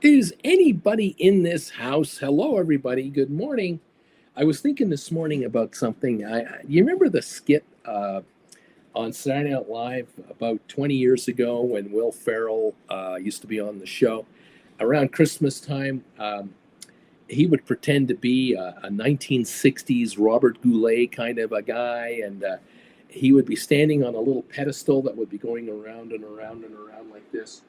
Is anybody in this house? Hello, everybody. Good morning. I was thinking this morning about something. You remember the skit on Saturday Night Live about 20 years ago when Will Ferrell used to be on the show? Around Christmas time, he would pretend to be a 1960s Robert Goulet kind of a guy, and he would be standing on a little pedestal that would be going around and around and around like this.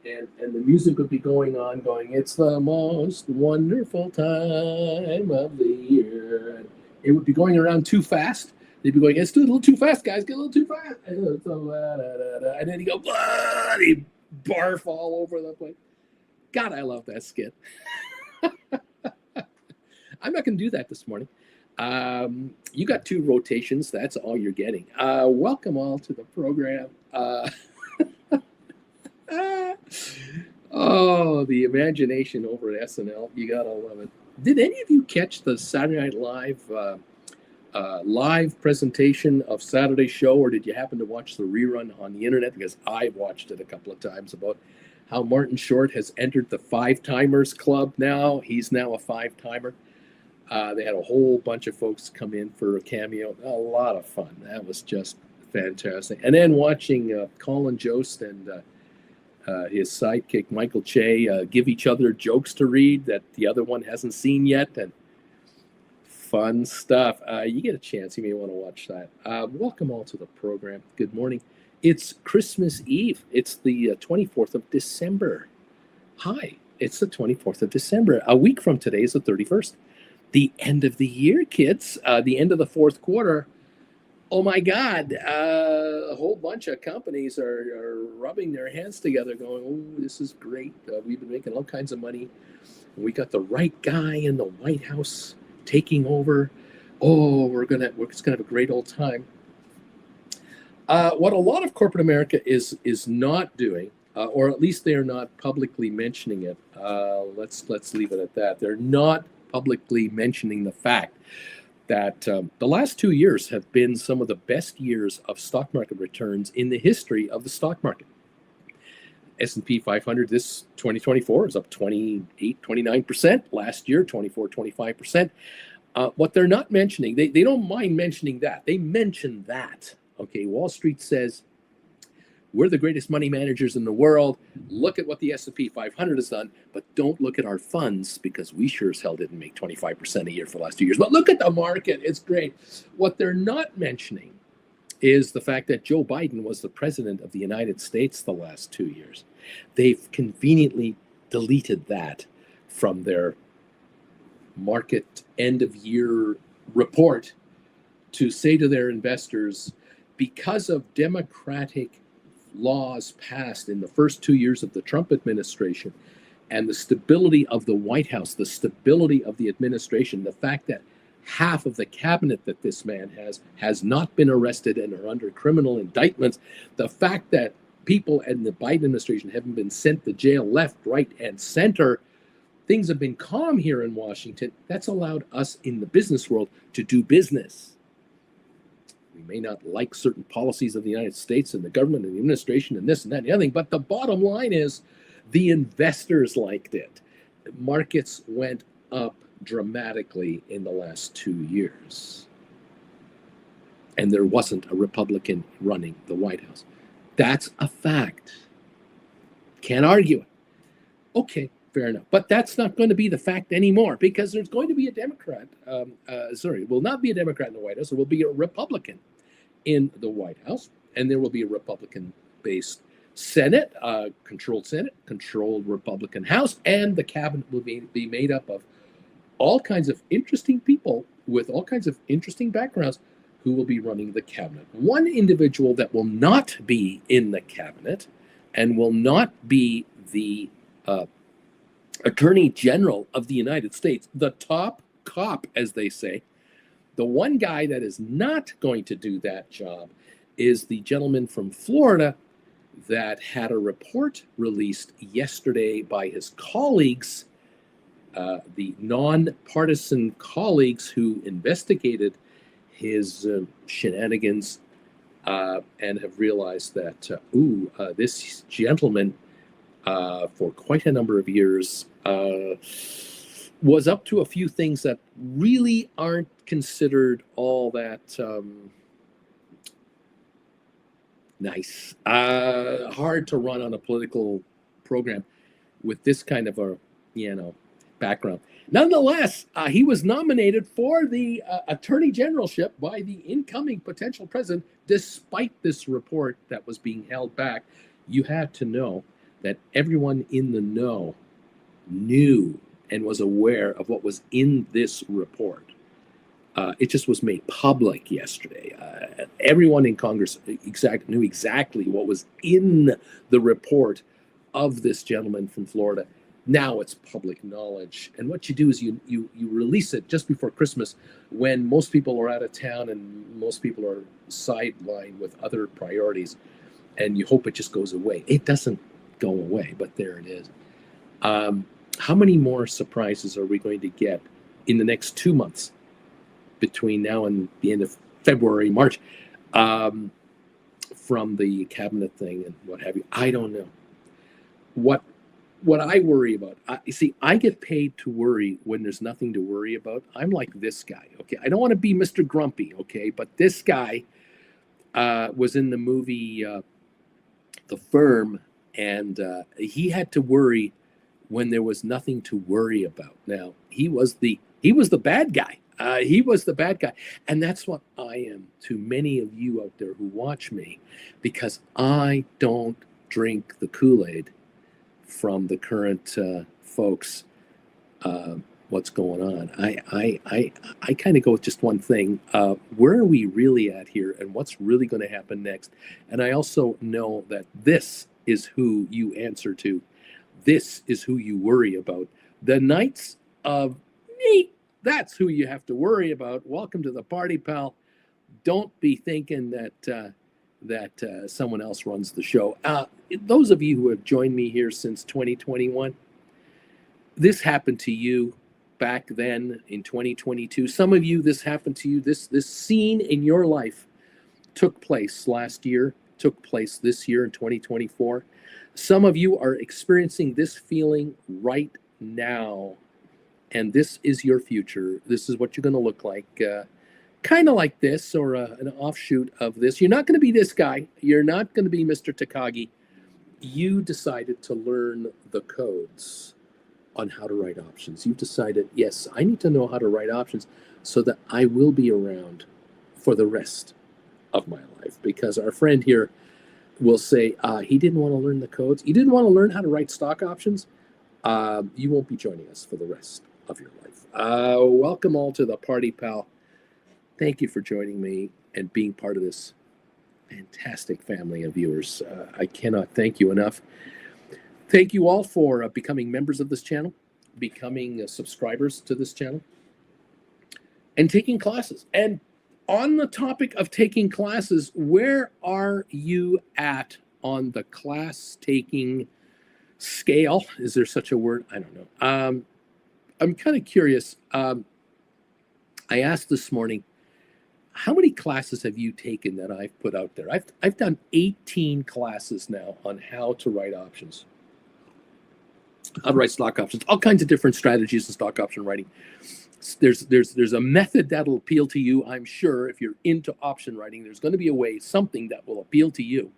And the music would be going on, going, "It's the most wonderful time of the year." And it would be going around too fast. They'd be going, "Let's do it a little too fast, guys. Get a little too fast." And then he'd go, "Blah," and he'd barf all over the place. God, I love that skit. I'm not going to do that this morning. You got 2 rotations. That's all you're getting. Welcome all to the program. Oh, the imagination over at SNL. You got to love it. Did any of you catch the Saturday Night Live live presentation of Saturday's show, or did you happen to watch the rerun on the internet? Because I watched it a couple of times, about how Martin Short has entered the 5-timers club now. He's now a 5-timer. They had a whole bunch of folks come in for a cameo. A lot of fun. That was just fantastic. And then watching Colin Jost and his sidekick, Michael Che, give each other jokes to read that the other one hasn't seen yet. And fun stuff. You get a chance, you may want to watch that. Welcome all to the program. Good morning. It's Christmas Eve. It's the 24th of December. Hi, it's the 24th of December. A week from today is the 31st. The end of the year, kids. The end of the 4th quarter. Oh my God, a whole bunch of companies are rubbing their hands together going, "Oh, this is great. We've been making all kinds of money. We got the right guy in the White House taking over. Oh, we're just gonna have a great old time." What a lot of corporate America is not doing, or at least they are not publicly mentioning it. Let's leave it at that. They're not publicly mentioning the fact that the last 2 years have been some of the best years of stock market returns in the history of the stock market. S&P 500 this 2024 is up 28, 29%. Last year, 24, 25%. What they're not mentioning, they don't mind mentioning that. They mention that. Okay, Wall Street says, we're the greatest money managers in the world. Look at what the S&P 500 has done, but don't look at our funds because we sure as hell didn't make 25% a year for the last 2 years. But look at the market. It's great. What they're not mentioning is the fact that Joe Biden was the president of the United States the last 2 years. They've conveniently deleted that from their market end of year report to say to their investors, because of Democratic laws passed in the first 2 years of the Trump administration and the stability of the White House, the stability of the administration, the fact that half of the cabinet that this man has not been arrested and are under criminal indictments, the fact that people in the Biden administration haven't been sent to jail left, right, and center, things have been calm here in Washington. That's allowed us in the business world to do business. We may not like certain policies of the United States and the government and the administration and this and that and the other thing, but the bottom line is the investors liked it. Markets went up dramatically in the last 2 years. And there wasn't a Republican running the White House. That's a fact. Can't argue it. Okay, fair enough. But that's not going to be the fact anymore because there's going to be a Democrat. It will not be a Democrat in the White House. There will be a Republican in the White House, and there will be a Republican-based Senate, controlled Republican House, and the cabinet will be made up of all kinds of interesting people with all kinds of interesting backgrounds who will be running the cabinet. One individual that will not be in the cabinet and will not be the Attorney General of the United States, the top cop, as they say, the one guy that is not going to do that job is the gentleman from Florida that had a report released yesterday by his colleagues, the nonpartisan colleagues who investigated his shenanigans and have realized that, this gentleman for quite a number of years, was up to a few things that really aren't considered all that nice. Hard to run on a political program with this kind of a, background. Nonetheless, he was nominated for the attorney generalship by the incoming potential president, despite this report that was being held back. You had to know that everyone in the know knew and was aware of what was in this report. It just was made public yesterday. Everyone in Congress knew exactly what was in the report of this gentleman from Florida. Now it's public knowledge. And what you do is you release it just before Christmas, when most people are out of town and most people are sidelined with other priorities, and you hope it just goes away. It doesn't go away, but there it is. How many more surprises are we going to get in the next 2 months between now and the end of February, March, from the cabinet thing and what have you? I don't know. What I worry about, you see, I get paid to worry when there's nothing to worry about. I'm like this guy, okay? I don't want to be Mr. Grumpy, okay? But this guy was in the movie The Firm, and he had to worry when there was nothing to worry about. Now, he was the bad guy. He was the bad guy. And that's what I am to many of you out there who watch me, because I don't drink the Kool-Aid from the current folks. What's going on? I kind of go with just one thing. Where are we really at here, and what's really going to happen next? And I also know that this is who you answer to. This is who you worry about. The Knights of Meat. That's who you have to worry about. Welcome to the party, pal. Don't be thinking that someone else runs the show. Those of you who have joined me here since 2021, this happened to you back then in 2022. Some of you, this happened to you. This scene in your life took place last year, took place this year in 2024. Some of you are experiencing this feeling right now, and this is your future. This is what you're going to look like. Kind of like this, or an offshoot of this. You're not going to be this guy. You're not going to be Mr. Takagi. You decided to learn the codes on how to write options. You've decided, yes, I need to know how to write options so that I will be around for the rest of my life. Because our friend here will say he didn't want to learn the codes. You didn't want to learn how to write stock options. You won't be joining us for the rest of your life. Welcome all to the party, pal. Thank you for joining me and being part of this fantastic family of viewers. I cannot thank you enough. Thank you all for becoming members of this channel, becoming subscribers to this channel, and taking classes. And on the topic of taking classes, where are you at on the class taking scale? Is there such a word? I don't know. I'm kind of curious. I asked this morning, how many classes have you taken that I've put out there? I've done 18 classes now on how to write options, how to write stock options, all kinds of different strategies in stock option writing. There's a method that'll appeal to you, I'm sure. If you're into option writing, there's going to be a way, something that will appeal to you.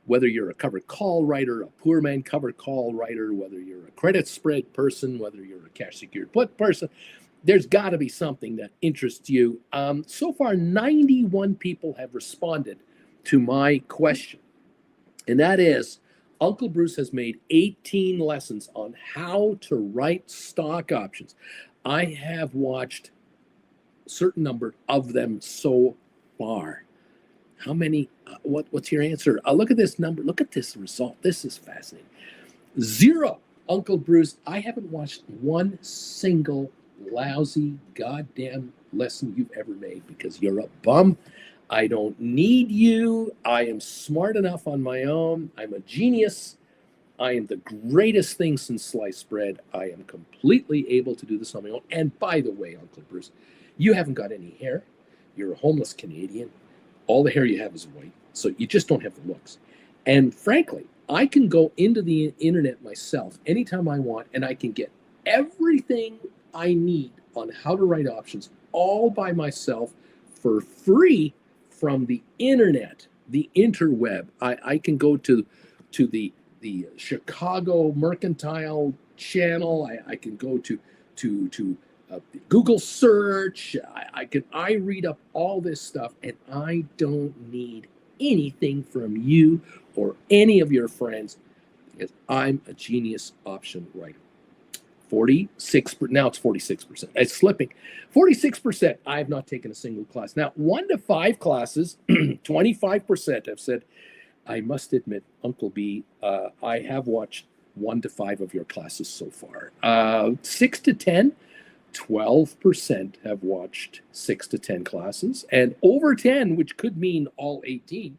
Whether you're a covered call writer, a poor man covered call writer, whether you're a credit spread person, whether you're a cash secured put person, there's got to be something that interests you. So far, 91 people have responded to my question. And that is, Uncle Bruce has made 18 lessons on how to write stock options. I have watched a certain number of them so far. How many? What's your answer? Look at this number. Look at this result. This is fascinating. 0, Uncle Bruce. I haven't watched one single lousy goddamn lesson you've ever made because you're a bum. I don't need you. I am smart enough on my own. I'm a genius. I am the greatest thing since sliced bread. I am completely able to do this on my own. And by the way, Uncle Bruce, you haven't got any hair. You're a homeless Canadian. All the hair you have is white. So you just don't have the looks. And frankly, I can go into the internet myself anytime I want, and I can get everything I need on how to write options all by myself for free from the internet, the interweb. I can go to the Chicago Mercantile Channel. I can go to Google search. I read up all this stuff, and I don't need anything from you or any of your friends, because I'm a genius option writer. 46, now it's 46%. It's slipping. 46%. I have not taken a single class. Now, 1 to 5 classes, 25% have said, I must admit, Uncle B, I have watched 1 to 5 of your classes so far. 6 to 10, 12% have watched 6 to 10 classes. And over 10, which could mean all 18,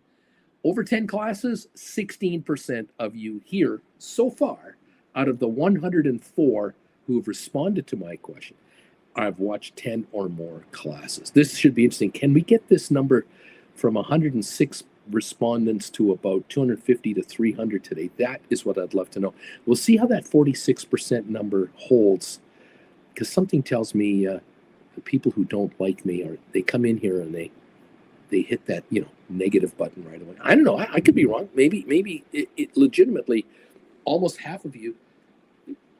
over 10 classes, 16% of you here so far, out of the 104 who have responded to my question, I've watched 10 or more classes. This should be interesting. Can we get this number from 106 respondents to about 250 to 300 today? That is what I'd love to know. We'll see how that 46% number holds, because something tells me the people who don't like me, they come in here and they hit that negative button right away. I don't know. I could be wrong. Maybe it legitimately, almost half of you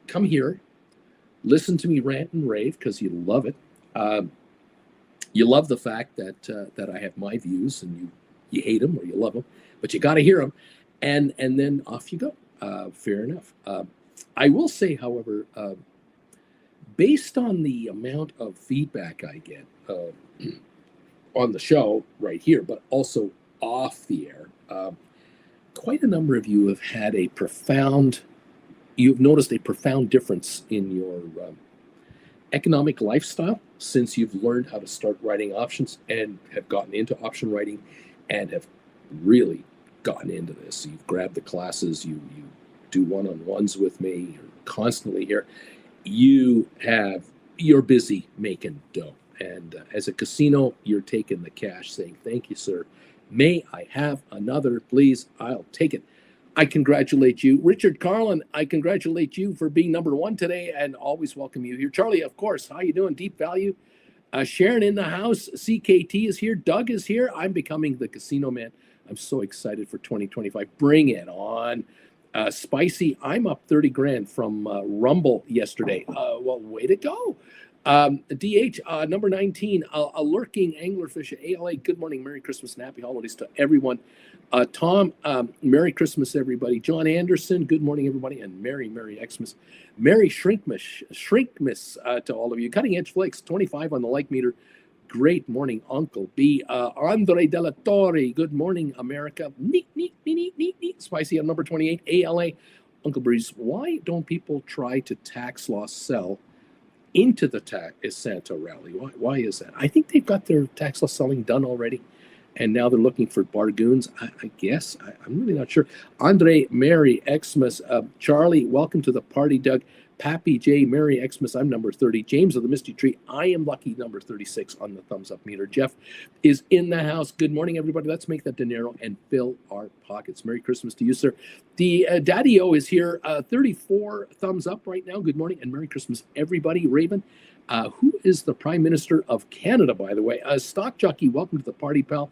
come here, listen to me rant and rave because you love it. You love the fact that I have my views, and you hate them or you love them, but you got to hear them, and then off you go. Fair enough. I will say, however, based on the amount of feedback I get on the show right here, but also off the air, quite a number of you have had you've noticed a profound difference in your economic lifestyle since you've learned how to start writing options and have gotten into option writing and have really gotten into this. You've grabbed the classes, you do one-on-ones with me, you're constantly here. You're busy making dough. And as a casino, you're taking the cash, saying, thank you, sir. May I have another, please? I'll take it. I congratulate you. Richard Carlin, I congratulate you for being number 1 today, and always welcome you here. Charlie, of course, how you doing? Deep Value. Sharon in the house. CKT is here. Doug is here. I'm becoming the casino man. I'm so excited for 2025. Bring it on. Spicy, I'm up 30 grand from Rumble yesterday. Well, way to go. DH, number 19, a lurking anglerfish, ALA, good morning, Merry Christmas and Happy Holidays to everyone. Tom, Merry Christmas, everybody. John Anderson, good morning, everybody, and Merry Xmas. Merry Shrinkmas to all of you. Cutting Edge Flakes, 25 on the like meter. Great morning, Uncle B. Andre Della Torre, good morning, America. Neat. Spicy on number 28, ALA. Uncle Breeze, why don't people try to tax loss sell into the Santa rally? Why is that? I think they've got their tax loss selling done already, and now they're looking for bargains. I guess I'm really not sure. Andre, Merry Xmas. Charlie, welcome to the party. Doug, Pappy J, Merry Xmas. I'm number 30. James of the Misty Tree, I am lucky, number 36 on the thumbs up meter. Jeff is in the house. Good morning, everybody. Let's make that dinero and fill our pockets. Merry Christmas to you, sir. The Daddy-O is here. 34 thumbs up right now. Good morning and Merry Christmas, everybody. Raven, who is the Prime Minister of Canada, by the way? Stock Jockey, welcome to the party, pal.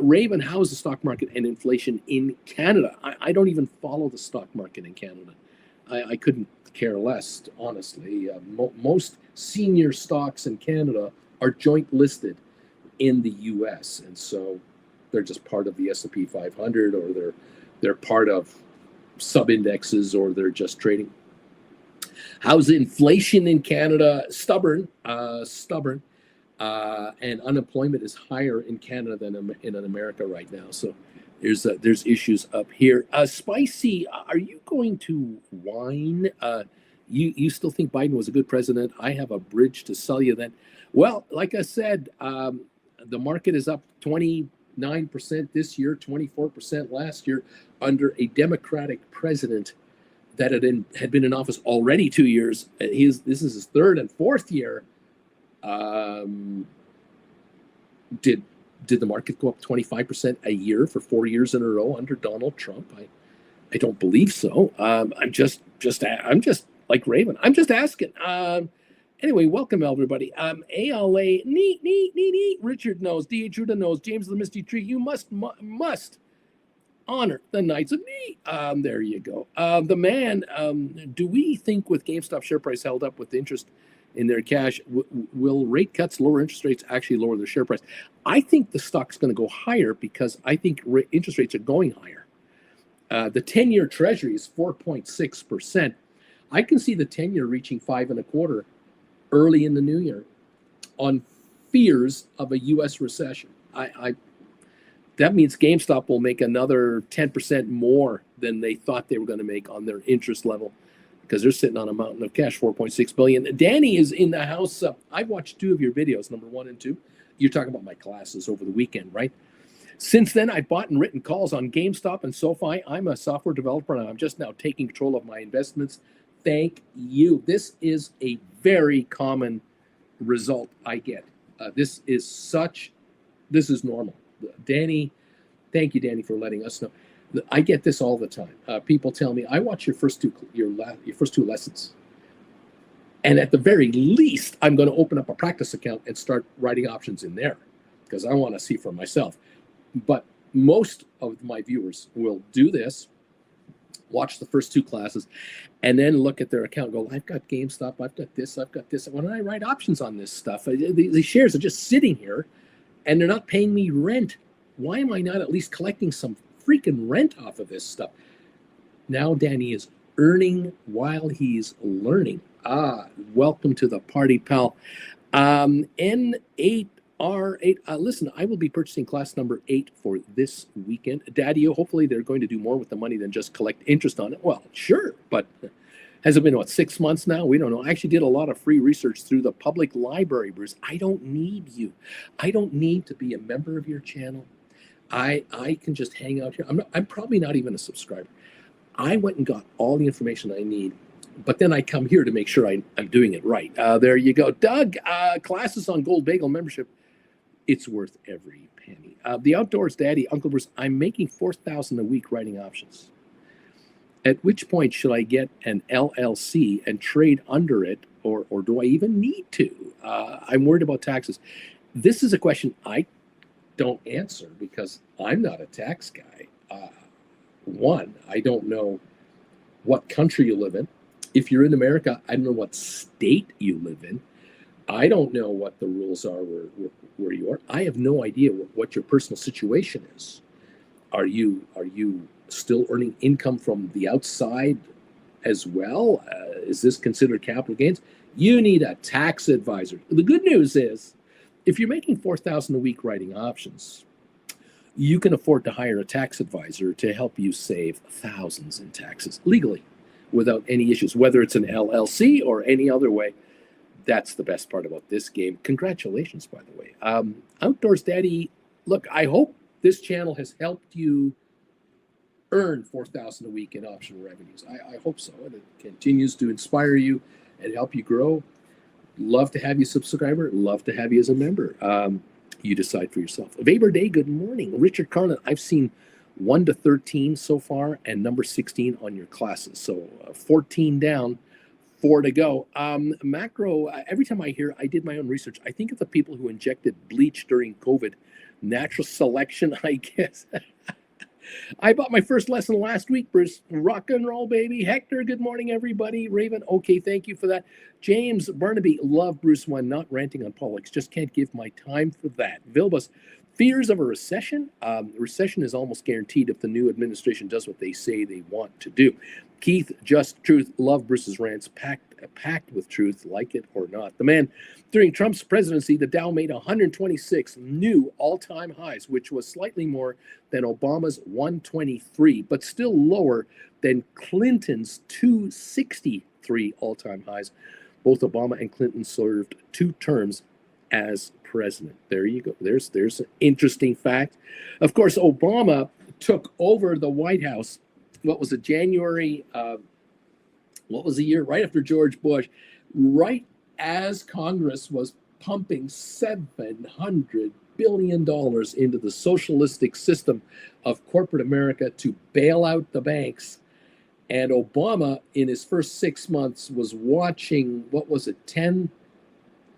Raven, how is the stock market and inflation in Canada? I don't even follow the stock market in Canada. I couldn't care less, honestly. Most senior stocks in Canada are joint listed in the U.S., and so they're just part of the S&P 500, or they're part of sub-indexes, or they're just trading. How's inflation in Canada? Stubborn, and unemployment is higher in Canada than in America right now. So there's issues up here. Spicy, are you going to whine? You still think Biden was a good president? I have a bridge to sell you then. Well, like I said, the market is up 29% this year, 24% last year, under a Democratic president that had been in office already 2 years. This is his third and fourth year. Did the market go up 25% a year for 4 years in a row under Donald Trump? I don't believe so. I'm just like Raven. I'm just asking. Anyway, welcome everybody. ALA, neat. Richard knows. D.A. Judah knows. James of the Misty Tree. You must honor the Knights of Knee. There you go. The man. Do we think with GameStop share price held up with interest in their cash, will rate cuts, lower interest rates actually lower their share price? I think the stock's going to go higher because I think interest rates are going higher. The 10-year Treasury is 4.6%. I can see the 10-year reaching 5.25 early in the new year on fears of a U.S. recession. That means GameStop will make another 10% more than they thought they were going to make on their interest level because they're sitting on a mountain of cash, 4.6 billion. Danny is in the house. I've watched 2 of your videos, number 1 and 2. You're talking about my classes over the weekend, right? Since then, I've bought and written calls on GameStop and SOFI. I'm a software developer, and I'm just now taking control of my investments. Thank you. This is a very common result I get. This is normal. Danny, thank you, Danny, for letting us know. I get this all the time. People tell me, I watch your first two lessons. And at the very least, I'm going to open up a practice account and start writing options in there because I want to see for myself. But most of my viewers will do this, watch the first 2 classes, and then look at their account and go, I've got GameStop, I've got this. When I write options on this stuff, the shares are just sitting here and they're not paying me rent. Why am I not at least collecting some freaking rent off of this stuff? Now Danny is earning while he's learning. Welcome to the party, pal. N8R8. Listen, I will be purchasing class number 8 for this weekend. Daddy-o, hopefully they're going to do more with the money than just collect interest on it. Well, sure, but has it been, 6 months now? We don't know. I actually did a lot of free research through the public library, Bruce. I don't need you. I don't need to be a member of your channel. I can just hang out here. I'm probably not even a subscriber. I went and got all the information I need, but then I come here to make sure I'm doing it right. There you go. Doug, classes on Gold Bagel membership. It's worth every penny. The Outdoors Daddy, Uncle Bruce, I'm making $4,000 a week writing options. At which point should I get an LLC and trade under it, or do I even need to? I'm worried about taxes. This is a question I don't answer because I'm not a tax guy. One, I don't know what country you live in. If you're in America, I don't know what state you live in. I don't know what the rules are where you are. I have no idea what your personal situation is. Are you still earning income from the outside as well? Is this considered capital gains? You need a tax advisor. The good news is, if you're making $4,000 a week writing options, you can afford to hire a tax advisor to help you save thousands in taxes legally without any issues, whether it's an LLC or any other way. That's the best part about this game. Congratulations, by the way. Outdoors Daddy, look, I hope this channel has helped you earn $4,000 a week in option revenues. I hope so, and it continues to inspire you and help you grow. Love to have you subscriber. Love to have you as a member. You decide for yourself. Weber Day, good morning. Richard Carlin, I've seen 1 to 13 so far and number 16 on your classes. So 14 down, 4 to go. Macro, every time I did my own research, I think of the people who injected bleach during COVID. Natural selection, I guess. I bought my first lesson last week, Bruce. Rock and roll, baby. Hector, good morning, everybody. Raven, okay, thank you for that. James Barnaby, love Bruce One, not ranting on politics. Just can't give my time for that. Vilbus, fears of a recession? Recession is almost guaranteed if the new administration does what they say they want to do. Keith, just truth, love Bruce's rants, packed with truth, like it or not. The man, during Trump's presidency, the Dow made 126 new all-time highs, which was slightly more than Obama's 123, but still lower than Clinton's 263 all-time highs. Both Obama and Clinton served 2 terms as president. There you go. There's an interesting fact. Of course, Obama took over the White House. What was it, January? What was the year? Right after George Bush, right as Congress was pumping $700 billion into the socialistic system of corporate America to bail out the banks. And Obama, in his first 6 months, was watching, what was it, 10,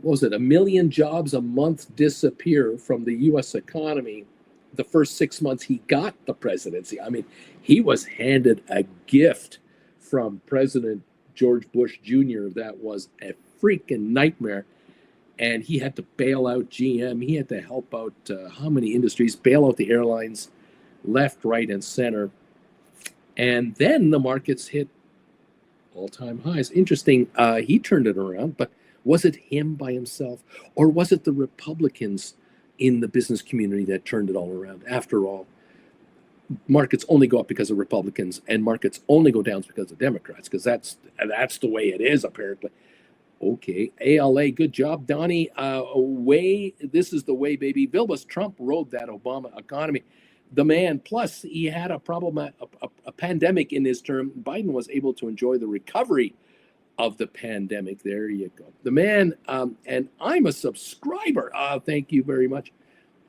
what was it, a million jobs a month disappear from the US economy the first 6 months he got the presidency. I mean, he was handed a gift from President George Bush Jr. that was a freaking nightmare. And he had to bail out GM. He had to help out how many industries, bail out the airlines left, right, and center. And then the markets hit all-time highs. Interesting, he turned it around, but was it him by himself, or was it the Republicans in the business community that turned it all around? After all, markets only go up because of Republicans, and markets only go down because of Democrats, because that's the way it is, apparently. Okay, ALA, good job, Donnie. This is the way, baby. Vilbus, Trump rode that Obama economy. The man, plus he had a problem, a pandemic in his term. Biden was able to enjoy the recovery of the pandemic. There you go. The man, and I'm a subscriber. Thank you very much.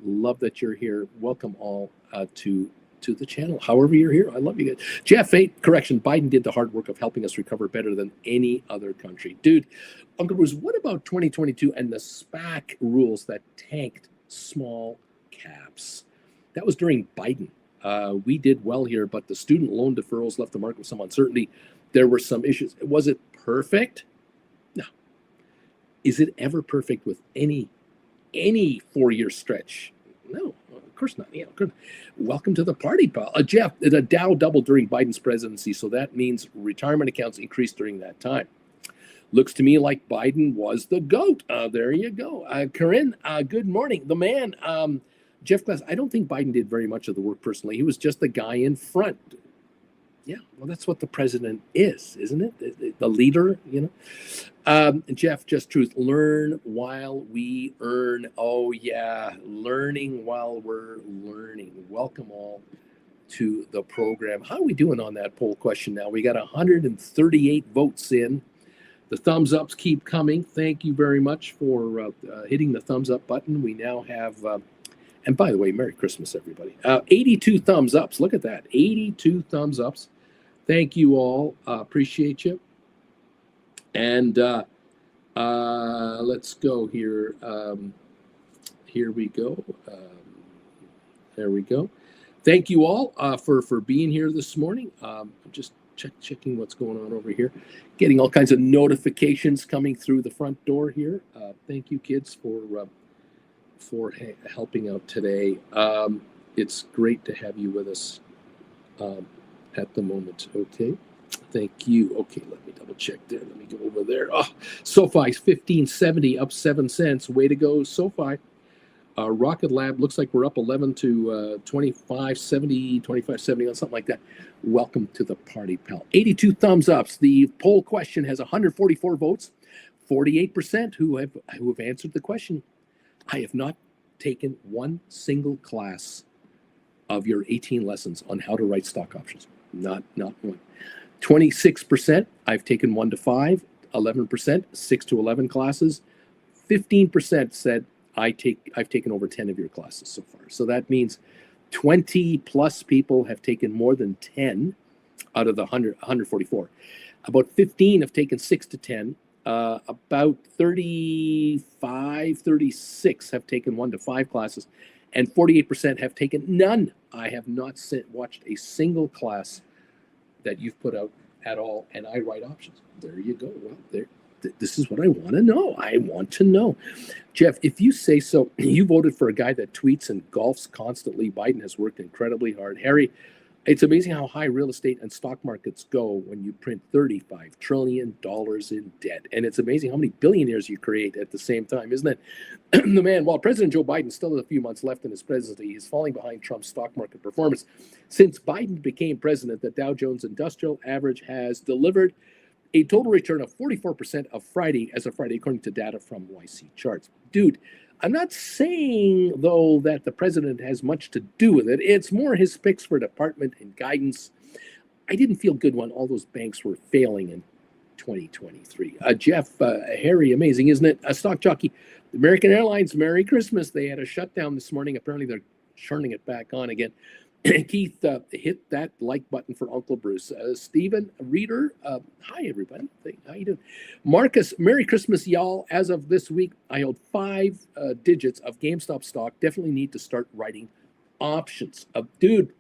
Love that you're here. Welcome all to the channel. However you're here, I love you guys. Jeff 8, correction, Biden did the hard work of helping us recover better than any other country. Dude, Uncle Bruce, what about 2022 and the SPAC rules that tanked small caps? That was during Biden. We did well here, but the student loan deferrals left the market with some uncertainty. There were some issues. Was it perfect? No. Is it ever perfect with any 4-year stretch? No, of course not. Yeah, good. Welcome to the party, pal. Jeff, the Dow doubled during Biden's presidency, so that means retirement accounts increased during that time. Looks to me like Biden was the GOAT. There you go. Corinne, good morning. The man, Jeff Glass, I don't think Biden did very much of the work personally. He was just the guy in front. Yeah, well, that's what the president is, isn't it? The leader, you know. Jeff, just truth. Learn while we earn. Oh, yeah. Learning while we're learning. Welcome all to the program. How are we doing on that poll question now? We got 138 votes in. The thumbs ups keep coming. Thank you very much for hitting the thumbs up button. We now have, and by the way, Merry Christmas, everybody. 82 thumbs ups. Look at that. 82 thumbs ups. Thank you all. Appreciate you. And let's go here. Here we go. There we go. Thank you all for being here this morning. I'm just checking what's going on over here. Getting all kinds of notifications coming through the front door here. Thank you, kids, for helping out today. It's great to have you with us at the moment. Okay, thank you. Okay, let me double check there. Let me go over there. Oh, SOFI's 1570 up 7 cents. Way to go, SOFI. Rocket Lab looks like we're up 11 to 2570, 2570, something like that. Welcome to the party, pal. 82 thumbs ups. The poll question has 144 votes. 48% who have answered the question. I have not taken one single class of your 18 lessons on how to write stock options. Not one. 26% I've taken 1 to 5. 11% 6 to 11 classes. 15% said I've taken over 10 of your classes so far. So that means 20 plus people have taken more than 10 out of the 144. About 15 have taken 6 to 10. About 35, 36 have taken 1 to 5 classes, and 48% have taken none. I have not watched a single class that you've put out at all, and I write options. There you go. Well, this is what I want to know. I want to know. Jeff, if you say so, you voted for a guy that tweets and golfs constantly. Biden has worked incredibly hard. Harry, it's amazing how high real estate and stock markets go when you print $35 trillion in debt. And it's amazing how many billionaires you create at the same time, isn't it? The man, while President Joe Biden still has a few months left in his presidency, he's falling behind Trump's stock market performance. Since Biden became president, the Dow Jones Industrial Average has delivered a total return of 44% of Friday, according to data from YC Charts. Dude, I'm not saying, though, that the president has much to do with it. It's more his picks for department and guidance. I didn't feel good when all those banks were failing in 2023. Jeff, Harry, amazing, isn't it? A stock jockey. American Airlines, Merry Christmas. They had a shutdown this morning. Apparently, they're turning it back on again. Keith, hit that like button for Uncle Bruce. Stephen, reader, hi everybody. How you doing? Marcus, Merry Christmas, y'all. As of this week, I hold 5 digits of GameStop stock. Definitely need to start writing options. Dude,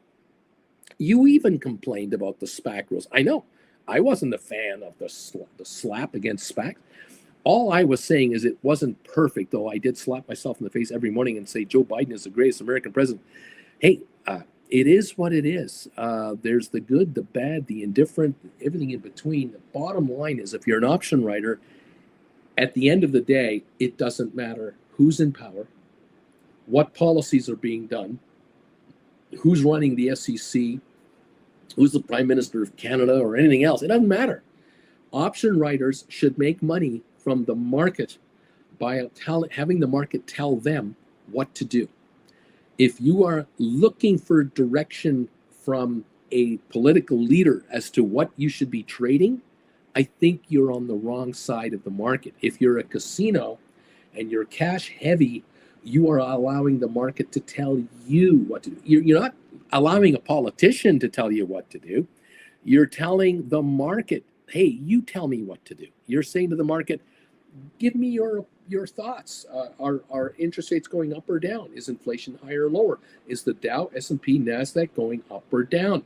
you even complained about the SPAC rules. I know. I wasn't a fan of the slap against SPACs. All I was saying is it wasn't perfect, though I did slap myself in the face every morning and say Joe Biden is the greatest American president. Hey, it is what it is. There's the good, the bad, the indifferent, everything in between. The bottom line is if you're an option writer, at the end of the day, it doesn't matter who's in power, what policies are being done, who's running the SEC, who's the Prime Minister of Canada or anything else. It doesn't matter. Option writers should make money from the market by having the market tell them what to do. If you are looking for direction from a political leader as to what you should be trading, I think you're on the wrong side of the market. If you're a casino and you're cash heavy, you are allowing the market to tell you what to do. You're not allowing a politician to tell you what to do. You're telling the market, hey, you tell me what to do. You're saying to the market, give me your thoughts. Are interest rates going up or down? Is inflation higher or lower? Is the Dow, S&P, NASDAQ going up or down?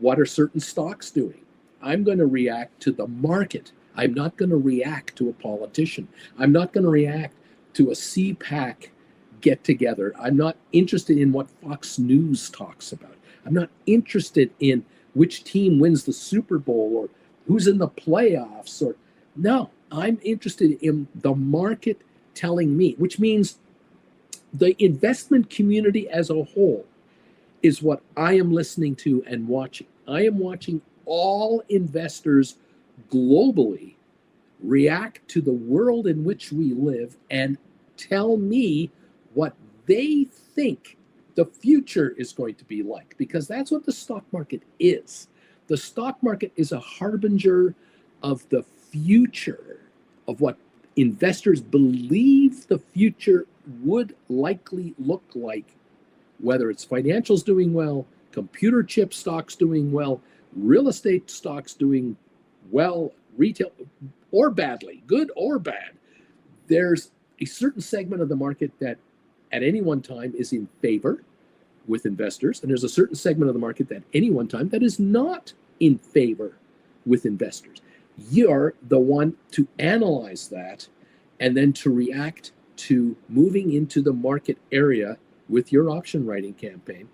What are certain stocks doing? I'm going to react to the market. I'm not going to react to a politician. I'm not going to react to a CPAC get together. I'm not interested in what Fox News talks about. I'm not interested in which team wins the Super Bowl or who's in the playoffs. Or no, I'm interested in the market telling me, which means the investment community as a whole is what I am listening to and watching. I am watching all investors globally react to the world in which we live and tell me what they think the future is going to be like, because that's what the stock market is. The stock market is a harbinger of the future, of what investors believe the future would likely look like, whether it's financials doing well, computer chip stocks doing well, real estate stocks doing well, retail, or badly, good or bad. There's a certain segment of the market that at any one time is in favor with investors, and there's a certain segment of the market that any one time that is not in favor with investors. You're the one to analyze that and then to react to moving into the market area with your option writing campaign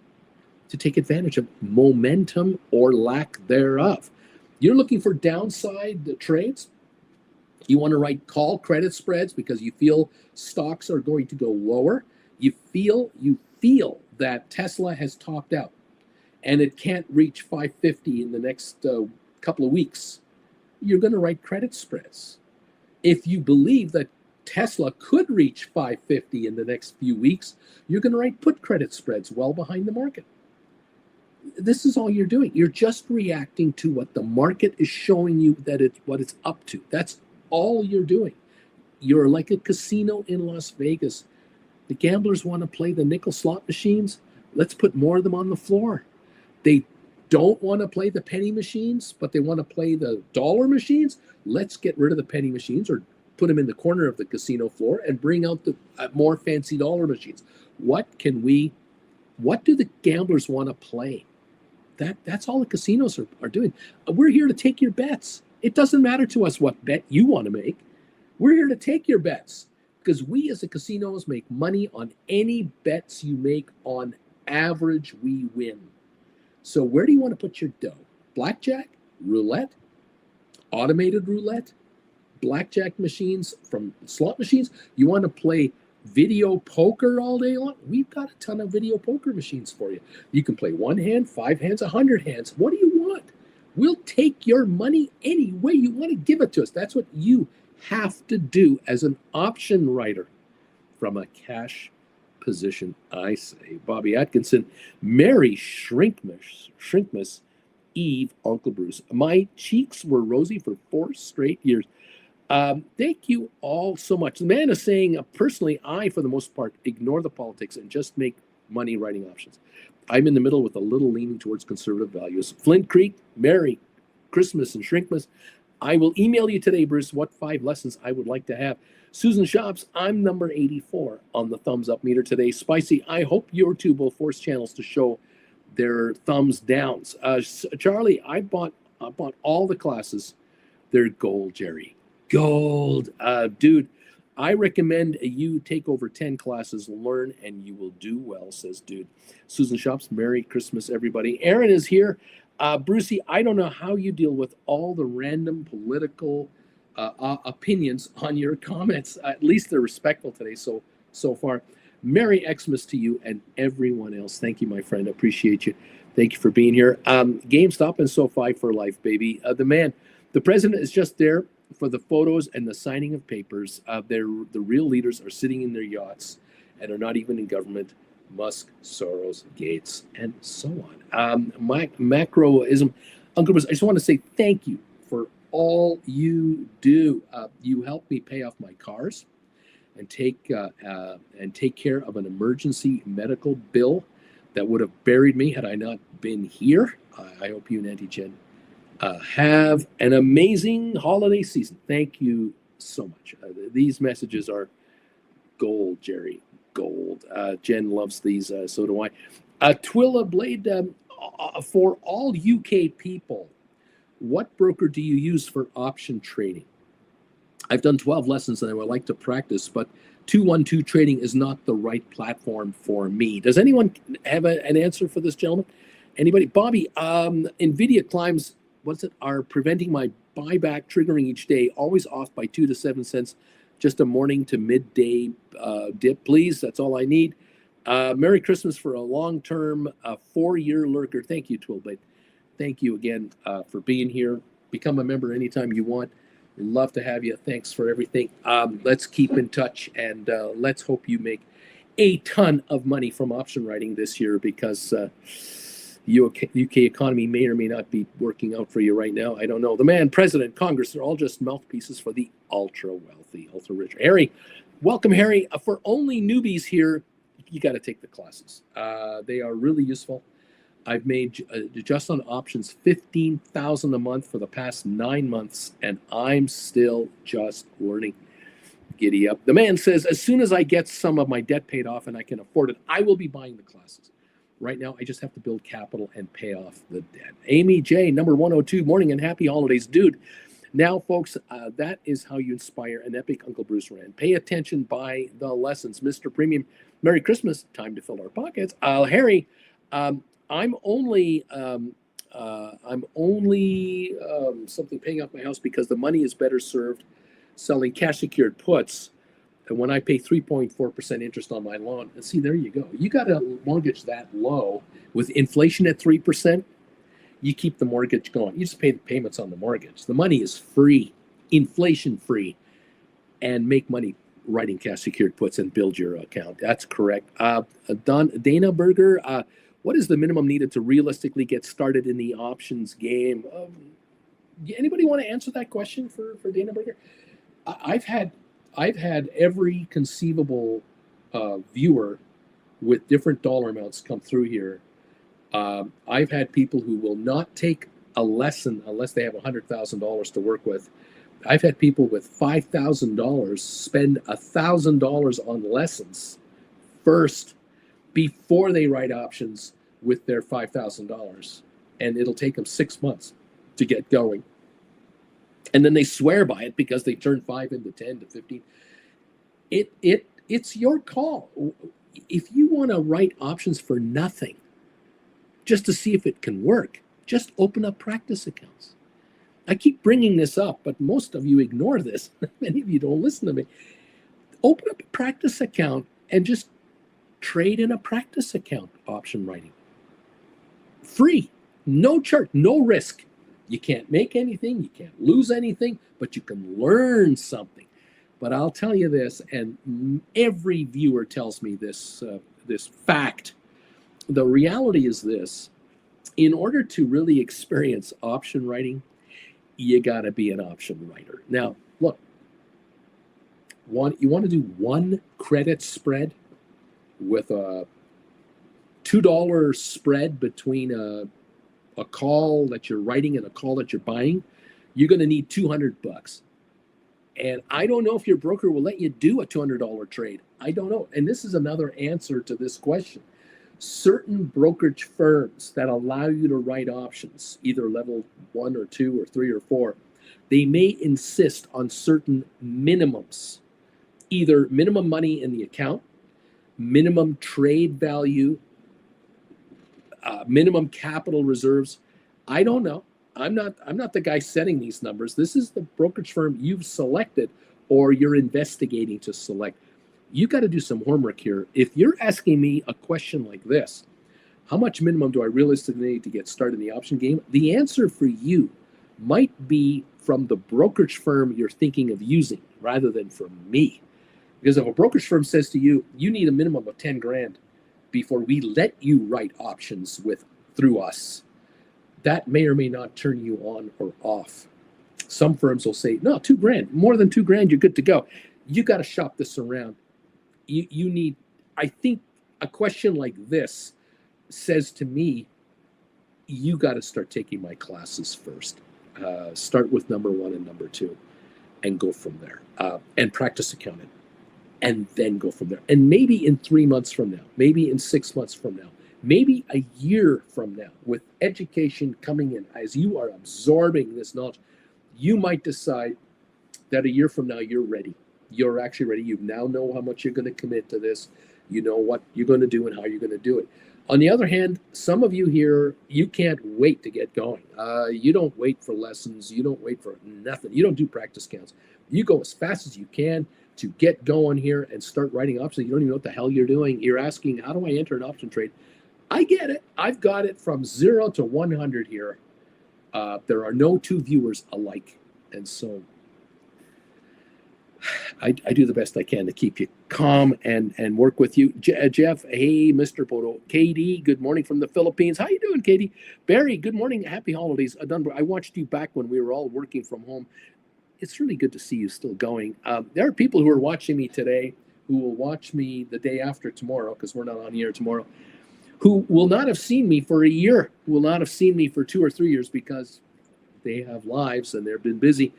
to take advantage of momentum or lack thereof. You're looking for downside trades. You want to write call credit spreads because you feel stocks are going to go lower. You feel that Tesla has topped out and it can't reach 550 in the next couple of weeks. You're going to write credit spreads. If you believe that Tesla could reach 550 in the next few weeks, you're going to write put credit spreads well behind the market. This is all you're doing. You're just reacting to what the market is showing you that it's what it's up to. That's all you're doing. You're like a casino in Las Vegas. The gamblers want to play the nickel slot machines. Let's put more of them on the floor. They don't want to play the penny machines, but they want to play the dollar machines. Let's get rid of the penny machines or put them in the corner of the casino floor and bring out the more fancy dollar machines. What do the gamblers want to play? That's all the casinos are doing. We're here to take your bets. It doesn't matter to us what bet you want to make. We're here to take your bets because we as the casinos make money on any bets you make. On average, we win. So where do you want to put your dough? Blackjack, roulette, automated roulette, blackjack machines from slot machines? You want to play video poker all day long? We've got a ton of video poker machines for you. You can play 1 hand, 5 hands, 100 hands. What do you want? We'll take your money any way you want to give it to us. That's what you have to do as an option writer from a cash position, I say. Bobby Atkinson, Merry Shrinkmas Eve, Uncle Bruce. My cheeks were rosy for 4 straight years. Thank you all so much. The man is saying, personally, I, for the most part, ignore the politics and just make money writing options. I'm in the middle with a little leaning towards conservative values. Flint Creek, Merry Christmas and Shrinkmas. I will email you today, Bruce, what 5 lessons I would like to have. Susan Shops, I'm number 84 on the thumbs up meter today. Spicy, I hope your two will force channels to show their thumbs downs. Charlie, I bought all the classes. They're gold, Jerry. Gold. Dude, I recommend you take over 10 classes, learn, and you will do well, says dude. Susan Shops, Merry Christmas, everybody. Aaron is here. Brucey, I don't know how you deal with all the random political opinions on your comments. At least they're respectful today so far. Merry Xmas to you and everyone else. Thank you, my friend. Appreciate you. Thank you for being here. GameStop and SOFI for life, baby. The president is just there for the photos and the signing of papers. The real leaders are sitting in their yachts and are not even in government. Musk, Soros, Gates, and so on. Macroism. Uncle Bruce, I just want to say thank you for all you do. You help me pay off my cars and take care of an emergency medical bill that would have buried me had I not been here. I hope you and Auntie Jen have an amazing holiday season. Thank you so much. These messages are gold, Jerry. Gold. Jen loves these, so do I. Twilla Blade, for all UK people, what broker do you use for option trading? I've done 12 lessons and I would like to practice, but 212 trading is not the right platform for me. Does anyone have an answer for this gentleman? Anybody? Bobby, NVIDIA climbs, are preventing my buyback triggering each day, always off by 2 to 7 cents. Just a morning to midday dip, please. That's all I need. Merry Christmas for a long-term 4-year lurker. Thank you, Twilblade. Thank you again for being here. Become a member anytime you want. Love to have you. Thanks for everything. Let's keep in touch, and let's hope you make a ton of money from option writing this year, because UK economy may or may not be working out for you right now. I don't know. The man, president, Congress, they're all just mouthpieces for the ultra wealthy, ultra rich. Harry, welcome, Harry. For only newbies here, you got to take the classes. They are really useful. I've made just on options $15,000 a month for the past 9 months, and I'm still just learning. Giddy up. The man says, as soon as I get some of my debt paid off and I can afford it, I will be buying the classes. Right now, I just have to build capital and pay off the debt. Amy J, number 102, morning and happy holidays. Dude, now, folks, that is how you inspire an epic Uncle Bruce rant. Pay attention by the lessons. Mr. Premium, Merry Christmas. Time to fill our pockets. Harry, I'm only something paying off my house because the money is better served selling cash secured puts. And when I pay 3.4% interest on my loan, and see, there you go. You got a mortgage that low with inflation at 3%, you keep the mortgage going. You just pay the payments on the mortgage. The money is free, inflation free, and make money writing cash secured puts and build your account. That's correct. Dana Berger, what is the minimum needed to realistically get started in the options game? Anybody want to answer that question for Dana Berger? I've had every conceivable viewer with different dollar amounts come through here. I've had people who will not take a lesson unless they have $100,000 to work with. I've had people with $5,000 spend $1,000 on lessons first before they write options with their $5,000, and it'll take them 6 months to get going. And then they swear by it because they turn 5 into 10 to 15. It's your call. If you want to write options for nothing, just to see if it can work, just open up practice accounts. I keep bringing this up, but most of you ignore this. Many of you don't listen to me. Open up a practice account and just trade in a practice account option writing. Free, no charge, no risk. You can't make anything, you can't lose anything, but you can learn something. But I'll tell you this, and every viewer tells me this fact. The reality is this: in order to really experience option writing, you got to be an option writer. Now, look, you want to do one credit spread with a $2 spread between a call that you're writing and a call that you're buying, you're going to need $200. And I don't know if your broker will let you do a $200 trade. I don't know. And this is another answer to this question. Certain brokerage firms that allow you to write options, either level 1 or 2 or 3 or 4, they may insist on certain minimums, either minimum money in the account, minimum trade value, minimum capital reserves. I don't know. I'm not the guy setting these numbers. This is the brokerage firm you've selected or you're investigating to select. You got to do some homework here. If you're asking me a question like this, how much minimum do I realistically need to get started in the option game? The answer for you might be from the brokerage firm you're thinking of using rather than from me. Because if a brokerage firm says to you, you need a minimum of 10 grand before we let you write options through us, that may or may not turn you on or off. Some firms will say, no, 2 grand, more than 2 grand, you're good to go. You got to shop this around. You need, I think a question like this says to me, you got to start taking my classes first. Start with number 1 and number 2 and go from there, and practice accounting and then go from there. And maybe in 3 months from now, maybe in 6 months from now, maybe a year from now, with education coming in, as you are absorbing this knowledge, you might decide that a year from now, you're ready. You're actually ready. You now know how much you're going to commit to this. You know what you're going to do and how you're going to do it. On the other hand, some of you here, you can't wait to get going. You don't wait for lessons. You don't wait for nothing. You don't do practice counts. You go as fast as you can to get going here and start writing options. You don't even know what the hell you're doing. You're asking, how do I enter an option trade? I get it. I've got it from 0 to 100 here. There are no 2 viewers alike. And so I do the best I can to keep you calm and work with you. Jeff, hey, Mr. Poto. Katie, good morning from the Philippines. How you doing, Katie? Barry, good morning. Happy holidays. I watched you back when we were all working from home. It's really good to see you still going. There are people who are watching me today who will watch me the day after tomorrow, because we're not on the air tomorrow, who will not have seen me for a year, who will not have seen me for 2 or 3 years because they have lives and they've been busy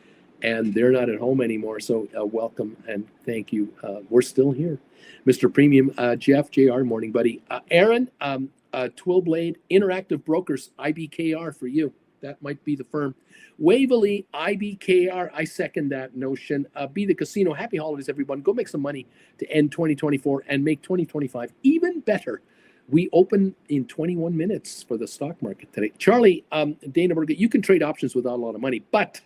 and they're not at home anymore. So welcome and thank you. We're still here. Mr. Premium, Jeff, JR, morning, buddy. Aaron, Twillblade, Interactive Brokers, IBKR for you. That might be the firm. Waverly, IBKR, I second that notion. Be the Casino, happy holidays, everyone. Go make some money to end 2024 and make 2025 even better. We open in 21 minutes for the stock market today. Charlie, Dana Burger, you can trade options without a lot of money, but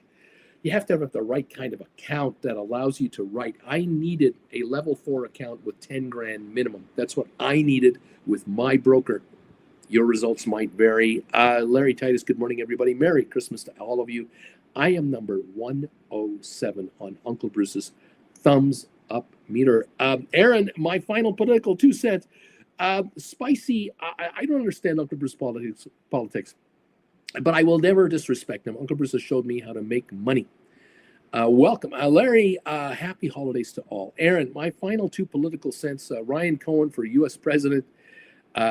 you have to have the right kind of account that allows you to write. I needed a level 4 account with 10 grand minimum. That's what I needed with my broker. Your results might vary. Larry Titus, good morning, everybody. Merry Christmas to all of you. I am number 107 on Uncle Bruce's thumbs up meter. Aaron, my final political 2 cents. Spicy, I don't understand Uncle Bruce politics, but I will never disrespect him. Uncle Bruce has showed me how to make money. Welcome. Larry, happy holidays to all. Aaron, my final 2 political cents. Ryan Cohen for U.S. president,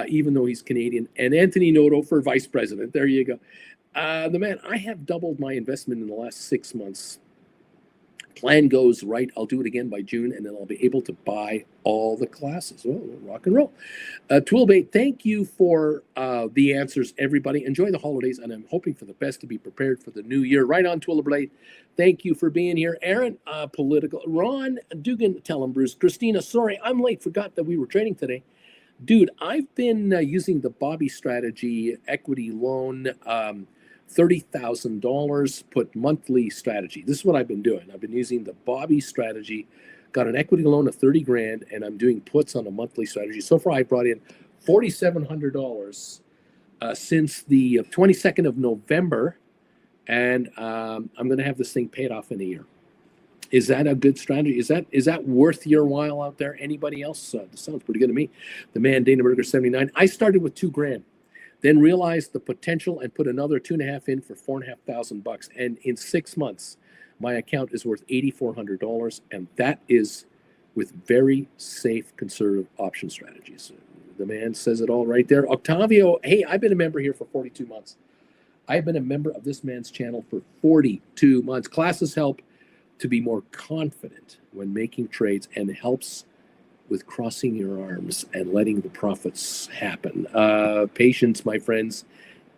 even though he's Canadian, and Anthony Noto for vice president. There you go. The man, I have doubled my investment in the last 6 months. Plan goes right. I'll do it again by June, and then I'll be able to buy all the classes. Well, rock and roll. Twillbait, thank you for the answers, everybody. Enjoy the holidays, and I'm hoping for the best to be prepared for the new year. Right on, Twillblade. Thank you for being here. Aaron, political. Ron Dugan, tell him, Bruce. Christina, sorry, I'm late. Forgot that we were trading today. Dude, I've been using the Bobby strategy equity loan, $30,000 put monthly strategy. This is what I've been doing. I've been using the Bobby strategy, got an equity loan of 30 grand, and I'm doing puts on a monthly strategy. So far, I brought in $4,700 since the 22nd of November, and I'm going to have this thing paid off in a year. Is that a good strategy? Is that worth your while out there? Anybody else? This sounds pretty good to me. The man, Dana Burger 79. I started with 2 grand. Then realized the potential and put another 2.5 in for $4,500. And in 6 months, my account is worth $8,400. And that is with very safe conservative option strategies. The man says it all right there. Octavio, hey, I've been a member here for 42 months. I've been a member of this man's channel for 42 months. Classes help to be more confident when making trades and helps with crossing your arms and letting the profits happen. Patience, my friends.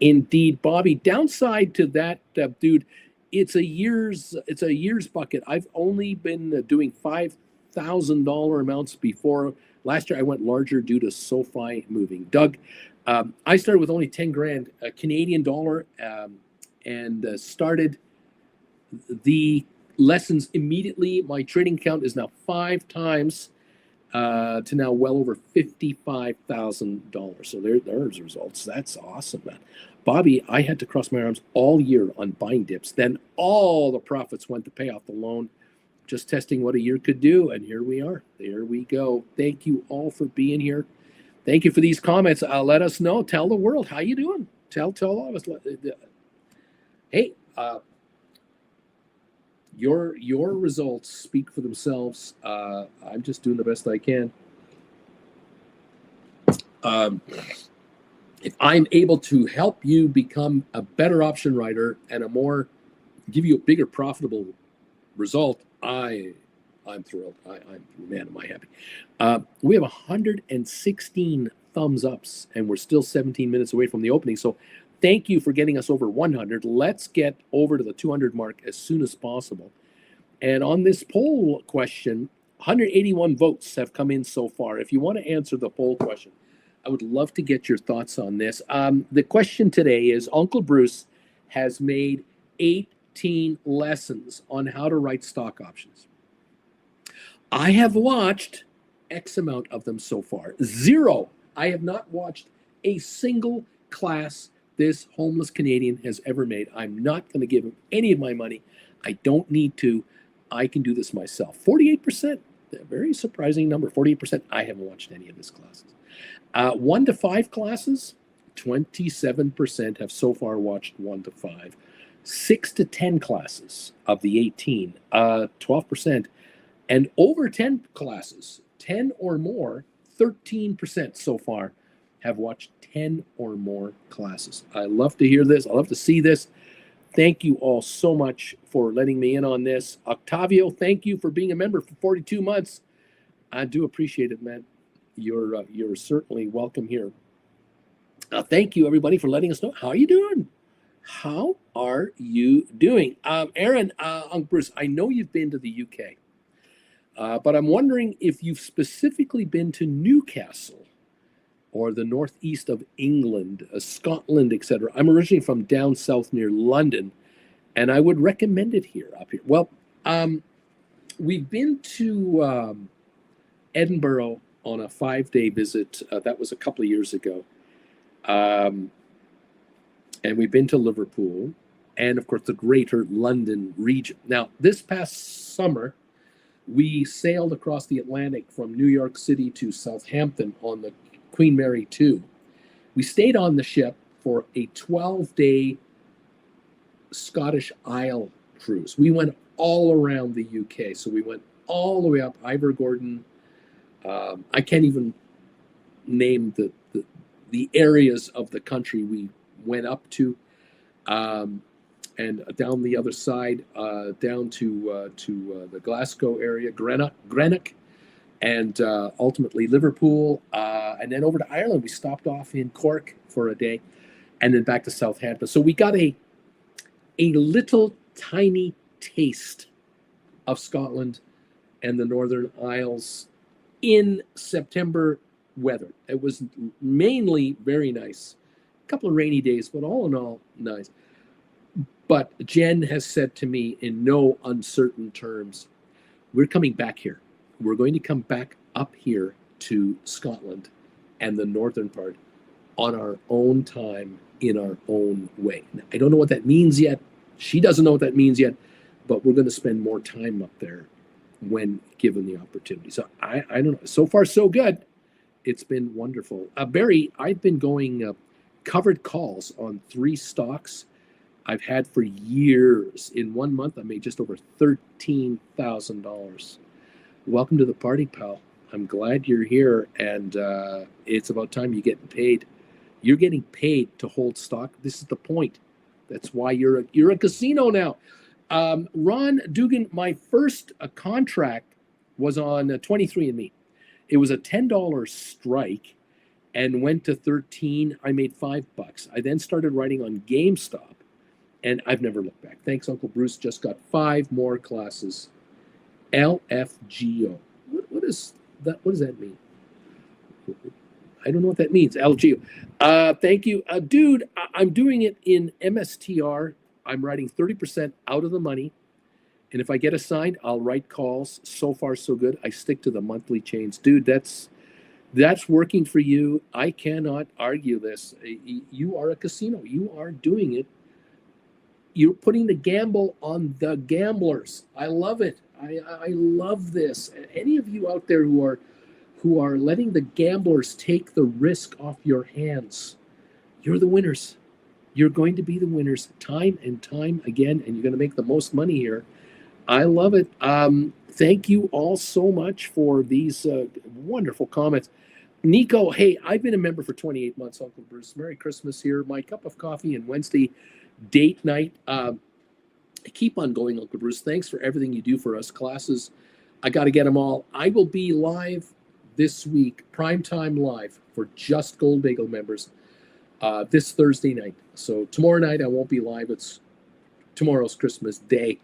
Indeed, Bobby. Downside to that, dude, it's a year's bucket. I've only been doing $5,000 amounts before. Last year I went larger due to SOFI moving. Doug, I started with only 10 grand Canadian dollar and started the lessons immediately. My trading account is now 5 times to now well over $55,000. So there's results. That's awesome, man. Bobby, I had to cross my arms all year on buying dips. Then all the profits went to pay off the loan. Just testing what a year could do, and here we are. There we go. Thank you all for being here. Thank you for these comments. Let us know. Tell the world how you doing. Tell all of us. Hey, your results speak for themselves. I'm just doing the best I can. If I'm able to help you become a better option writer and give you a bigger profitable result, I'm thrilled. Man, am I happy. We have 116 thumbs ups, and we're still 17 minutes away from the opening. So thank you for getting us over 100. Let's get over to the 200 mark as soon as possible. And on this poll question, 181 votes have come in so far. If you want to answer the poll question, I would love to get your thoughts on this. The question today is, Uncle Bruce has made 18 lessons on how to write stock options. I have watched X amount of them so far. 0. I have not watched a single class this homeless Canadian has ever made. I'm not going to give him any of my money. I don't need to. I can do this myself. 48%, a very surprising number. 48%. I haven't watched any of his classes. 1 to 5 classes, 27% have so far watched 1 to 5. 6 to 10 classes of the 18, 12%. And over 10 classes, 10 or more, 13% so far have watched 10 or more classes. I love to hear this. I love to see this. Thank you all so much for letting me in on this. Octavio, thank you for being a member for 42 months. I do appreciate it, man. You're certainly welcome here. Thank you, everybody, for letting us know. How are you doing? How are you doing? Aaron, Uncle Bruce, I know you've been to the UK. But I'm wondering if you've specifically been to Newcastle or the northeast of England, Scotland, etc. I'm originally from down south near London, and I would recommend it up here. Well, we've been to Edinburgh on a 5-day visit. That was a couple of years ago. And we've been to Liverpool and, of course, the greater London region. Now, this past summer, we sailed across the Atlantic from New York City to Southampton on the Queen Mary 2. We stayed on the ship for a 12-day Scottish Isle cruise. We went all around the UK. So we went all the way up Ivor Gordon. I can't even name the areas of the country we went up to. And down the other side, down to the Glasgow area, Greenock, and ultimately Liverpool, and then over to Ireland. We stopped off in Cork for a day, and then back to Southampton. So we got a little tiny taste of Scotland and the Northern Isles in September weather. It was mainly very nice. A couple of rainy days, but all in all, nice. But Jen has said to me in no uncertain terms, we're coming back here. We're going to come back up here to Scotland and the northern part on our own time, in our own way. Now, I don't know what that means yet. She doesn't know what that means yet, but we're going to spend more time up there when given the opportunity. So I don't know. So far, so good. It's been wonderful. Barry, I've been going covered calls on 3 stocks I've had for years. In 1 month, I made just over $13,000. Welcome to the party, pal. I'm glad you're here, and it's about time you get paid. You're getting paid to hold stock. This is the point. That's why you're a casino now. Ron Dugan, my first contract was on 23andMe. It was a $10 strike and went to 13. I made $5. I then started writing on GameStop, and I've never looked back. Thanks, Uncle Bruce. Just got 5 more classes. LFGO. What is that? What does that mean? I don't know what that means. LGO. Thank you, dude. I'm doing it in MSTR. I'm writing 30% out of the money, and if I get assigned, I'll write calls. So far, so good. I stick to the monthly chains, dude. That's working for you. I cannot argue this. You are a casino. You are doing it. You're putting the gamble on the gamblers. I love it. I love this. Any of you out there who are letting the gamblers take the risk off your hands, you're the winners. You're going to be the winners time and time again, and you're going to make the most money here. I love it. Thank you all so much for these wonderful comments. Nico, hey, I've been a member for 28 months, Uncle Bruce. Merry Christmas here. My cup of coffee and Wednesday date night. Keep on going, Uncle Bruce. Thanks for everything you do for us. Classes, I got to get them all. I will be live this week, primetime live for just Gold Bagel members this Thursday night. So tomorrow night I won't be live. It's tomorrow's Christmas Day.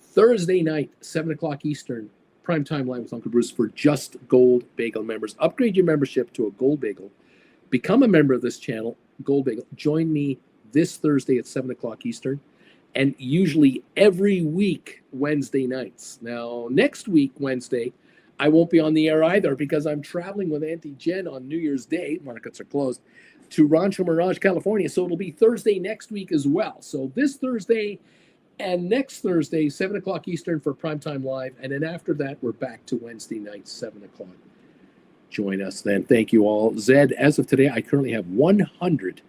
Thursday night, 7 o'clock Eastern, primetime live with Uncle Bruce for just Gold Bagel members. Upgrade your membership to a Gold Bagel. Become a member of this channel, Gold Bagel. Join me this Thursday at 7 o'clock Eastern, and usually every week Wednesday nights. Now, next week, Wednesday, I won't be on the air either because I'm traveling with Auntie Jen on New Year's Day. Markets are closed, to Rancho Mirage, California. So it'll be Thursday next week as well. So this Thursday and next Thursday, 7 o'clock Eastern for Primetime Live. And then after that, we're back to Wednesday night, 7 o'clock. Join us then. Thank you all. Zed, as of today, I currently have 100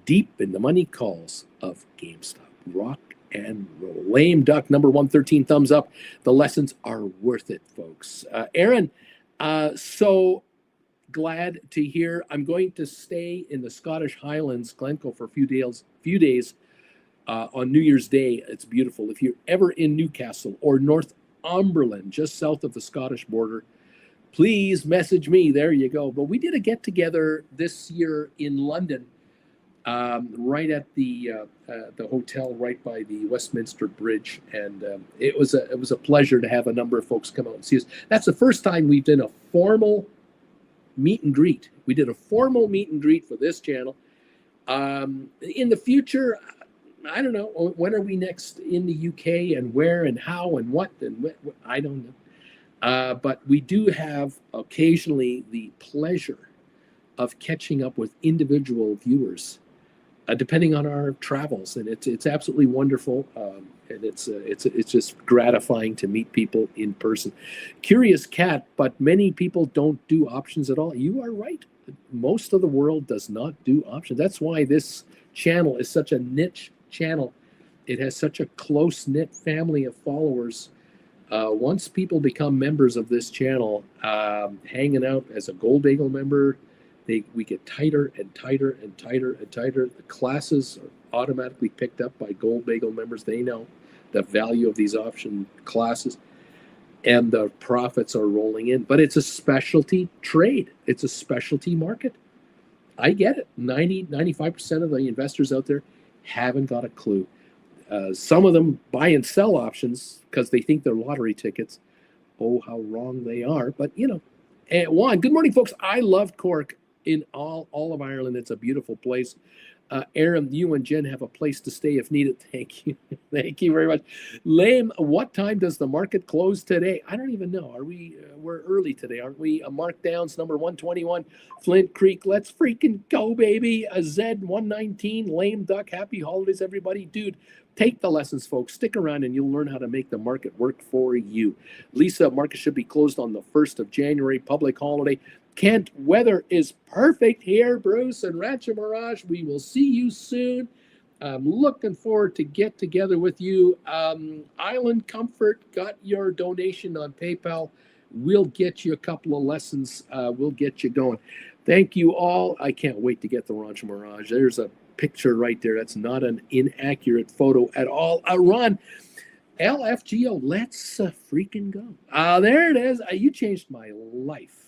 deep in the money calls of GameStop. Rock and roll. Lame duck, number 113, thumbs up. The lessons are worth it, folks. Aaron, so glad to hear. I'm going to stay in the Scottish Highlands, Glencoe, for a few days on New Year's Day. It's beautiful. If you're ever in Newcastle or Northumberland, just south of the Scottish border, please message me. There you go. But we did a get together this year in London, right at the hotel right by the Westminster Bridge, and it was a pleasure to have a number of folks come out and see us. That's the first time we've done a formal meet and greet. We did a formal meet and greet for this channel. In the future, I don't know, when are we next in the UK, and where and how and what and what, I don't know. But we do have occasionally the pleasure of catching up with individual viewers, depending on our travels, and it's absolutely wonderful, and it's just gratifying to meet people in person. Curious cat, but many people don't do options at all. You are right. Most of the world does not do options. That's why this channel is such a niche channel. It has such a close-knit family of followers. Once people become members of this channel, hanging out as a Gold Bagel member, we get tighter and tighter and tighter and tighter. The classes are automatically picked up by Gold Bagel members. They know the value of these option classes, and the profits are rolling in. But it's a specialty trade. It's a specialty market. I get it. 95% of the investors out there haven't got a clue. Some of them buy and sell options because they think they're lottery tickets. Oh, how wrong they are. But, you know, Juan, good morning, folks. I love Cork. In all of Ireland, it's a beautiful place. Aaron, you and Jen have a place to stay if needed. Thank you. Thank you very much. Lame, what time does the market close today? I don't even know. Are we, we're early today, aren't we? Markdowns, number 121, Flint Creek. Let's freaking go, baby. A Z119, lame duck. Happy holidays, everybody. Dude, take the lessons, folks. Stick around and you'll learn how to make the market work for you. Lisa, market should be closed on the 1st of January, public holiday. Kent, weather is perfect here, Bruce and Rancho Mirage. We will see you soon. I'm looking forward to get together with you. Island Comfort got your donation on PayPal. We'll get you a couple of lessons. We'll get you going. Thank you all. I can't wait to get the Rancho Mirage. There's a picture right there. That's not an inaccurate photo at all. Ron, LFGO, let's freaking go. There it is. You changed my life.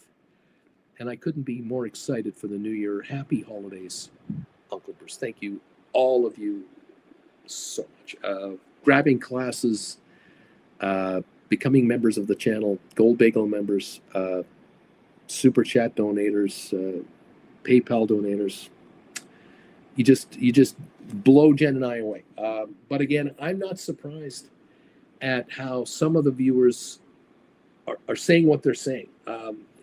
And I couldn't be more excited for the new year. Happy holidays, Uncle Bruce. Thank you, all of you, so much. Grabbing classes, becoming members of the channel, Gold Bagel members, Super Chat donators, PayPal donators. You just blow Jen and I away. But again, I'm not surprised at how some of the viewers are saying what they're saying.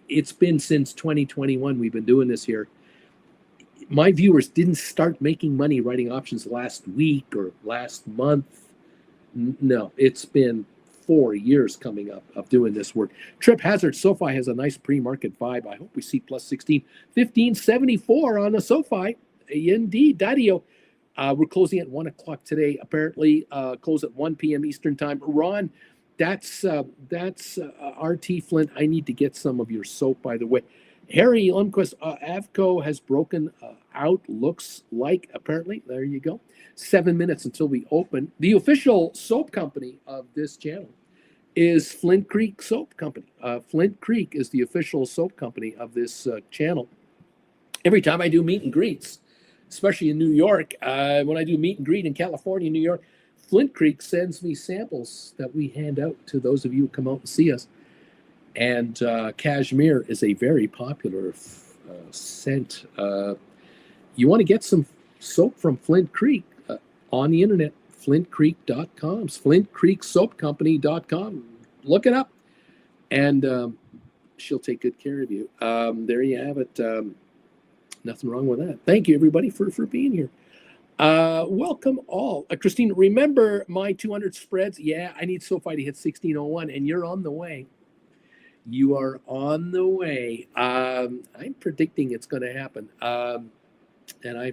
It's been since 2021 we've been doing this here. My viewers didn't start making money writing options last week or last month. No, it's been 4 years coming up of doing this work. Trip Hazard, SOFI has a nice pre-market vibe. I hope we see plus 16. 1574 on the SOFI. Indeed, Daddio. We're closing at 1 o'clock today. Apparently, close at 1 p.m. Eastern time. Ron, that's RT Flint. I need to get some of your soap, by the way. Harry Lundquist, Avco has broken out, looks like, apparently. There you go. 7 minutes until we open. The official soap company of this channel is Flint Creek Soap Company. Flint Creek is the official soap company of this channel. Every time I do meet and greets, especially in New York, when I do meet and greet in California, New York, Flint Creek sends me samples that we hand out to those of you who come out and see us. And cashmere is a very popular scent. You want to get some soap from Flint Creek on the internet, flintcreek.com, flintcreeksoapcompany.com. Look it up, and she'll take good care of you. There you have it. Nothing wrong with that. Thank you, everybody, for being here. Welcome all. Christine, remember my 200 spreads? Yeah, I need SOFI to hit 1601, and you're on the way. You are on the way. I'm predicting it's going to happen. And I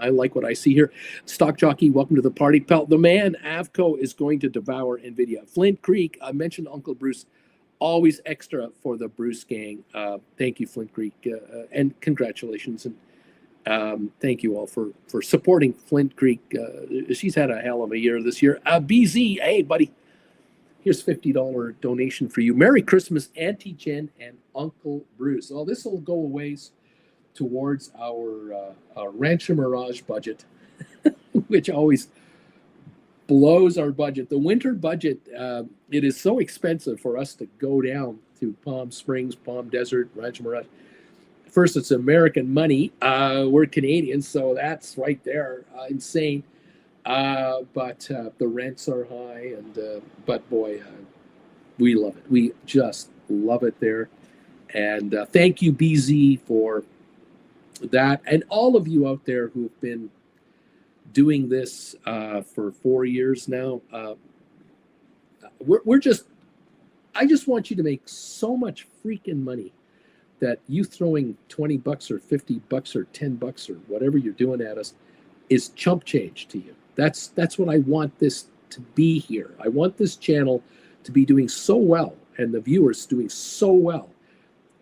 like what I see here. Stock Jockey, welcome to the party. Pelt, the man, Avco, is going to devour NVIDIA. Flint Creek, I mentioned Uncle Bruce. Always extra for the Bruce gang. Thank you, Flint Creek, and congratulations. And thank you all for supporting Flint Creek. She's had a hell of a year this year. BZ, hey, buddy. Here's $50 donation for you. Merry Christmas, Auntie Jen and Uncle Bruce. Well, this will go a ways towards our Rancho Mirage budget, which always blows our budget. The winter budget, it is so expensive for us to go down to Palm Springs, Palm Desert, Rancho Mirage. First, it's American money. We're Canadians, so that's right there. Insane. But the rents are high, and but boy, we love it. We just love it there. And thank you, BZ, for that, and all of you out there who've been doing this for 4 years now. I just want you to make so much freaking money that you throwing $20 or $50 or $10 or whatever you're doing at us is chump change to you. That's what I want this to be here. I want this channel to be doing so well, and the viewers doing so well.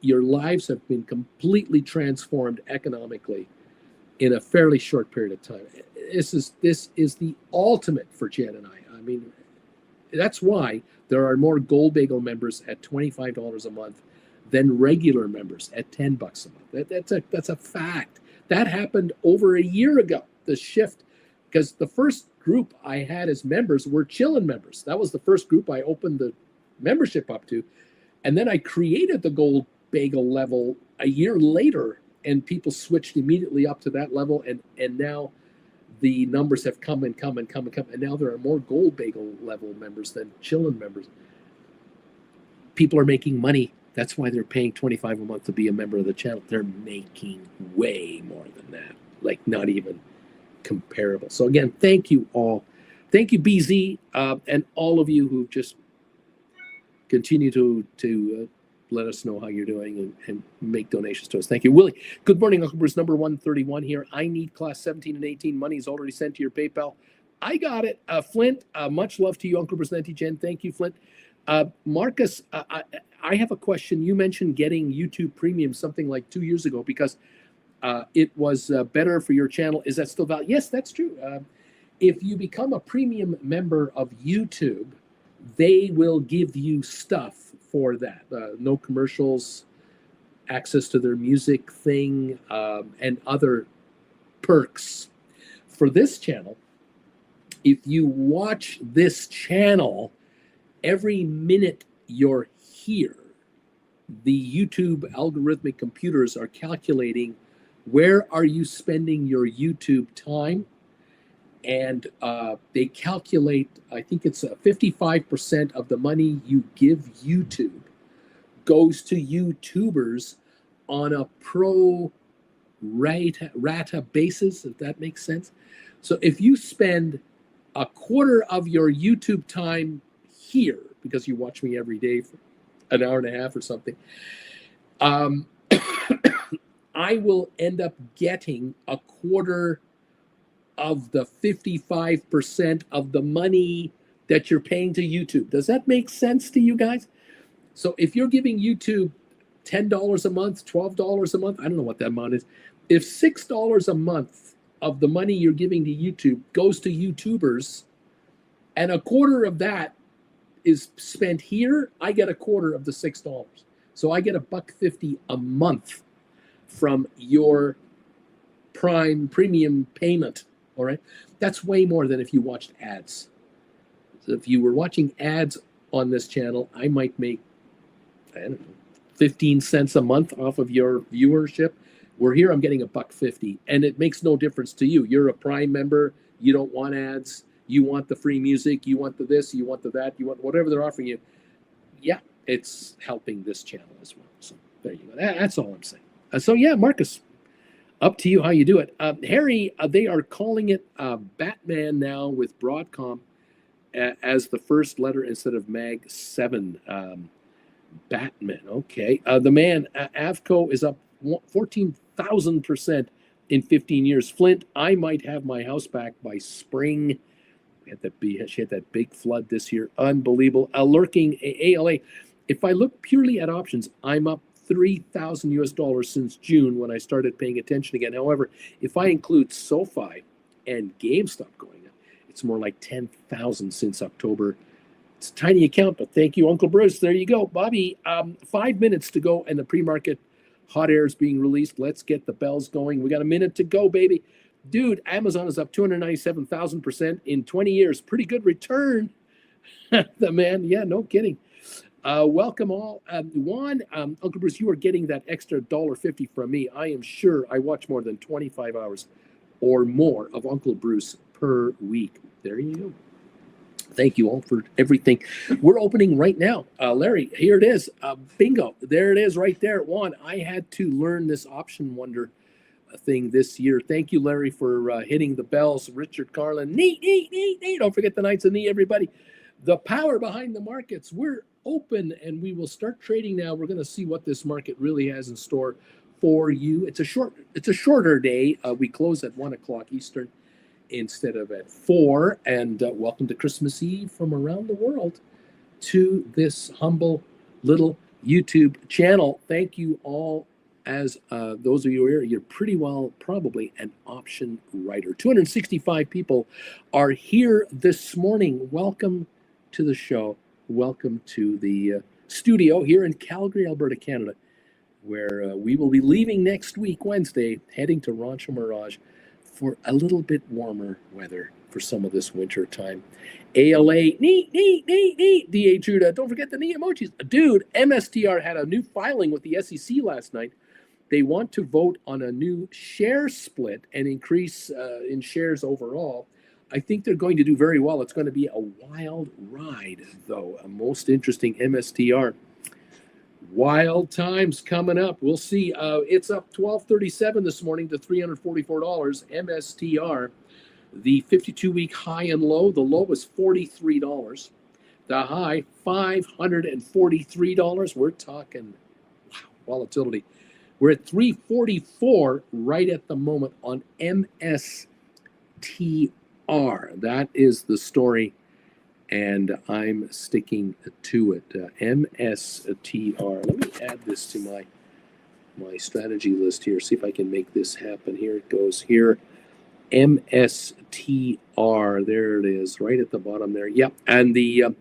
Your lives have been completely transformed economically in a fairly short period of time. This is the ultimate for Jen and I. I mean, that's why there are more Gold Bagel members at $25 a month than regular members at $10 a month. That's a fact. That happened over a year ago. The shift, because the first group I had as members were Chillin' members. That was the first group I opened the membership up to, and then I created the Gold Bagel level a year later, and people switched immediately up to that level, and now the numbers have come and come and come and come, and now there are more Gold Bagel level members than Chillin' members. People are making money. That's why they're paying $25 a month to be a member of the channel. They're making way more than that, like not even comparable. So again, thank you all. Thank you, BZ, and all of you who just continue to let us know how you're doing and make donations to us. Thank you. Willie, good morning, Uncle Bruce, number 131 here. I need class 17 and 18. Money is already sent to your PayPal. I got it. Flint, much love to you, Uncle Bruce, Auntie Jen. Thank you, Flint. Marcus, I have a question. You mentioned getting YouTube Premium something like 2 years ago because it was better for your channel. Is that still valid? Yes, that's true. If you become a premium member of YouTube, they will give you stuff for that. No commercials, access to their music thing, and other perks. For this channel, if you watch this channel, every minute you're here, the YouTube algorithmic computers are calculating where are you spending your YouTube time, and they calculate, I think it's 55% of the money you give YouTube goes to YouTubers on a pro rata basis, if that makes sense. So if you spend a quarter of your YouTube time here, because you watch me every day for an hour and a half or something, I will end up getting a quarter of the 55% of the money that you're paying to YouTube. Does that make sense to you guys? So if you're giving YouTube $10 a month, $12 a month, I don't know what that amount is. If $6 a month of the money you're giving to YouTube goes to YouTubers, and a quarter of that is spent here, I get a quarter of the $6. So I get $1.50 a month from your Prime premium payment. All right, that's way more than if you watched ads. So if you were watching ads on this channel, I might make, I don't know, 15 cents a month off of your viewership. We're here, I'm getting $1.50, and it makes no difference to you. You're a Prime member, you don't want ads, you want the free music, you want the this, you want the that, you want whatever they're offering you. Yeah, it's helping this channel as well. So there you go. That's all I'm saying. So yeah, Marcus, up to you how you do it. Harry, they are calling it Batman now with Broadcom as the first letter instead of Mag 7. Batman, okay. The man, Avco, is up 14,000% in 15 years. Flint, I might have my house back by spring. She had that big flood this year. Unbelievable. Lurking ALA. If I look purely at options, I'm up $3,000 since June when I started paying attention again. However, if I include SOFI and GameStop going up, it's more like 10,000 since October. It's a tiny account, but thank you, Uncle Bruce. There you go. Bobby, 5 minutes to go, and the pre-market hot air is being released. Let's get the bells going. We got a minute to go, baby. Dude, Amazon is up 297,000% in 20 years. Pretty good return. The man, yeah, no kidding. Welcome all. Juan, Uncle Bruce, you are getting that extra $1.50 from me. I am sure I watch more than 25 hours or more of Uncle Bruce per week. There you go. Thank you all for everything. We're opening right now. Larry, here it is. Bingo. There it is right there. Juan, I had to learn this option wonder thing this year. Thank you, Larry, for hitting the bells. Richard Carlin, neat. Don't forget the Knights of Knee, everybody. The power behind the markets. We're open and we will start trading now. We're going to see what this market really has in store for you. It's a shorter day. We close at 1 o'clock Eastern instead of at 4. And welcome to Christmas Eve from around the world to this humble little YouTube channel. Thank you all. As those of you here, you're pretty well probably an option writer. 265 people are here this morning. Welcome to the show. Welcome to the studio here in Calgary, Alberta, Canada, where we will be leaving next week, Wednesday, heading to Rancho Mirage for a little bit warmer weather for some of this winter time. ALA, neat. DA Judah, don't forget the knee emojis. Dude, MSTR had a new filing with the SEC last night. They want to vote on a new share split and increase in shares overall. I think they're going to do very well. It's going to be a wild ride, though. A most interesting MSTR. Wild times coming up. We'll see. It's up 12.37 this morning to $344. MSTR. The 52-week high and low. The low was $43. The high, $543. We're talking, wow, volatility. We're at 344 right at the moment on MSTR. That is the story. and I'm sticking to it. MSTR. Let me add this to my strategy list here. See if I can make this happen. Here it goes. Here, MSTR. There it is, right at the bottom there. Yep. And the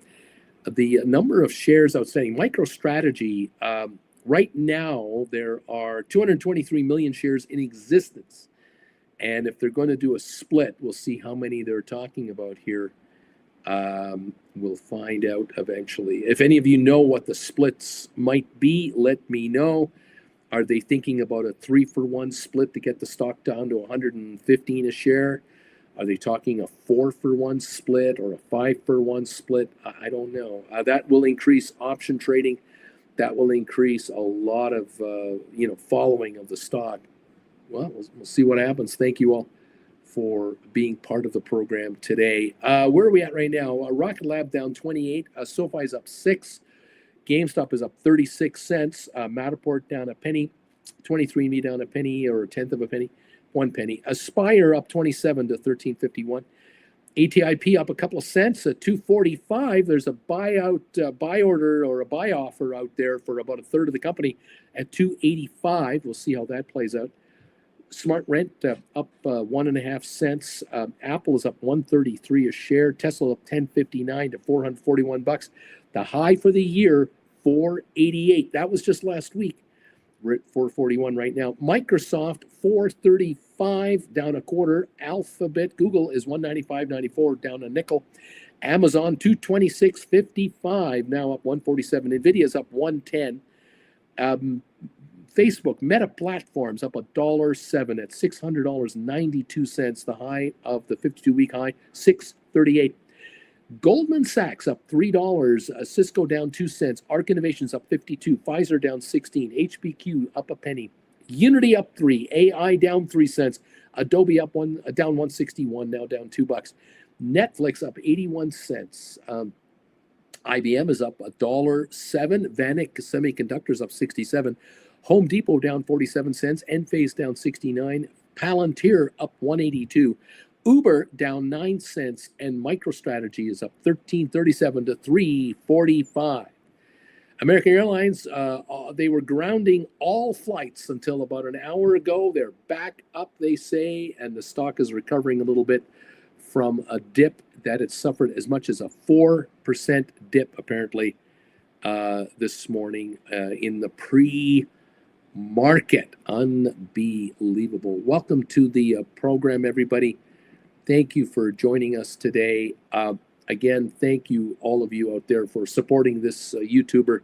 number of shares outstanding. MicroStrategy. Right now, there are 223 million shares in existence. And if they're going to do a split, we'll see how many they're talking about here. We'll find out eventually. If any of you know what the splits might be, let me know. Are they thinking about a 3-for-1 split to get the stock down to 115 a share? Are they talking a 4-for-1 split or a 5-for-1 split? I don't know. That will increase option trading. That will increase a lot of following of the stock. Well, we'll see what happens. Thank you all for being part of the program today. Where are we at right now? Rocket Lab down 28. SoFi is up 6. GameStop is up 36 cents. Matterport down a penny. 23andMe down a penny or a tenth of a penny. 1 penny. Aspire up 27 to 13.51. ATIP up a couple of cents at 2.45. There's a buy order or a buy offer out there for about a third of the company at 2.85. We'll see how that plays out. Smart Rent up 1.5 cents. Apple is up 133 a share. Tesla up 10.59 to $441. The high for the year, 488. That was just last week. We're at 441 right now. Microsoft 435 down a quarter. Alphabet, Google is 195.94 down a nickel. Amazon 226.55 now up 147. Nvidia is up 110. Facebook, Meta Platforms up $1.07 at $600.92. The high of the 52-week high, 638. Goldman Sachs up $3. Cisco down 2 cents. Arc Innovations up 52. Pfizer down 16. HBQ up a penny. Unity up 3. AI down 3 cents. Adobe up down 161. Now down $2. Netflix up 81 cents. IBM is up $1.07. Vanik Semiconductors up 67. Home Depot down 47 cents. Enphase down 69. Palantir up 182. Uber down 9 cents, and MicroStrategy is up 13.37 to 3.45. American Airlines, they were grounding all flights until about an hour ago. They're back up, they say, and the stock is recovering a little bit from a dip that it suffered as much as a 4% dip, apparently, this morning in the pre-market. Unbelievable. Welcome to the program, everybody. Thank you for joining us today. Again, thank you, all of you out there, for supporting this YouTuber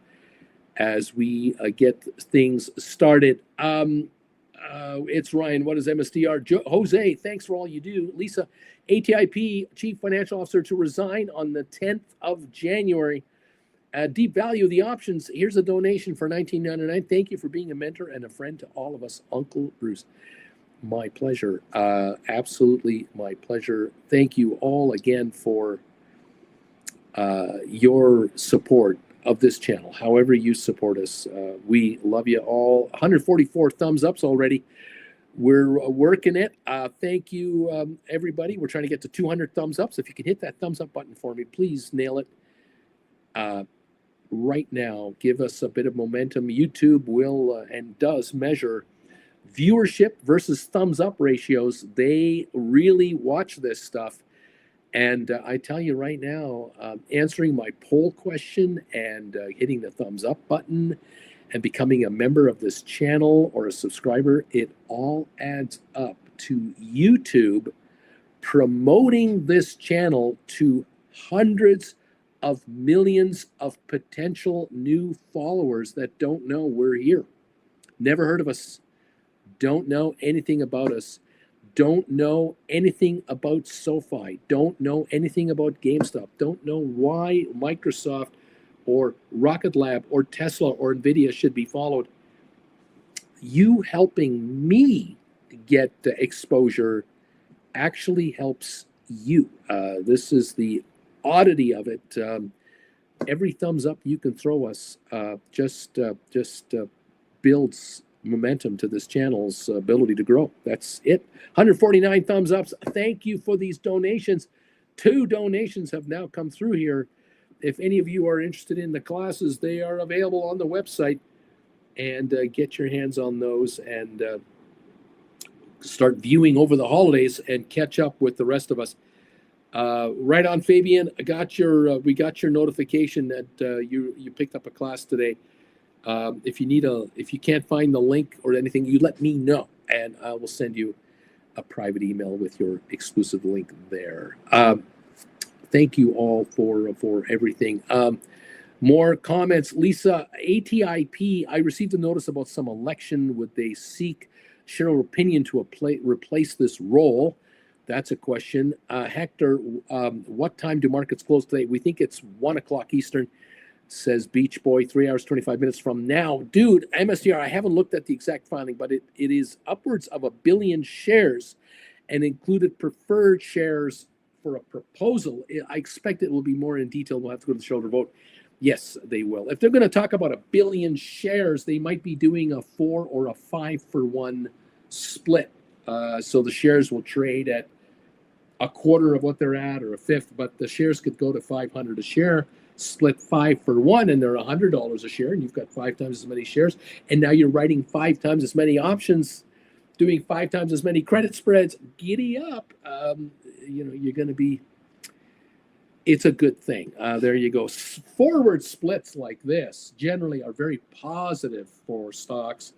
as we get things started. It's Ryan. What is MSTR? Jose, thanks for all you do. Lisa, ATIP Chief Financial Officer to resign on the 10th of January. Deep value the options. Here's a donation for $19.99. Thank you for being a mentor and a friend to all of us, Uncle Bruce. My pleasure. Absolutely my pleasure. Thank you all again for your support of this channel. However you support us, we love you all. 144 thumbs ups already. We're working it. Thank you, everybody. We're trying to get to 200 thumbs ups. If you can hit that thumbs up button for me, please nail it right now. Give us a bit of momentum. YouTube will and does measure viewership versus thumbs up ratios. They really watch this stuff. And I tell you right now, answering my poll question and hitting the thumbs up button and becoming a member of this channel or a subscriber, it all adds up to YouTube promoting this channel to hundreds of millions of potential new followers that don't know we're here. Never heard of us. Don't know anything about us. Don't know anything about SoFi. Don't know anything about GameStop. Don't know why Microsoft or Rocket Lab or Tesla or Nvidia should be followed. You helping me get the exposure actually helps you. This is the oddity of it. Every thumbs up you can throw us just builds momentum to this channel's ability to grow. That's it. 149 thumbs ups. Thank you for these donations. 2 donations have now come through here. If any of you are interested in the classes, they are available on the website, and get your hands on those and start viewing over the holidays and catch up with the rest of us. Right on, Fabian. We got your notification that you picked up a class today. If you can't find the link or anything, you let me know, and I will send you a private email with your exclusive link there. Thank you all for everything. More comments. Lisa, ATIP, I received a notice about some election. Would they seek shareholder opinion to replace this role? That's a question. Hector, what time do markets close today? We think it's 1 o'clock Eastern, says Beach Boy, 3 hours, 25 minutes from now. Dude, MSTR, I haven't looked at the exact filing, but it is upwards of 1 billion shares and included preferred shares for a proposal. I expect it will be more in detail. We'll have to go to the shareholder vote. Yes, they will. If they're going to talk about 1 billion shares, they might be doing a 4 or a 5-for-1 split. So the shares will trade at a quarter of what they're at or a fifth, but the shares could go to 500 a share, split 5-for-1, and they're $100 a share, and you've got 5 times as many shares. And now you're writing 5 times as many options, doing 5 times as many credit spreads. Giddy up. You're going to be. It's a good thing. There you go. Forward splits like this generally are very positive for stocks.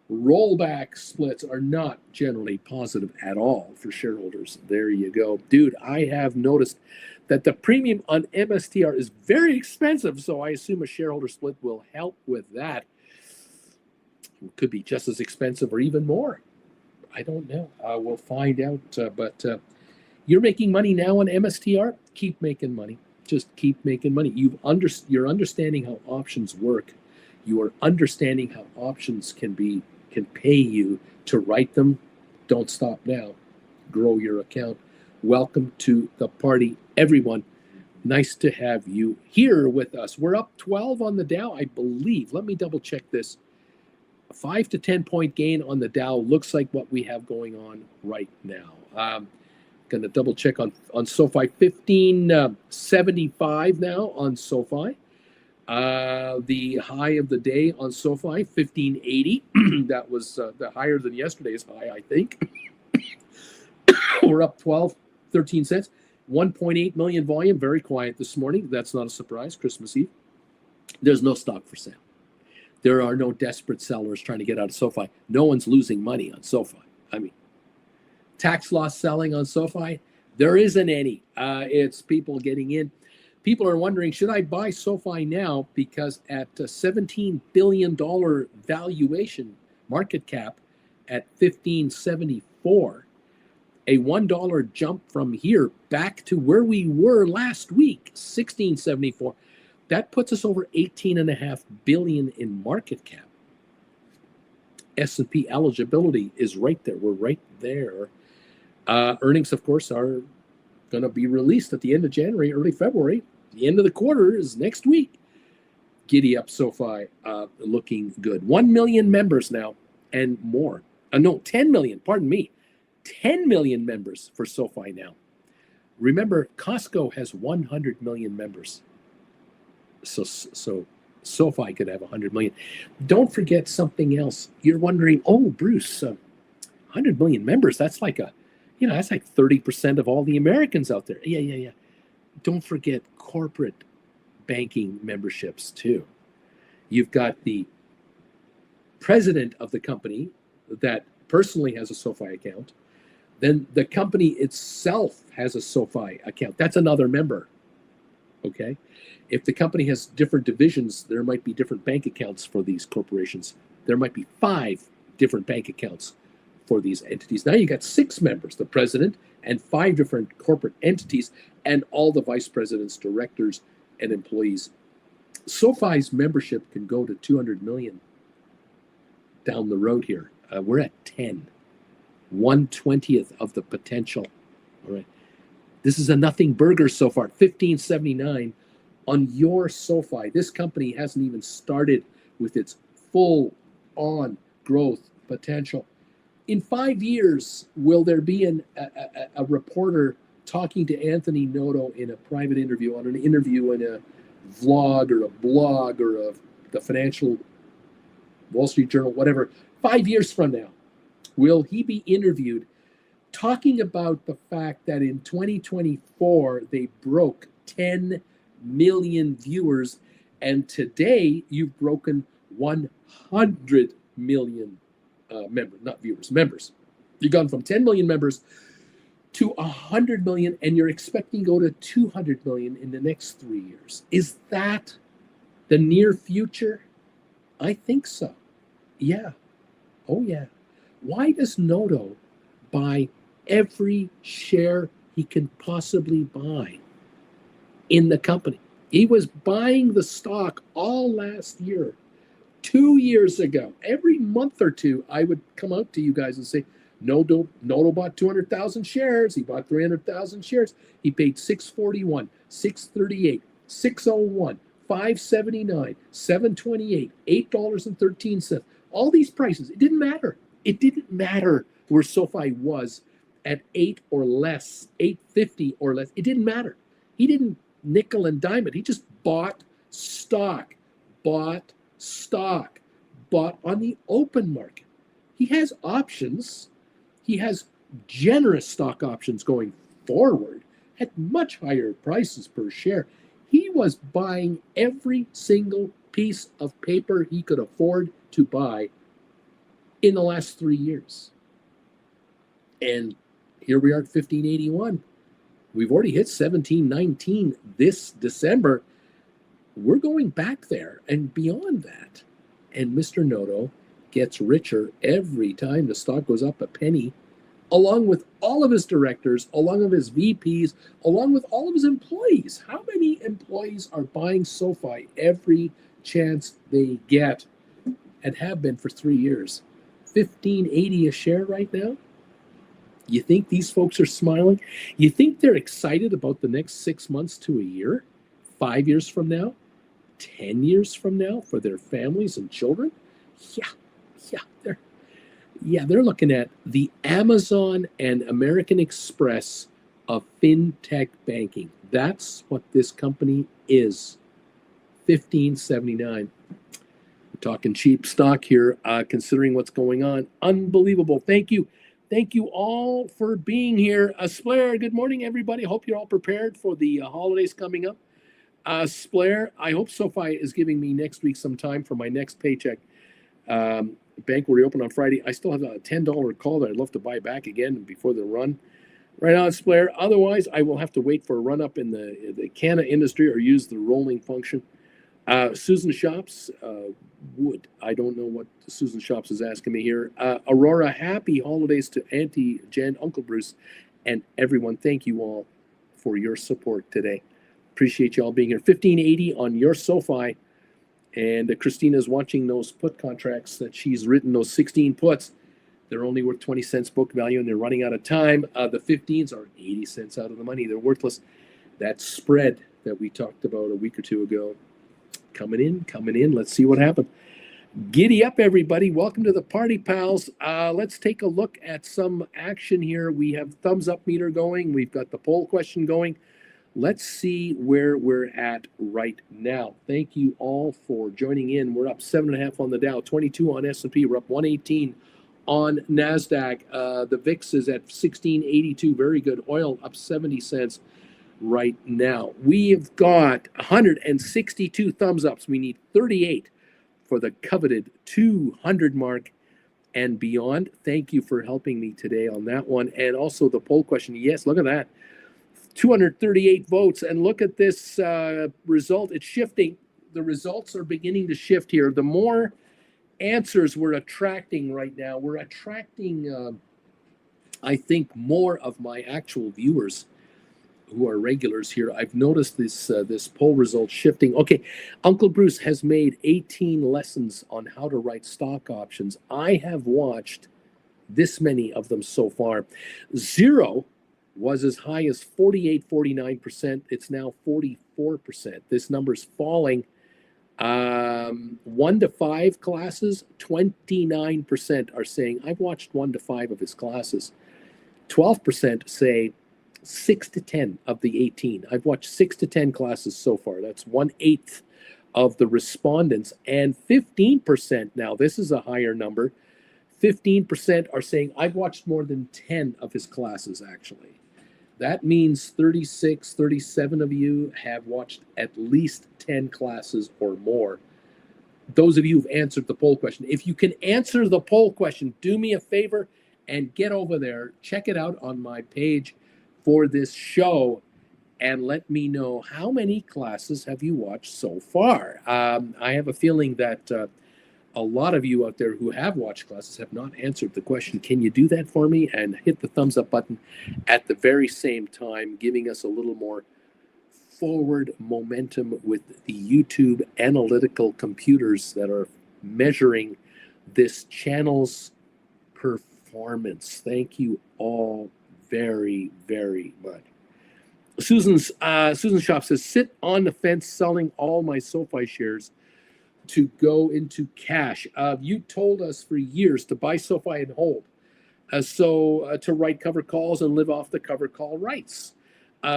Rollback splits are not generally positive at all for shareholders. There you go. Dude, I have noticed that the premium on MSTR is very expensive, so I assume a shareholder split will help with that. It could be just as expensive or even more. I don't know. We'll find out. But you're making money now on MSTR. Keep making money. Just keep making money. You're understanding how options work. You are understanding how options can pay you to write them. Don't stop now. Grow your account. Welcome to the party, everyone. Nice to have you here with us. We're up 12 on the Dow, I believe. Let me double check this. A 5 to 10 point gain on the Dow looks like what we have going on right now. Going to double check on SOFI. 1575 now on SOFI. The high of the day on SOFI, 1580. That was the higher than yesterday's high, I think. We're up 13 cents. 1.8 million volume, very quiet this morning. That's not a surprise, Christmas Eve. There's no stock for sale. There are no desperate sellers trying to get out of SOFI. No one's losing money on SOFI. I mean, tax loss selling on SOFI, there isn't any. It's people getting in. People are wondering, should I buy SOFI now? Because at a $17 billion valuation, market cap at 1574, a $1 jump from here back to where we were last week, 1674, that puts us over 18.5 billion in market cap. S&P eligibility is right there. We're right there. Earnings, of course, are going to be released at the end of January, early February. The end of the quarter is next week. Giddy up SOFI, looking good. 1 million members now and more. 10 million, pardon me. 10 million members for SOFI now. Remember, Costco has 100 million members. So SOFI could have 100 million. Don't forget something else. You're wondering, oh, Bruce, 100 million members, that's like that's like 30% of all the Americans out there. Yeah. Don't forget corporate banking memberships too. You've got the president of the company that personally has a SOFI account. Then the company itself has a SOFI account. That's another member. Okay. If the company has different divisions, there might be different bank accounts for these corporations. There might be 5 different bank accounts for these entities. Now you got 6 members, the president and 5 different corporate entities, and all the vice presidents, directors, and employees. SOFI's membership can go to 200 million down the road here. We're at 10. 1/20th of the potential. All right. This is a nothing burger so far. 1579 on your SOFI. This company hasn't even started with its full on growth potential. In 5 years, will there be a reporter talking to Anthony Noto in a private interview, on an interview in a vlog or a blog or the Financial Wall Street Journal, whatever, 5 years from now, will he be interviewed talking about the fact that in 2024 they broke 10 million viewers, and today you've broken 100 million members. You've gone from 10 million members to 100 million, and you're expecting to go to 200 million in the next 3 years. Is that the near future? I think so. Yeah. Oh, yeah. Why does Noto buy every share he can possibly buy in the company? He was buying the stock all last year, 2 years ago. Every month or two, I would come out to you guys and say, Noto bought 200,000 shares. He bought 300,000 shares. He paid $641, $638, $601, $579, $728, $8.13. All these prices. It didn't matter. It didn't matter where SOFI was at 8 or less, 8.50 or less. It didn't matter. He didn't nickel and dime it. He just bought stock on the open market. He has options. He has generous stock options going forward at much higher prices per share. He was buying every single piece of paper he could afford to buy in the last 3 years. And here we are at 1581. We've already hit 1719 this December. We're going back there and beyond that. And Mr. Noto gets richer every time the stock goes up a penny, along with all of his directors, along with his VPs, along with all of his employees. How many employees are buying SOFI every chance they get and have been for 3 years? 1580 a share right now? You think these folks are smiling? You think they're excited about the next 6 months to a year, 5 years from now, 10 years from now for their families and children? They're looking at the Amazon and American Express of fintech banking. That's what this company is. 1579. We're talking cheap stock here, considering what's going on. Unbelievable. Thank you. Thank you all for being here. Splair, good morning, everybody. Hope you're all prepared for the holidays coming up. Splair, I hope SOFI is giving me next week some time for my next paycheck. Bank will reopen on Friday. I still have a $10 call that I'd love to buy back again before the run. Right on, Splair. Otherwise, I will have to wait for a run up in the Canna industry or use the rolling function. Susan Shops would. I don't know what Susan Shops is asking me here. Aurora, happy holidays to Auntie Jen, Uncle Bruce, and everyone. Thank you all for your support today. Appreciate you all being here. 1580 on your SOFI. And Christina's watching those put contracts that she's written, those 16 puts. They're only worth 20 cents book value, and they're running out of time. The 15s are 80 cents out of the money. They're worthless. That spread that we talked about a week or two ago, coming in. Let's see what happened. Giddy up, everybody. Welcome to the party, pals. Let's take a look at some action here. We have thumbs up meter going. We've got the poll question going. Let's see where we're at right now. Thank you all for joining in. We're up 7.5 on the Dow, 22 on S&P. We're up 118 on NASDAQ. The VIX is at 1682. Very good. Oil up 70 cents right now. We have got 162 thumbs ups. We need 38 for the coveted 200 mark and beyond. Thank you for helping me today on that one. And also the poll question. Yes, look at that. 238 votes. And look at this result. It's shifting. The results are beginning to shift here. The more answers we're attracting right now, we're attracting, I think, more of my actual viewers who are regulars here. I've noticed this poll result shifting. Okay, Uncle Bruce has made 18 lessons on how to write stock options. I have watched this many of them so far. 0 was as high as 48, 49%. It's now 44%. This number's falling. 1 to 5 classes, 29% are saying, I've watched 1 to 5 of his classes. 12% say 6 to 10 of the 18. I've watched 6 to 10 classes so far. That's 1/8 of the respondents. And 15% now, this is a higher number, 15% are saying, I've watched more than 10 of his classes, actually. That means 36, 37 of you have watched at least 10 classes or more. Those of you who've answered the poll question, if you can answer the poll question, do me a favor and get over there, check it out on my page for this show, and let me know how many classes have you watched so far. I have a feeling that a lot of you out there who have watched classes have not answered the question. Can you do that for me? And hit the thumbs up button at the very same time, giving us a little more forward momentum with the YouTube analytical computers that are measuring this channel's performance. Thank you all very, very much. Susan Shop says, sit on the fence selling all my SOFI shares to go into cash. You told us for years to buy SOFI and hold. To write cover calls and live off the cover call rights.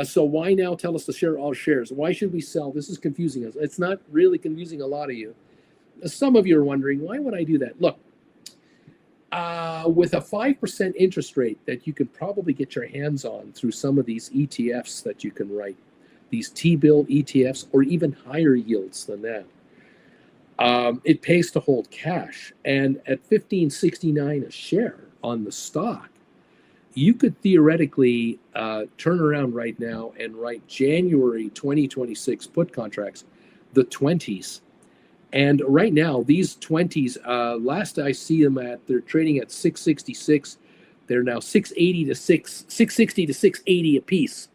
So why now tell us to share all shares? Why should we sell? This is confusing us. It's not really confusing a lot of you. Some of you are wondering, why would I do that? Look, with a 5% interest rate that you can probably get your hands on through some of these ETFs that you can write, these T-bill ETFs, or even higher yields than that, it pays to hold cash. And at $15.69 a share on the stock, you could theoretically turn around right now and write January 2026 put contracts, the 20s. And right now, these 20s, last I see them at, they're trading at 666. They're now 660 to 680 a piece.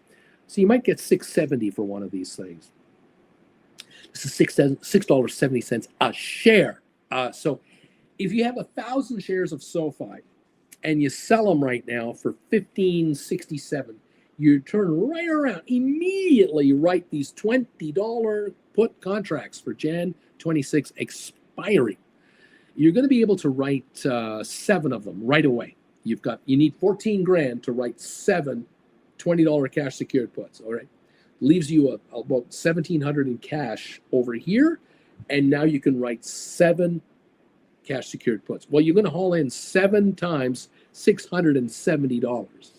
So you might get 670 for one of these things. This is $6.70 a share. So if you have 1,000 shares of SOFI and you sell them right now for $15.67, you turn right around, immediately write these $20 put contracts for Jan 26 expiring. You're going to be able to write 7 of them right away. You need 14 grand to write 7 $20 cash secured puts. All right, leaves you about 1,700 in cash over here, and now you can write 7 cash secured puts. Well, you're going to haul in 7 times $670.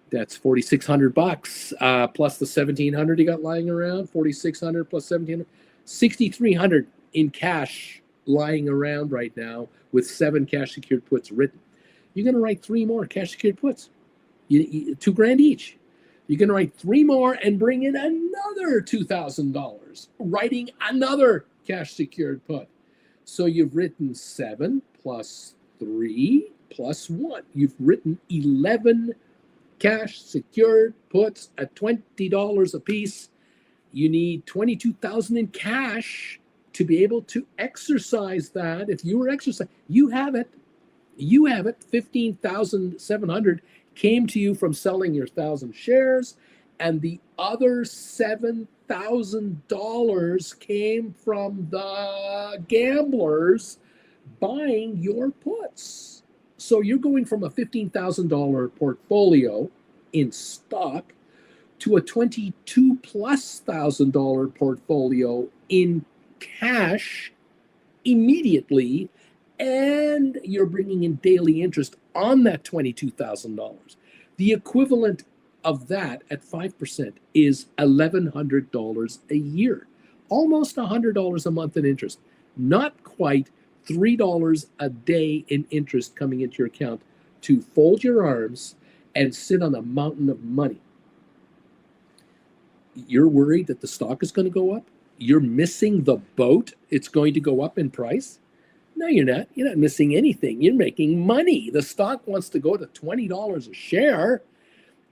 That's $4,600 plus the 1,700 you got lying around. 4,600 plus 1,700, 6,300 in cash lying around right now with 7 cash secured puts written. You're going to write 3 more cash secured puts, $2 grand each. You're going to write 3 more and bring in another $2,000, writing another cash secured put. So you've written 7 plus 3 plus 1. You've written 11 cash secured puts at $20 a piece. You need $22,000 in cash to be able to exercise that. If you were exercising, you have it. You have it. $15,700 came to you from selling your 1,000 shares, and the other $7,000 came from the gamblers buying your puts. So you're going from a $15,000 portfolio in stock to a $22,000+ portfolio in cash immediately, and you're bringing in daily interest on that $22,000. The equivalent of that at 5% is $1,100 a year, almost $100 a month in interest. Not quite $3 a day in interest coming into your account to fold your arms and sit on a mountain of money. You're worried that the stock is going to go up? You're missing the boat. It's going to go up in price? No, you're not. You're not missing anything. You're making money. The stock wants to go to $20 a share.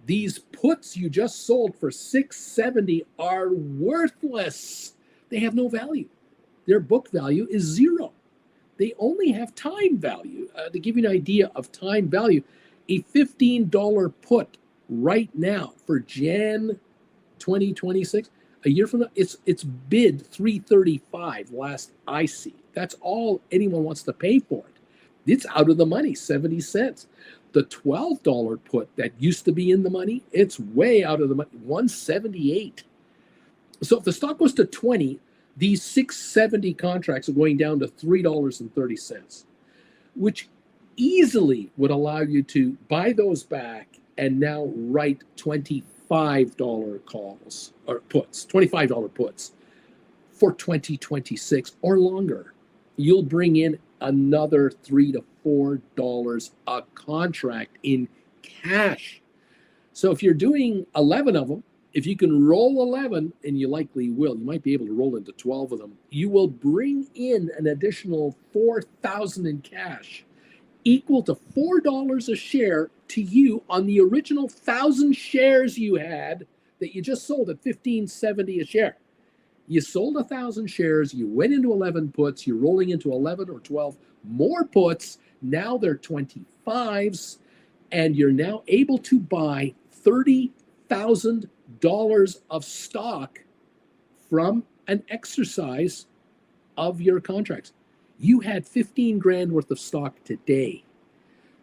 These puts you just sold for $670 are worthless. They have no value. Their book value is 0. They only have time value. To give you an idea of time value, a $15 put right now for Jan 2026, a year from now, it's bid $335 last I see. That's all anyone wants to pay for it. It's out of the money, 70 cents. The $12 put that used to be in the money, it's way out of the money, 178. So if the stock goes to 20, these 670 contracts are going down to $3.30, which easily would allow you to buy those back and now write $25 calls or puts, $25 puts for 2026 or longer. You'll bring in another $3 to $4 a contract in cash. So if you're doing 11 of them, if you can roll 11, and you likely will, you might be able to roll into 12 of them, you will bring in an additional $4,000 in cash, equal to $4 a share to you on the original 1,000 shares you had that you just sold at $15.70 a share. You sold 1,000 shares, you went into 11 puts, you're rolling into 11 or 12 more puts. Now they're 25s, and you're now able to buy $30,000 of stock from an exercise of your contracts. You had 15 grand worth of stock today.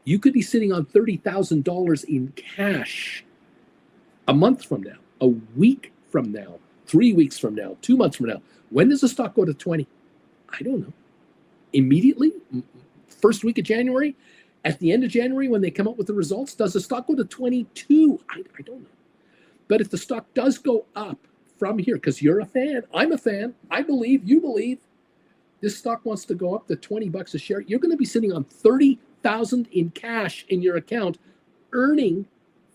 You could be sitting on $30,000 in cash a month from now, a week from now, 3 weeks from now, 2 months from now. When does the stock go to 20? I don't know. Immediately? First week of January? At the end of January, when they come up with the results, does the stock go to 22? I don't know. But if the stock does go up from here, because you're a fan, I'm a fan, I believe, you believe, this stock wants to go up to $20 a share, you're going to be sitting on $30,000 in cash in your account, earning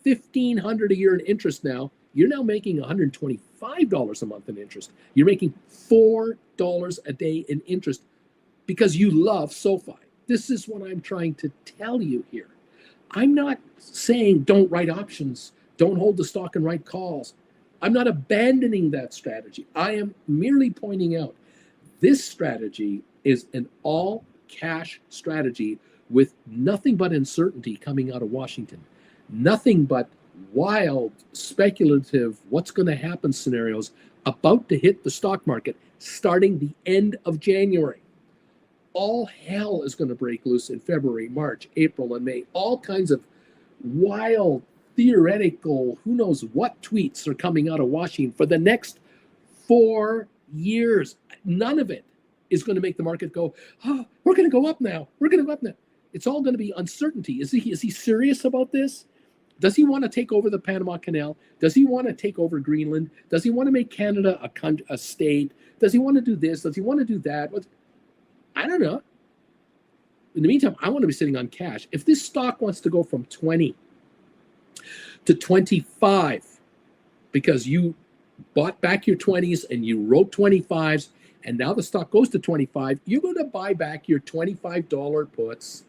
$1,500 a year in interest now. You're now making $125 a month in interest. You're making $4 a day in interest because you love SOFI. This is what I'm trying to tell you here. I'm not saying don't write options, don't hold the stock and write calls. I'm not abandoning that strategy. I am merely pointing out this strategy is an all-cash strategy with nothing but uncertainty coming out of Washington. Nothing but wild, speculative, what's going to happen scenarios about to hit the stock market starting the end of January. All hell is going to break loose in February, March, April, and May. All kinds of wild, theoretical, who knows what tweets are coming out of Washington for the next 4 years. None of it is going to make the market go, oh, we're going to go up now. We're going to go up now. It's all going to be uncertainty. Is he serious about this? Does he want to take over the Panama Canal? Does he want to take over Greenland? Does he want to make Canada a state? Does he want to do this? Does he want to do that? I don't know. In the meantime, I want to be sitting on cash. If this stock wants to go from 20 to 25 because you bought back your 20s and you wrote 25s, and now the stock goes to 25, you're going to buy back your $25 puts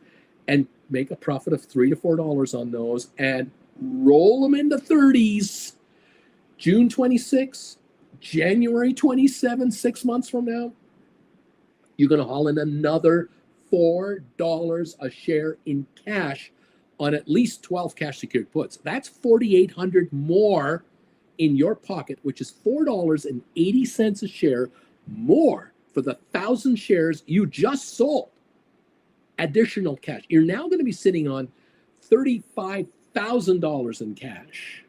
and make a profit of $3 to $4 on those and roll them into 30s. June 26, January 27, 6 months from now, you're going to haul in another $4 a share in cash on at least 12 cash secured puts. That's $4,800 more in your pocket, which is $4.80 a share more for the 1,000 shares you just sold. Additional cash. You're now going to be sitting on $35,000 in cash,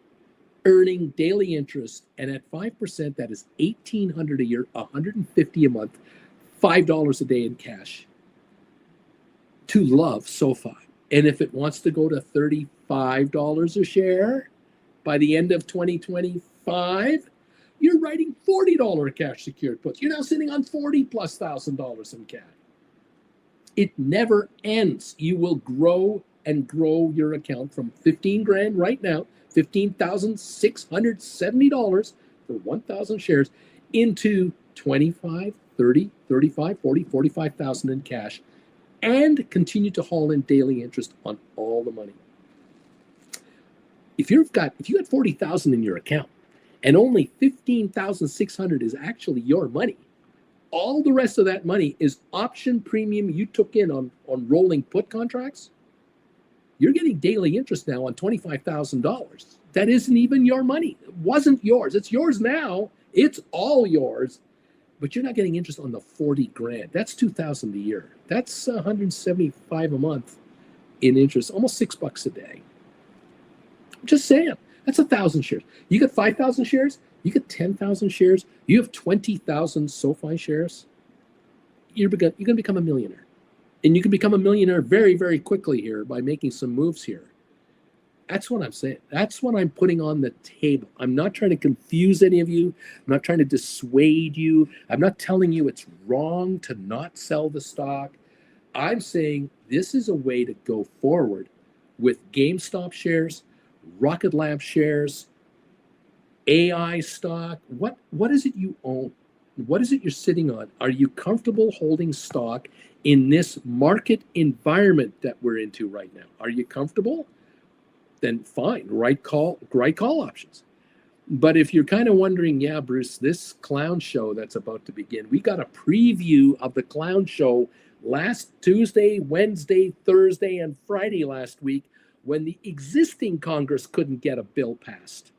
earning daily interest, and at 5%, that is $1,800 a year, $150 a month, $5 a day in cash. To love SOFI. And if it wants to go to $35 a share by the end of 2025, you're writing $40 cash secured puts. You're now sitting on $40,000+ in cash. It never ends. You will grow and grow your account from 15 grand right now, $15,670 for 1,000 shares, into 25, 30, 35, 40, 45,000 in cash, and continue to haul in daily interest on all the money. If you had 40,000 in your account and only 15,600 is actually your money, all the rest of that money is option premium you took in on rolling put contracts. You're getting daily interest now on $25,000. That isn't even your money. It wasn't yours. It's yours now. It's all yours. but you're not getting interest on the 40 grand. That's 2,000 a year. That's 175 a month in interest, almost $6 a day. Just saying, that's 1,000 shares. You get 5,000 shares, you get 10,000 shares, you have 20,000 SOFI shares, you're going to become a millionaire. And you can become a millionaire very, very quickly here by making some moves here. That's what I'm saying. That's what I'm putting on the table. I'm not trying to confuse any of you. I'm not trying to dissuade you. I'm not telling you it's wrong to not sell the stock. I'm saying this is a way to go forward with GameStop shares, Rocket Lab shares, AI stock. What is it you own? What is it you're sitting on? Are you comfortable holding stock in this market environment that we're into right now? Are you comfortable? Then fine, right call options. But if you're kind of wondering, yeah, Bruce, this clown show that's about to begin, we got a preview of the clown show last Tuesday, Wednesday, Thursday, and Friday last week when the existing Congress couldn't get a bill passed.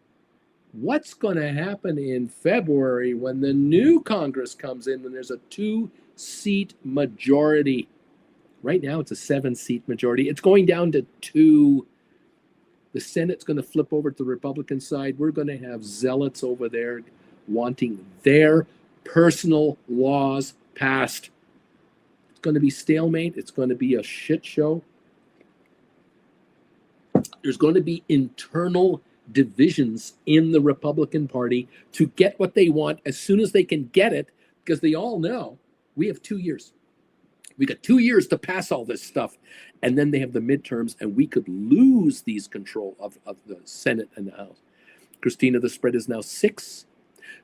What's going to happen in February when the new Congress comes in, when there's a 2-seat majority? Right now, it's a 7-seat majority. It's going down to 2. The Senate's going to flip over to the Republican side. We're going to have zealots over there wanting their personal laws passed. It's going to be stalemate. It's going to be a shit show. There's going to be internal divisions in the Republican Party to get what they want as soon as they can get it, because they all know we have 2 years. We got 2 years to pass all this stuff, and then they have the midterms, and we could lose these control of the Senate and the House. Christina, the spread is now 6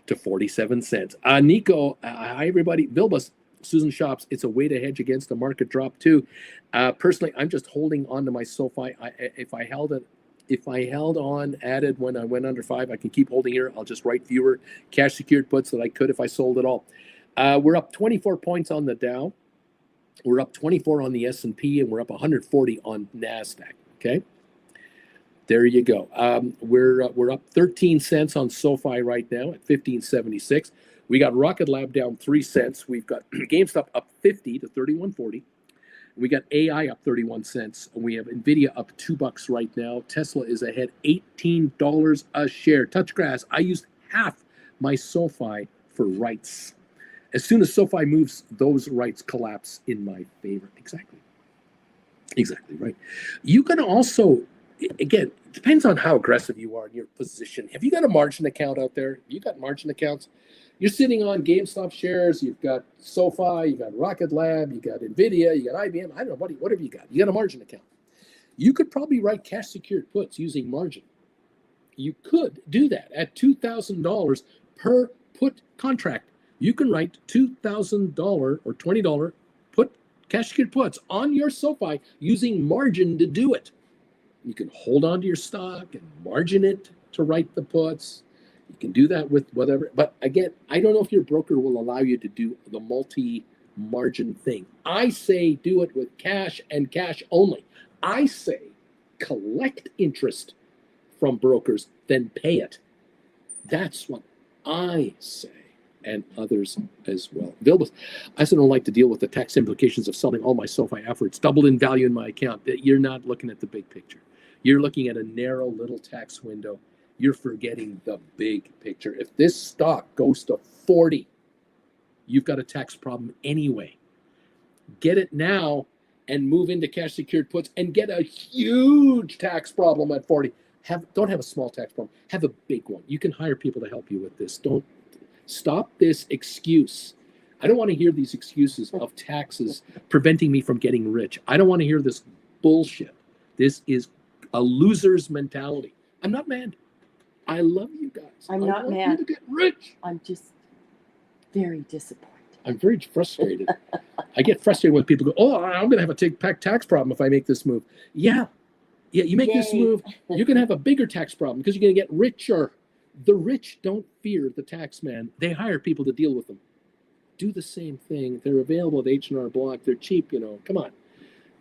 to 47 cents. Nico, hi everybody. Vilbus, Susan Shops, it's a way to hedge against a market drop too. Personally, I'm just holding on to my SOFI. If I held on, added when I went under 5, I can keep holding here. I'll just write fewer cash secured puts that I could if I sold it all. We're up 24 points on the Dow. We're up 24 on the S&P, and we're up 140 on NASDAQ, okay? There you go. We're up 13 cents on SOFI right now at 15.76. We got Rocket Lab down 3 cents. We've got GameStop up 50 to 31.40. We got AI up 31 cents. And we have NVIDIA up $2 right now. Tesla is ahead $18 a share. Touch grass. I used half my SOFI for rights. As soon as SOFI moves, those rights collapse in my favor. Exactly right. You can also, again, it depends on how aggressive you are in your position. Have you got a margin account out there? You got margin accounts? You're sitting on GameStop shares. You've got SOFI. You got Rocket Lab. You got NVIDIA. You got IBM. I don't know, whatever you got. You got a margin account. You could probably write cash secured puts using margin. You could do that at $2,000 per put contract. You can write $2,000 or $20 put cash secured puts on your SOFI using margin to do it. You can hold on to your stock and margin it to write the puts. You can do that with whatever. But again, I don't know if your broker will allow you to do the multi-margin thing. I say do it with cash and cash only. I say collect interest from brokers, then pay it. That's what I say. And others as well. Vilbus, I also don't like to deal with the tax implications of selling all my SOFI after it's doubled in value in my account. You're not looking at the big picture. You're looking at a narrow little tax window. You're forgetting the big picture. If this stock goes to 40, you've got a tax problem anyway. Get it now and move into cash secured puts and get a huge tax problem at 40. Don't have a small tax problem. Have a big one. You can hire people to help you with this. Don't stop this excuse. I don't want to hear these excuses of taxes preventing me from getting rich. I don't want to hear this bullshit. This is a loser's mentality. I'm not mad. I love you guys. I'm not mad. I want you to get rich. I'm just very disappointed. I'm very frustrated. I get frustrated when people go, oh, I'm going to have a tax problem if I make this move. Yeah, you make this move, you're going to have a bigger tax problem because you're going to get richer. The rich don't fear the tax man. They hire people to deal with them. Do the same thing. They're available at H&R Block. They're cheap, Come on.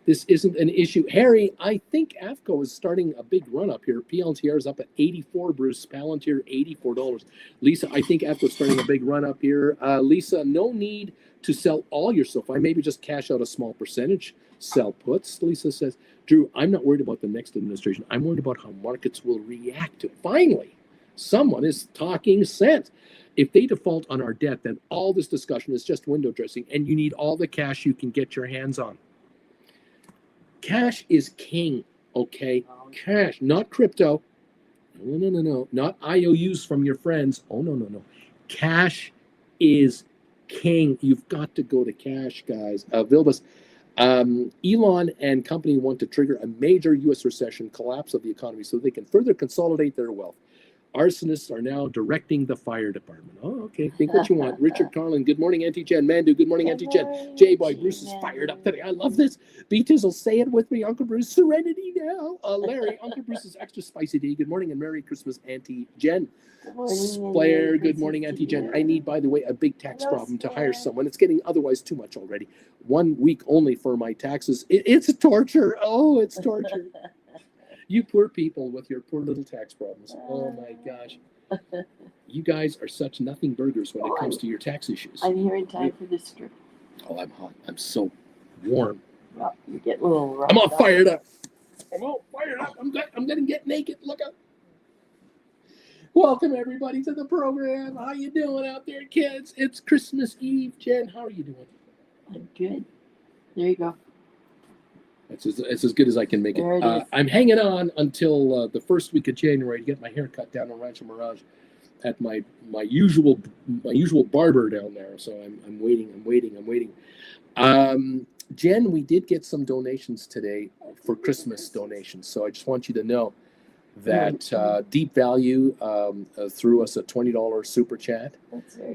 This isn't an issue. Harry, I think AFCO is starting a big run up here. PLTR is up at 84, Bruce. Palantir, $84. Lisa, I think AFCO is starting a big run up here. Lisa, no need to sell all your SOFI. Maybe just cash out a small percentage. Sell puts, Lisa says. Drew, I'm not worried about the next administration. I'm worried about how markets will react to it. Finally, someone is talking sense. If they default on our debt, then all this discussion is just window dressing, and you need all the cash you can get your hands on. Cash is king, okay? Cash, not crypto. No. Not IOUs from your friends. Oh, no. Cash is king. You've got to go to cash, guys. Vilbus, Elon and company want to trigger a major U.S. recession, collapse of the economy, so they can further consolidate their wealth. Arsonists are now directing the fire department. Oh, okay. Think what you want. Richard Carlin, good morning, Auntie Jen. Mandu, good morning, Auntie Jen. J-Boy, Bruce is fired up today. I love this. B-Tizzle, say it with me, Uncle Bruce. Serenity now. Larry, Uncle Bruce is extra spicy day. Good morning and Merry Christmas, Auntie Jen. Blair, good morning, Auntie Jen. I need, by the way, a big tax problem to hire someone. It's getting otherwise too much already. 1 week only for my taxes. It's torture. Oh, it's torture. You poor people with your poor little tax problems. Oh my gosh. You guys are such nothing burgers when it comes to your tax issues. I'm here in time for this strip. Oh, I'm hot. I'm so warm. Well, you get a little rough. I'm all fired up. I'm gonna get naked. Look out. Welcome everybody to the program. How you doing out there, kids? It's Christmas Eve. Jen, how are you doing? I'm good. There you go. It's as good as I can make it. I'm hanging on until the first week of January to get my hair cut down in Rancho Mirage at my usual barber down there. So I'm waiting. Jen, we did get some donations today for Christmas donations. So I just want you to know that Deep Value threw us a $20 super chat.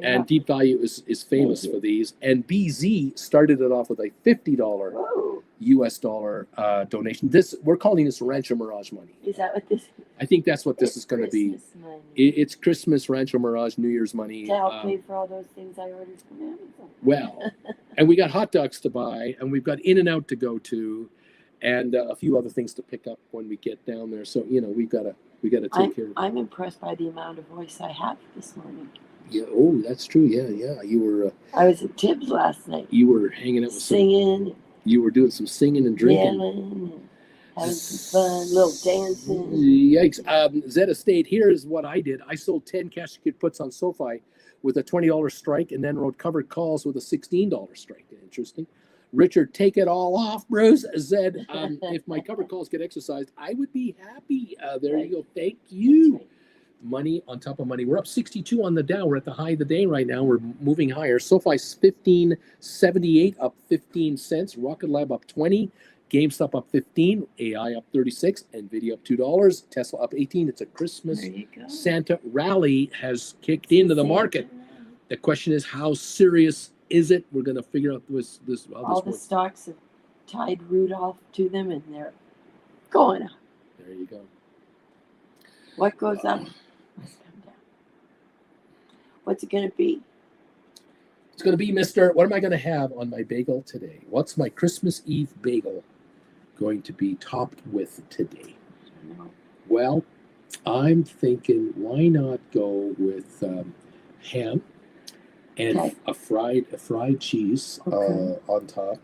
And Deep Value is famous for these. And BZ started it off with a $50 US dollar donation. We're calling this Rancho Mirage money. Is that what this is? I think that's what this is going to be. It's Christmas Rancho Mirage New Year's money. To help pay for all those things I ordered from Amazon. Well, and we got hot dogs to buy, and we've got In-N-Out to go to, and a few other things to pick up when we get down there. So we gotta take care of it. I'm impressed by the amount of voice I have this morning. Yeah. Oh, that's true. Yeah. You were. I was at Tibbs last night. You were hanging out with singing. You were doing some singing and drinking. Yelling, having some fun, little dancing. Yikes. Zeta State, here's what I did. I sold 10 cash secured puts on SOFI with a $20 strike and then wrote covered calls with a $16 strike. Interesting. Richard, take it all off, Bruce. Zed, if my covered calls get exercised, I would be happy. There you go. Thank you. Money on top of money. We're up 62 on the Dow. We're at the high of the day right now. We're moving higher. SoFi's 1578, up 15 cents. Rocket Lab up 20. GameStop up 15. AI up 36. NVIDIA up $2. Tesla up 18. It's a Christmas Santa rally has kicked into the market. The question is, how serious is it? We're going to figure out this. All the stocks have tied Rudolph to them, and they're going up. There you go. What goes up? What's it going to be? It's going to be what am I going to have on my bagel today? What's my Christmas Eve bagel going to be topped with today? Well, I'm thinking, why not go with ham and a fried cheese on top,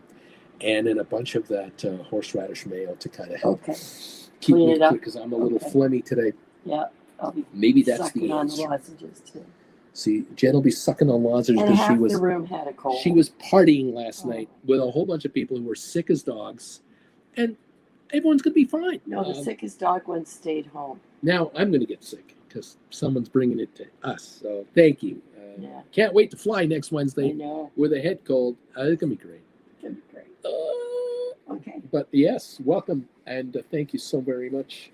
and then a bunch of that horseradish mayo to kind of help keep me it up, because I'm a little phlegmy today. Yeah, maybe that's the answer. On the lozenges too. See, Jen will be sucking on lozenges because the room had a cold. She was partying last night with a whole bunch of people who were sick as dogs, and everyone's going to be fine. No, the sickest dog once stayed home. Now I'm going to get sick because someone's bringing it to us. So thank you. Can't wait to fly next Wednesday with a head cold. It's going to be great. It's going to be great. Okay. But yes, welcome, and thank you so very much.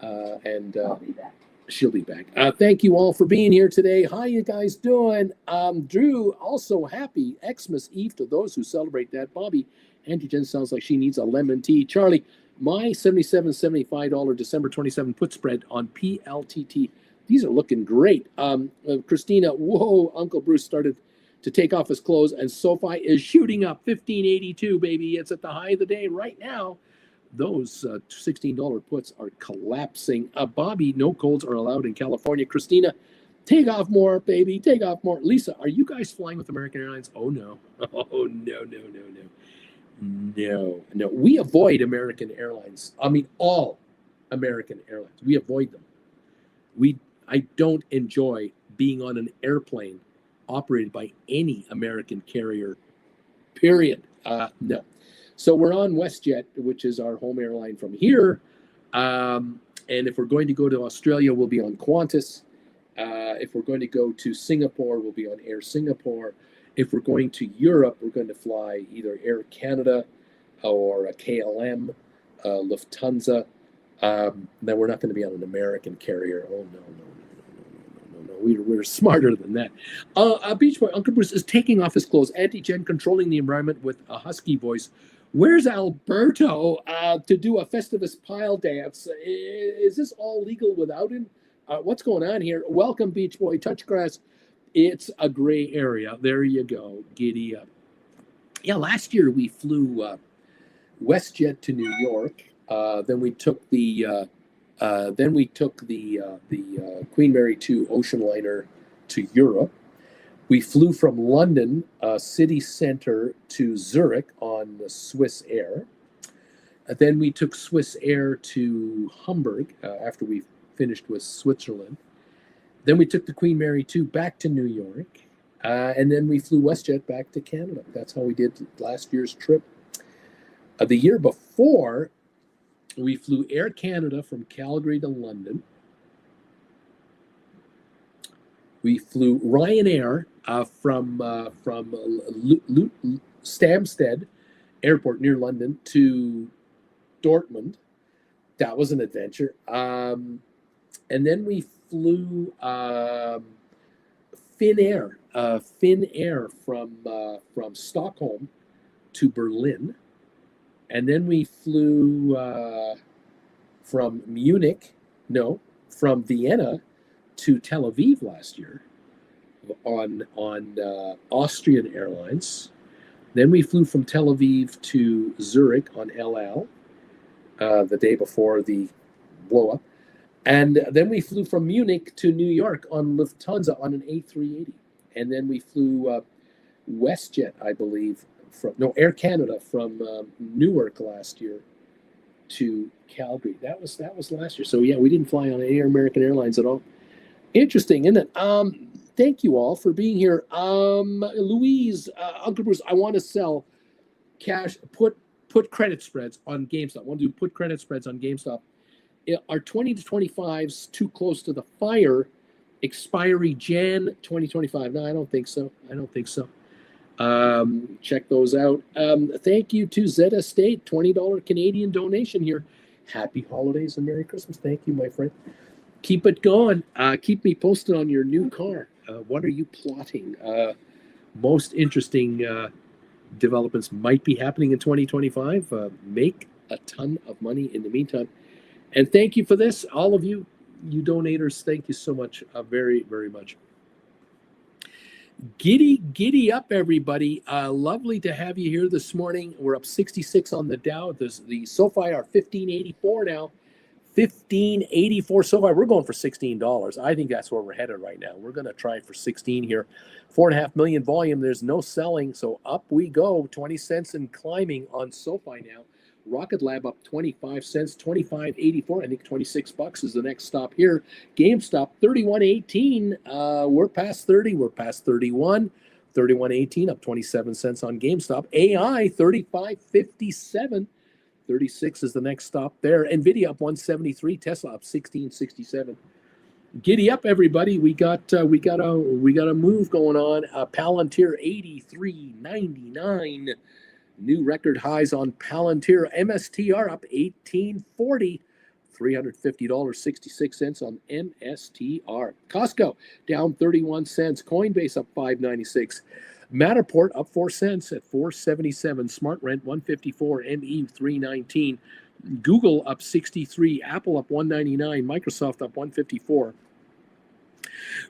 I'll be back. She'll be back. Thank you all for being here today. How you guys doing? Drew, also happy Xmas Eve to those who celebrate that. Bobby, Auntie Jen sounds like she needs a lemon tea. Charlie, my $77.75 December 27 put spread on PLTT. These are looking great. Christina, whoa, Uncle Bruce started to take off its close, and SOFI is shooting up 1582, baby. It's at the high of the day right now. Those $16 puts are collapsing. Bobby, no colds are allowed in California. Christina, take off more, baby. Take off more. Lisa, are you guys flying with American Airlines? Oh, no. Oh, no, no, no, no. No, no. We avoid American Airlines. I mean, all American Airlines. We avoid them. I don't enjoy being on an airplane operated by any American carrier, period. No. So we're on WestJet, which is our home airline from here. And if we're going to go to Australia, we'll be on Qantas. If we're going to go to Singapore, we'll be on Air Singapore. If we're going to Europe, we're going to fly either Air Canada or a KLM, Lufthansa. Then we're not going to be on an American carrier. Oh, no. We're smarter than that. Beach Boy, Uncle Bruce is taking off his clothes. Anti-Jen controlling the environment with a husky voice. Where's Alberto to do a Festivus pile dance? Is this all legal without him? What's going on here? Welcome, Beach Boy. Touch grass. It's a gray area. There you go. Giddy up. Yeah, last year we flew WestJet to New York. Then we took the Queen Mary 2 ocean liner to Europe. We flew from London city center to Zurich on the Swiss Air. Then we took Swiss Air to Hamburg after we finished with Switzerland. Then we took the Queen Mary 2 back to New York. And then we flew WestJet back to Canada. That's how we did last year's trip. The year before, we flew Air Canada from Calgary to London. We flew Ryanair from Stansted Airport near London to Dortmund. That was an adventure. And then we flew Finnair from Stockholm to Berlin. And then we flew from Vienna to Tel Aviv last year on Austrian Airlines. Then we flew from Tel Aviv to Zurich on El Al the day before the blow up. And then we flew from Munich to New York on Lufthansa on an A380. And then we flew WestJet, I believe, Air Canada from Newark last year to Calgary. That was last year. So yeah, we didn't fly on any American Airlines at all. Interesting, isn't it? Thank you all for being here. Louise, Uncle Bruce, I want to sell cash, put credit spreads on GameStop. I want to do put credit spreads on GameStop. Are 20 to 25s too close to the fire? Expiry Jan 2025. No, I don't think so. Check those out. Thank you to Zeta State, $20 Canadian donation here. Happy holidays and Merry Christmas. Thank you, my friend. Keep it going. Keep me posted on your new car. What are you plotting? Most interesting developments might be happening in 2025. Make a ton of money in the meantime. And thank you for this, all of you donators. Thank you so much, very, very much. Giddy up, everybody. Lovely to have you here this morning. We're up 66 on the Dow. The SOFI are 1584 now. 1584 SOFI. We're going for $16. I think that's where we're headed right now. We're going to try for 16 here. 4.5 million volume. There's no selling, so up we go. 20 cents and climbing on SOFI now. Rocket Lab up 25 cents, 25.84. I think $26 is the next stop here. GameStop 31.18. We're past 30. We're past 31. 31.18 up 27 cents on GameStop. AI 35.57. 36 is the next stop there. Nvidia up 173. Tesla up 16.67. Giddy up, everybody! We got a move going on. Palantir 83.99. New record highs on Palantir. MSTR up 18.40. $350.66 on MSTR. Costco down 31 cents. Coinbase up 5.96. Matterport up 4 cents at 4.77. SmartRent 154. ME 3.19. Google up 63. Apple up 1.99. Microsoft up 1.54.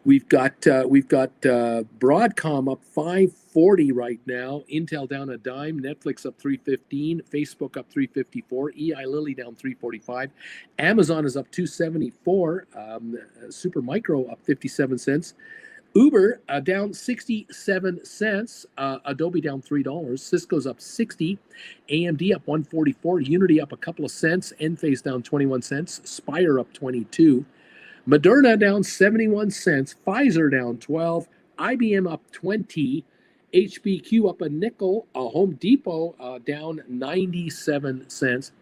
We've got Broadcom up 540 right now. Intel down a dime. Netflix up 315. Facebook up 354. Eli Lilly down 345. Amazon is up 274. Supermicro up 57 cents. Uber down 67 cents. Adobe down $3. Cisco's up 60. AMD up 144. Unity up a couple of cents. Enphase down 21 cents. Spire up 22. Moderna down 71 cents. Pfizer down 12. IBM up 20. HBQ up a nickel. Home Depot down 97 cents.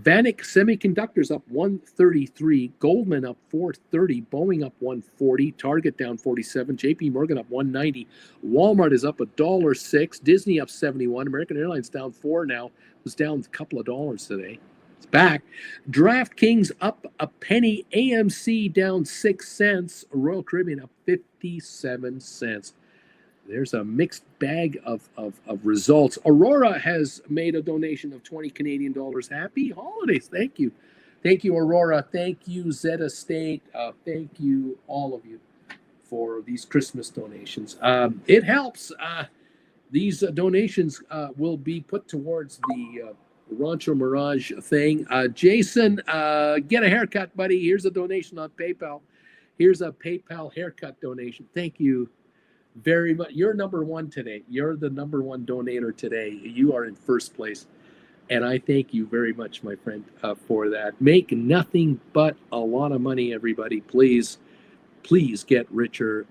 Vanik Semiconductors up 133, Goldman up 430, Boeing up 140, Target down 47, JP Morgan up 190, Walmart is up $1.06, Disney up 71, American Airlines down 4 now, it was down a couple of dollars today. It's back. DraftKings up a penny, AMC down 6 cents, Royal Caribbean up 57 cents. There's a mixed bag of results. Aurora has made a donation of 20 Canadian dollars. Happy holidays. Thank you. Thank you, Aurora. Thank you, Zeta State. Thank you, all of you, for these Christmas donations. It helps. These donations will be put towards the Rancho Mirage thing. Jason, get a haircut, buddy. Here's a donation on PayPal. Here's a PayPal haircut donation. Thank you very much. You're number one today. You're the number one donator today. You are in first place. And I thank you very much, my friend, for that. Make nothing but a lot of money, everybody. Please get richer.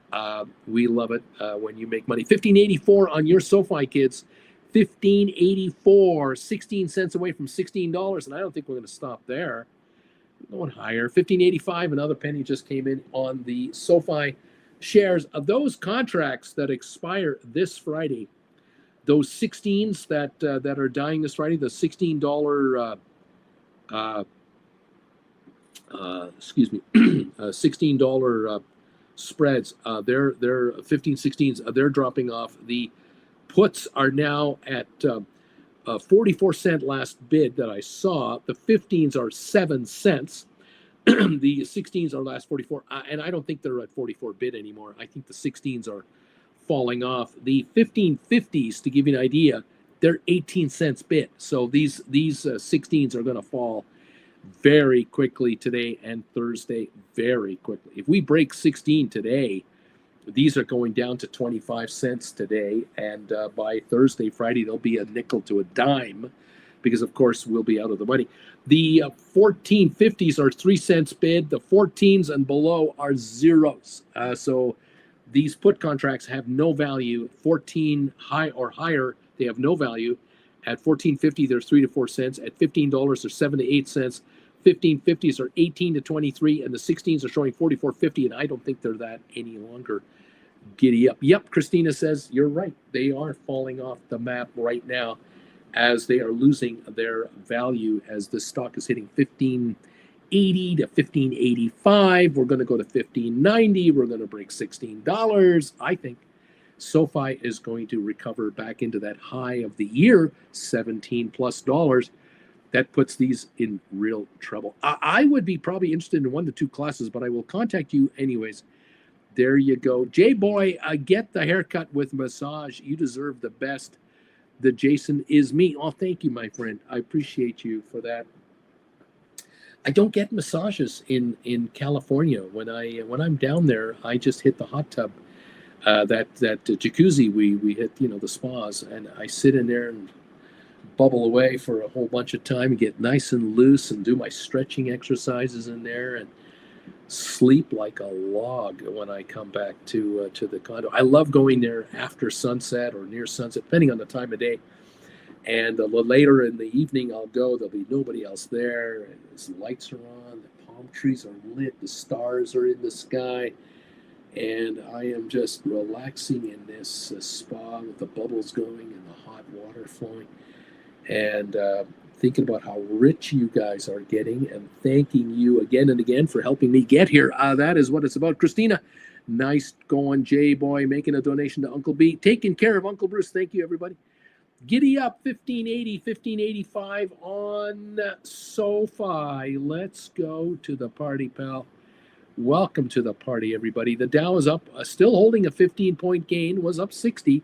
We love it when you make money. $15.84 on your SoFi, kids. $15.84, 16 cents away from $16. And I don't think we're going to stop there. Going higher. $15.85, another penny just came in on the SoFi shares of those contracts that expire this Friday. Those 16s that are dying this Friday, the $16 $16 spreads. They're 15 16s. They're dropping off. The puts are now at 44 cent last bid that I saw. The 15s are 7 cents. The 16s are last 44, and I don't think they're at 44 bid anymore. I think the 16s are falling off. The 1550s, to give you an idea, they're 18 cents bid. So these 16s are going to fall very quickly today and Thursday, very quickly. If we break 16 today, these are going down to 25 cents today, and by Thursday, Friday, they'll be a nickel to a dime, because of course we'll be out of the money. The 1450s are 3 cents bid. The 14s and below are zeros. So these put contracts have no value. 14 high or higher, they have no value. At 14.50, they're 3 to 4 cents. At $15, they're 7 to 8 cents. 1550s are 18 to 23, and the 16s are showing 44.50, and I don't think they're that any longer. Giddy up. Yep, Christina says you're right. They are falling off the map right now, as they are losing their value, as the stock is hitting 1580 to 1585. We're going to go to 1590. We're going to break $16. I think SoFi is going to recover back into that high of the year, $17+. That puts these in real trouble. I would be probably interested in 1 to 2 classes, but I will contact you anyways. There you go. J-Boy, get the haircut with massage. You deserve the best. The Jason is me. Oh, thank you, my friend. I appreciate you for that. I don't get massages in California. When I'm down there, I just hit the hot tub, that jacuzzi we hit, the spas, and I sit in there and bubble away for a whole bunch of time and get nice and loose and do my stretching exercises in there and sleep like a log when I come back to the condo. I love going there after sunset or near sunset, depending on the time of day. And a little later in the evening, I'll go. There'll be nobody else there. And the lights are on. The palm trees are lit. The stars are in the sky. And I am just relaxing in this spa with the bubbles going and the hot water flowing. And thinking about how rich you guys are getting, and thanking you again and again for helping me get here. That is what it's about. Christina, nice going, J-Boy, making a donation to Uncle B. Taking care of Uncle Bruce. Thank you, everybody. Giddy up, 1580, 1585 on SoFi. Let's go to the party, pal. Welcome to the party, everybody. The Dow is up, still holding a 15-point gain, was up 60.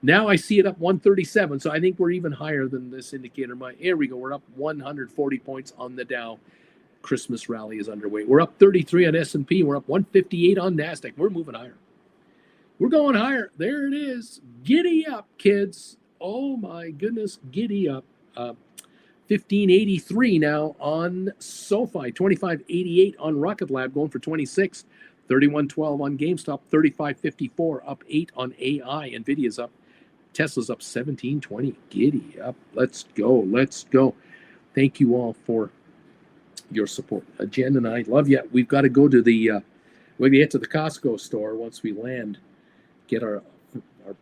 Now I see it up 137, so I think we're even higher than this indicator. Here we go. We're up 140 points on the Dow. Christmas rally is underway. We're up 33 on S&P. We're up 158 on NASDAQ. We're moving higher. We're going higher. There it is. Giddy up, kids. Oh, my goodness. Giddy up. 1583 now on SOFI. 2588 on Rocket Lab, going for 26. 3112 on GameStop. 3554 up 8 on AI. NVIDIA's up. Tesla's up 1720. Giddy up. Let's go. Let's go. Thank you all for your support. Jen and I love you. We've got to go to the we get to the Costco store once we land, get our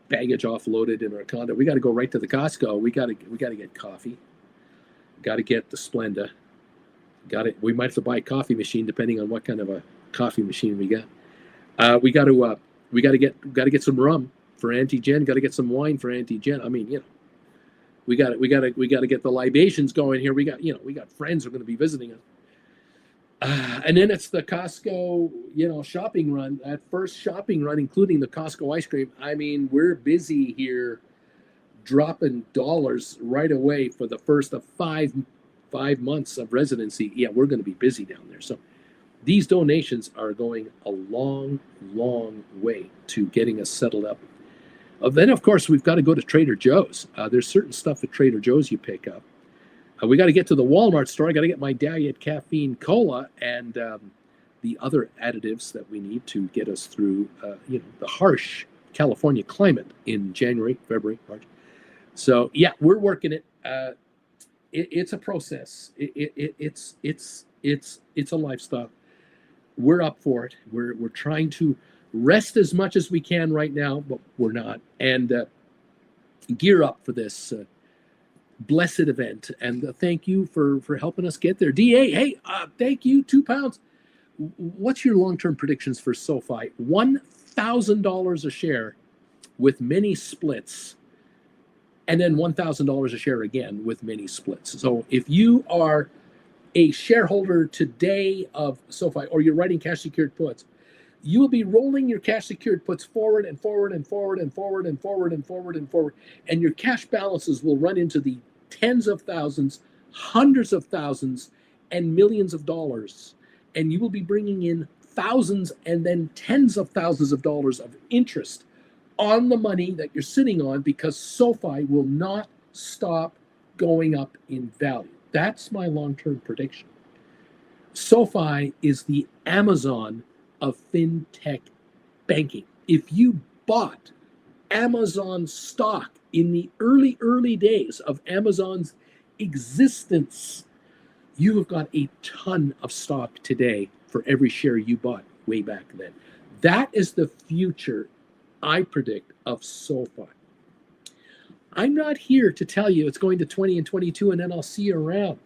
baggage offloaded in our condo. We got to go right to the Costco. We got to get coffee. Got to get the Splenda. We might have to buy a coffee machine depending on what kind of a coffee machine we got. We got to get some rum for Auntie Jen. Got to get some wine for Auntie Jen. I mean, we got to get the libations going here. We got friends who are going to be visiting us. And then it's the Costco, shopping run. That first shopping run, including the Costco ice cream. I mean, we're busy here, dropping dollars right away for the first of five months of residency. Yeah, we're going to be busy down there. So these donations are going a long, long way to getting us settled up. Then, of course, we've got to go to Trader Joe's. There's certain stuff at Trader Joe's you pick up. We got to get to the Walmart store. I got to get my Daliot caffeine cola and the other additives that we need to get us through, the harsh California climate in January, February, March. So yeah, we're working it. It's a process. It's a lifestyle. We're up for it. We're trying to rest as much as we can right now, but we're not. And gear up for this blessed event. And thank you for helping us get there. DA, hey, thank you. £2. What's your long-term predictions for SOFI? $1,000 a share with many splits, and then $1,000 a share again with many splits. So if you are a shareholder today of SOFI, or you're writing cash secured puts, you will be rolling your cash secured puts forward and forward and forward and forward and forward and forward and forward, and your cash balances will run into the tens of thousands, hundreds of thousands, and millions of dollars. And you will be bringing in thousands and then tens of thousands of dollars of interest on the money that you're sitting on, because SOFI will not stop going up in value. That's my long-term prediction. SOFI is the Amazon of fintech banking. If you bought Amazon stock in the early days of Amazon's existence, you have got a ton of stock today for every share you bought way back then. That is the future, I predict, of SOFI. I'm not here to tell you it's going to 20 and 22 and then I'll see you around.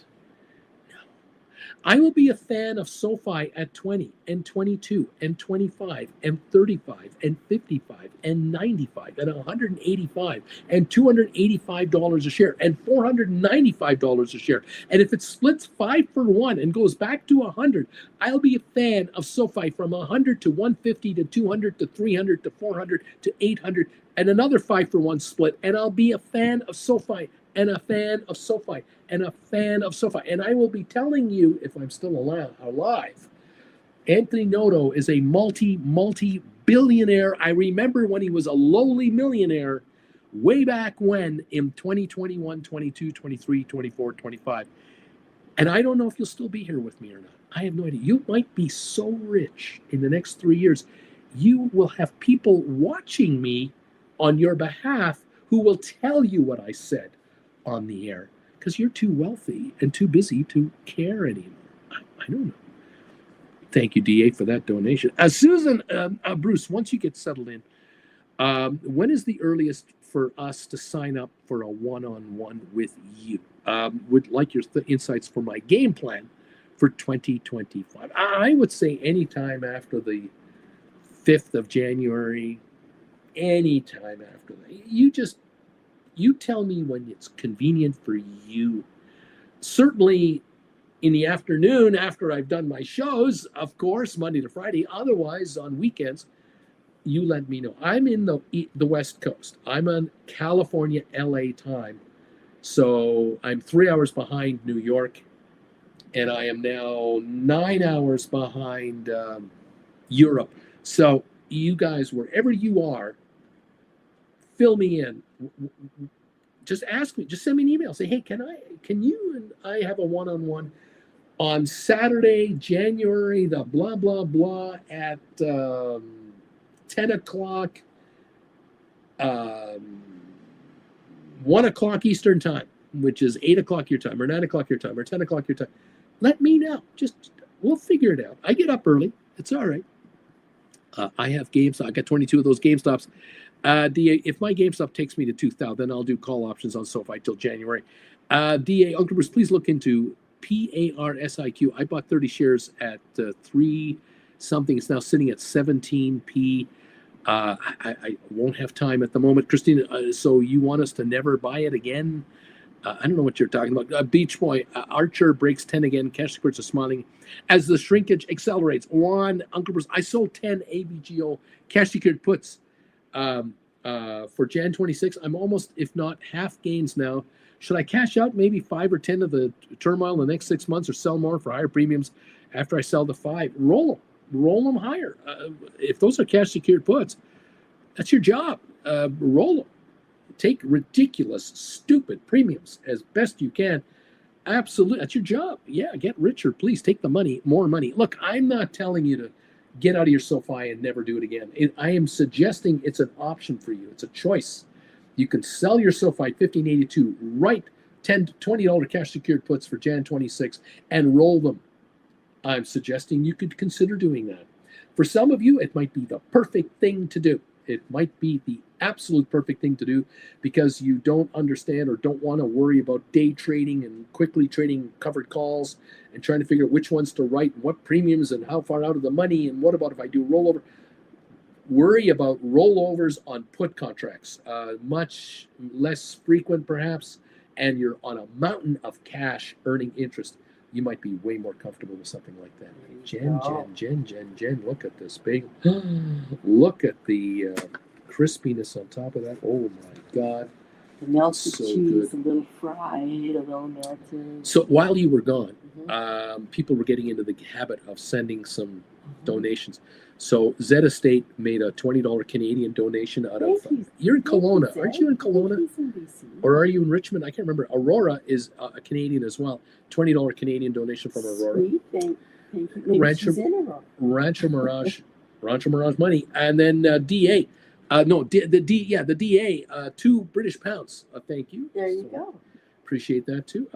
I will be a fan of SOFI at 20 and 22 and 25 and 35 and 55 and 95 and 185 and $285 a share and $495 a share. And if it splits 5 for 1 and goes back to 100, I'll be a fan of SOFI from 100 to 150 to 200 to 300 to 400 to 800 and another 5 for 1 split. And I'll be a fan of SOFI and a fan of SOFI and a fan of SOFI. And I will be telling you, if I'm still alive, Anthony Noto is a multi-billionaire. I remember when he was a lowly millionaire way back when in 2021, 22, 23, 24, 25. And I don't know if you'll still be here with me or not. I have no idea. You might be so rich in the next 3 years, you will have people watching me on your behalf who will tell you what I said on the air, because you're too wealthy and too busy to care anymore. I don't know. Thank you, DA, for that donation. Susan, Bruce, once you get settled in, when is the earliest for us to sign up for a one-on-one with you? Would like your insights for my game plan for 2025. I would say anytime after the 5th of January, anytime after that. You tell me when it's convenient for you. Certainly, in the afternoon after I've done my shows, of course, Monday to Friday. Otherwise, on weekends, you let me know. I'm in the West Coast. I'm on California, LA time. So I'm 3 hours behind New York, and I am now 9 hours behind Europe. So you guys, wherever you are, fill me in. Just ask me. Just send me an email. Say, hey, can you and I have a one-on-one on Saturday, January the blah blah blah at 10 o'clock, 1 o'clock Eastern time, which is 8 o'clock your time, or 9 o'clock your time, or 10 o'clock your time. Let me know. Just we'll figure it out. I get up early. It's all right. I have GameStop. I got 22 of those GameStops. If my GameStop takes me to 2,000, then I'll do call options on SOFI till January. DA, Uncle Bruce, please look into PARSIQ. I bought 30 shares at 3 something. It's now sitting at 17p. I won't have time at the moment. Christina, so you want us to never buy it again? I don't know what you're talking about. Beach Boy, Archer breaks 10 again. Cash secrets are smiling as the shrinkage accelerates. Juan, Uncle Bruce, I sold 10 ABGO cash secured puts for Jan 26. I'm almost, if not half gains now. Should I cash out maybe 5 or 10 of the turmoil in the next 6 months, or sell more for higher premiums after I sell the 5? Roll them higher. If those are cash secured puts, that's your job. Roll them. Take ridiculous, stupid premiums as best you can. Absolutely. That's your job. Yeah, get richer. Please take the money, more money. Look, I'm not telling you to get out of your SOFI and never do it again. I am suggesting it's an option for you. It's a choice. You can sell your SOFI 1582, write $10 to $20 cash secured puts for Jan 26 and roll them. I'm suggesting you could consider doing that. For some of you, it might be the perfect thing to do. It might be the absolute perfect thing to do because you don't understand or don't want to worry about day trading and quickly trading covered calls and trying to figure out which ones to write and what premiums and how far out of the money and what about if I do rollover. Worry about rollovers on put contracts, much less frequent perhaps, and you're on a mountain of cash earning interest. You might be way more comfortable with something like that. Jen, look at this bagel. Look at the crispiness on top of that. Oh my God. The melted So cheese, good. a little fried, a little melted. So while you were gone, people were getting into the habit of sending some donations. So Z Estate made a $20 Canadian donation out of. You're in Kelowna, aren't you in Kelowna? Or are you in Richmond? I can't remember. Aurora is a Canadian as well. $20 Canadian donation from Aurora. Sweet, thank you. Maybe she's in Aurora. Rancho Mirage money, and then DA. The DA, 2 British pounds. Thank you. There you go. Appreciate that too.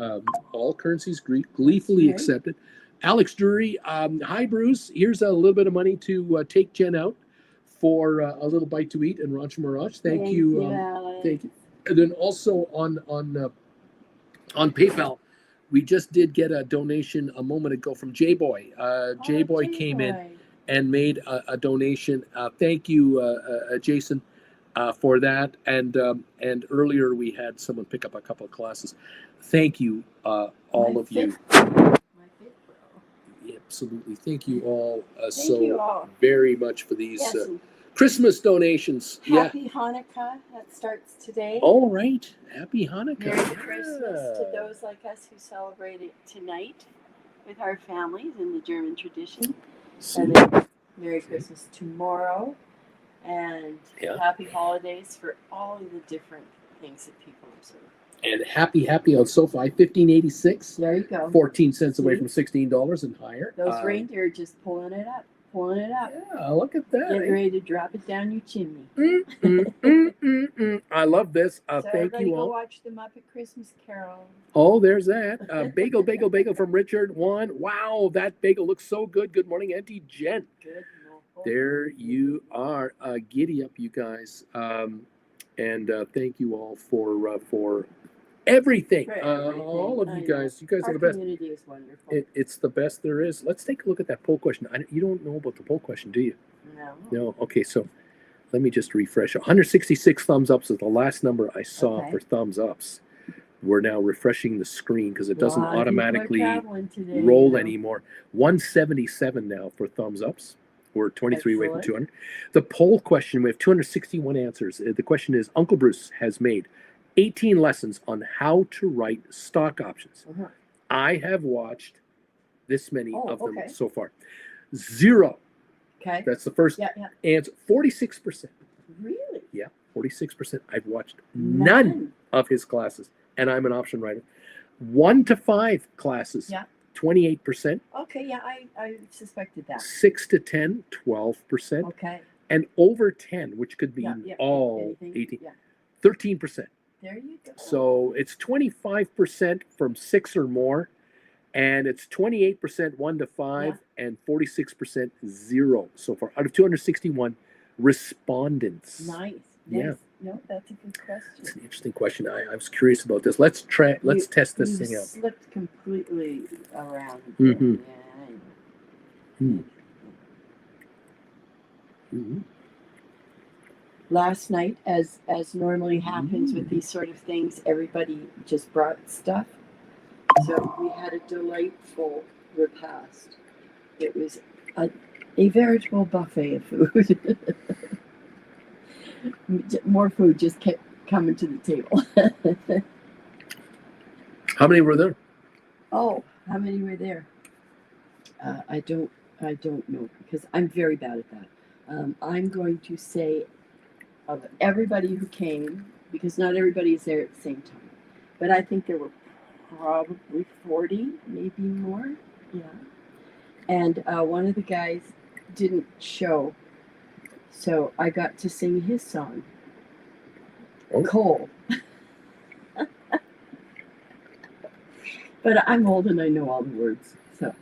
All currencies gleefully accepted. Alex Drury, hi Bruce. Here's a little bit of money to take Jen out for a little bite to eat in Rancho Mirage. Thank you. Alex. Thank you. And then also on PayPal, we just did get a donation a moment ago from J Boy. J Boy came in and made a donation. Thank you, Jason, for that. And earlier we had someone pick up a couple of classes. Thank you, all of you. Absolutely. Thank you all very much for these Christmas donations. Happy Hanukkah. That starts today. All right. Happy Hanukkah. Merry Christmas to those like us who celebrate it tonight with our families in the German tradition. And then Merry Christmas tomorrow. And happy holidays for all of the different things that people observe. And happy on SOFI, 1586. There you go. 14 cents away from $16 and higher. Those reindeer are just pulling it up. Yeah, look at that. Getting ready to drop it down your chimney. I love this. So thank you all. Go watch the Muppet Christmas Carol. Oh, there's that. Bagel from Richard. Wow, that bagel looks so good. Good morning, Auntie Jen. Good. There you are. Giddy up, you guys. And thank you all for everything. All of you guys. You guys are the best. Our community is wonderful. It's the best there is. Let's take a look at that poll question. You don't know about the poll question, do you? No. Okay, so let me just refresh. 166 thumbs ups is the last number I saw for thumbs ups. We're now refreshing the screen because it doesn't Lot of people are automatically traveling today, roll you know. anymore. 177 now for thumbs ups. We're 23 away from Excellent. 200. The poll question, we have 261 answers. The question is, Uncle Bruce has made 18 lessons on how to write stock options. Uh-huh. I have watched this many Oh, of them okay. so far. 0. Okay. That's the first Yeah. answer. 46%. Really? Yeah, 46%. I've watched none of his classes, and I'm an option writer. 1 to 5 classes. Yeah. 28%. Okay, yeah, I suspected that. 6 to 10, 12%. Okay. And over 10, which could be all anything. 18, Yeah. 13%. There you go. So it's 25% from 6 or more, and it's 28% 1 to 5, and 46% 0 so far out of 261 respondents. Nice. Yeah. No, that's a good question. It's an interesting question. I was curious about this. Let's test this thing out. Slipped completely around. Mm-hmm. Yeah. Mm-hmm. Last night, as normally happens with these sort of things, everybody just brought stuff. So we had a delightful repast. It was a veritable buffet of food. More food just kept coming to the table. How many were there? Oh, how many were there? I don't know because I'm very bad at that. I'm going to say of everybody who came, because not everybody is there at the same time, but I think there were probably 40, maybe more. Yeah. And one of the guys didn't show, so I got to sing his song. Oh. Cole. But I'm old and I know all the words. So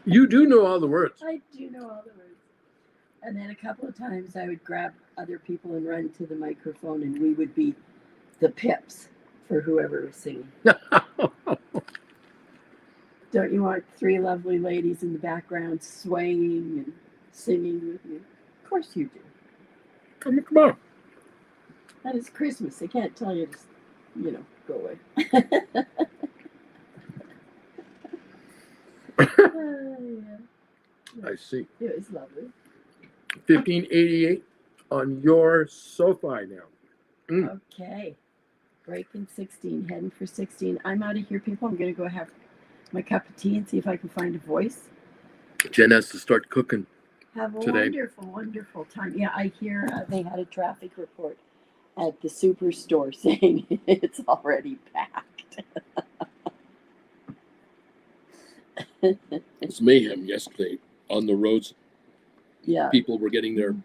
You do know all the words. I do know all the words. And then a couple of times I would grab other people and run to the microphone, and we would be the pips for whoever was singing. Don't you want 3 lovely ladies in the background swaying and singing with you? Of course you do. Come on. That is Christmas. They can't tell you to, go away. I see. It was lovely. 1588 on your SOFI now. Okay. Breaking 16, heading for 16. I'm out of here, people. I'm going to go have my cup of tea and see if I can find a voice. Jen has to start cooking. Have a today. wonderful, wonderful time. Yeah, I hear they had a traffic report at the superstore saying it's already packed. It was mayhem yesterday on the roads. Yeah. People were getting their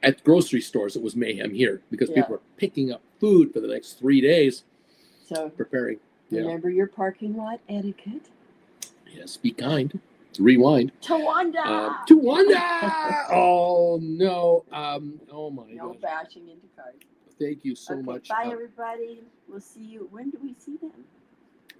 at grocery stores. It was mayhem here because people were picking up food for the next 3 days. So preparing. Remember your parking lot etiquette? Yes, be kind. Rewind. Tawanda! Tawanda! Oh no! Oh my God! No bashing into cars. Thank you so much. Bye, everybody. We'll see you. When do we see them?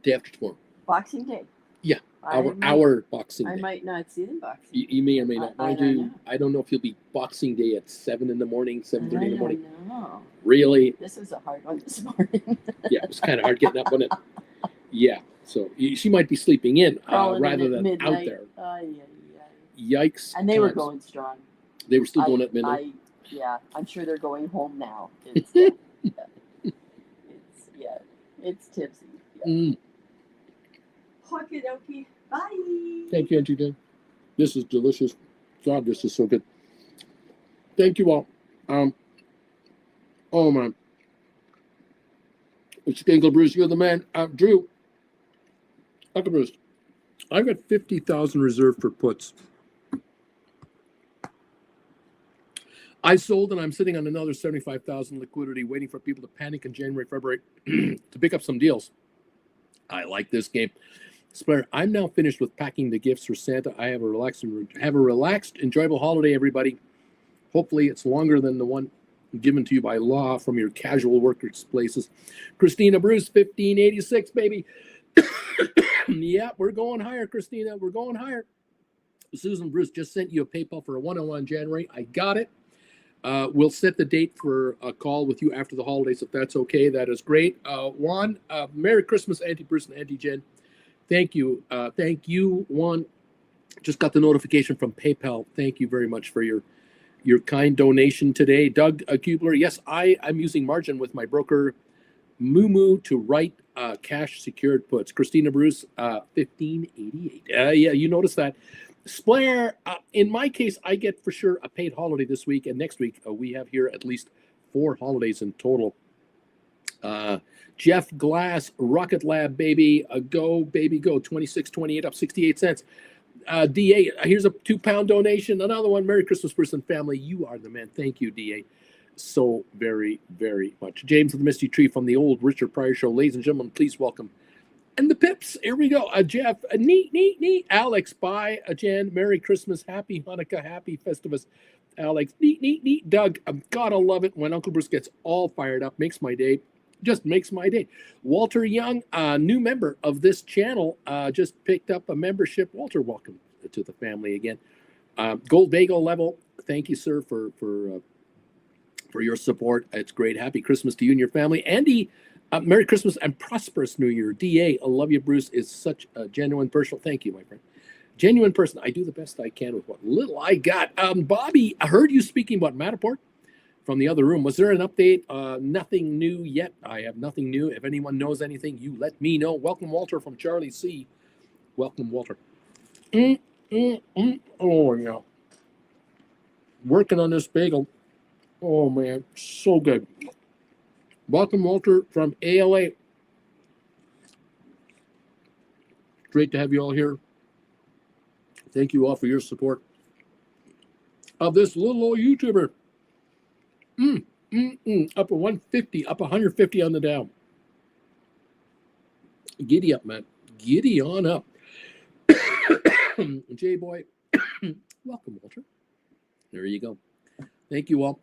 Day after tomorrow. Boxing Day. Yeah, our Boxing Day. I might not see them Boxing. You may or may not. I don't know. I don't know if you'll be Boxing Day at 7 in the morning, 7:30 in the morning. No. Really? This was a hard one this morning. Yeah, it was kind of hard getting up on it. Yeah, so she might be sleeping in rather than midnight. out there. Yeah. Yikes! And they were going strong. They were still going at midnight. I'm sure they're going home now. It's tipsy. Yeah. Okie dokie. Bye. Thank you, Auntie. This is delicious. God, this is so good. Thank you all. Oh man. It's Uncle Bruce. You're the man. Drew. Uncle Bruce. I've got 50,000 reserved for puts. I sold and I'm sitting on another 75,000 liquidity waiting for people to panic in January, February to pick up some deals. I like this game. Splair, I'm now finished with packing the gifts for Santa. I have a relaxed, enjoyable holiday, everybody. Hopefully it's longer than the one given to you by law from your casual workers' places. Christina Bruce, 1586, baby. Yeah, we're going higher, Christina. We're going higher. Susan Bruce just sent you a PayPal for a 101 January. I got it. We'll set the date for a call with you after the holidays if that's okay. That is great. Juan, Merry Christmas, Auntie Bruce and Auntie Jen. Thank you. Thank you, Juan. Just got the notification from PayPal. Thank you very much for your kind donation today. Doug Kubler, yes, I'm using margin with my broker Moo to write cash secured puts. Christina Bruce, 1588. Yeah, you notice that. Splair, in my case, I get for sure a paid holiday this week and next week. We have here at least 4 holidays in total. Jeff Glass, Rocket Lab, baby, go, baby, go, 26.28 up 68 cents. DA, here's a £2 donation. Another one. Merry Christmas, person family. You are the man. Thank you, DA, so very, very much. James of the Misty Tree from the old Richard Pryor Show. Ladies and gentlemen, please welcome. And the Pips. Here we go. Jeff, neat. Alex, bye. Jen, Merry Christmas, Happy Hanukkah, Happy Festivus. Alex, neat. Doug, gotta love it when Uncle Bruce gets all fired up. Makes my day. Just makes my day. Walter Young, new member of this channel, just picked up a membership. Walter, welcome to the family again. Gold Bagel level, thank you, sir, for your support. It's great. Happy Christmas to you and your family. Andy, Merry Christmas and prosperous New Year. DA, I love you, Bruce, is such a genuine person. Thank you, my friend. Genuine person. I do the best I can with what little I got. Bobby, I heard you speaking about Matterport from the other room. Was there an update? Nothing new yet. I have nothing new. If anyone knows anything, you let me know. Welcome, Walter, from Charlie C. Welcome, Walter. Oh, yeah. Working on this bagel. Oh, man. So good. Welcome, Walter, from ALA. Great to have you all here. Thank you all for your support of this little old YouTuber. Up a 150, up 150 on the Dow. Giddy up, man. Giddy on up. J-Boy, welcome, Walter. There you go. Thank you all.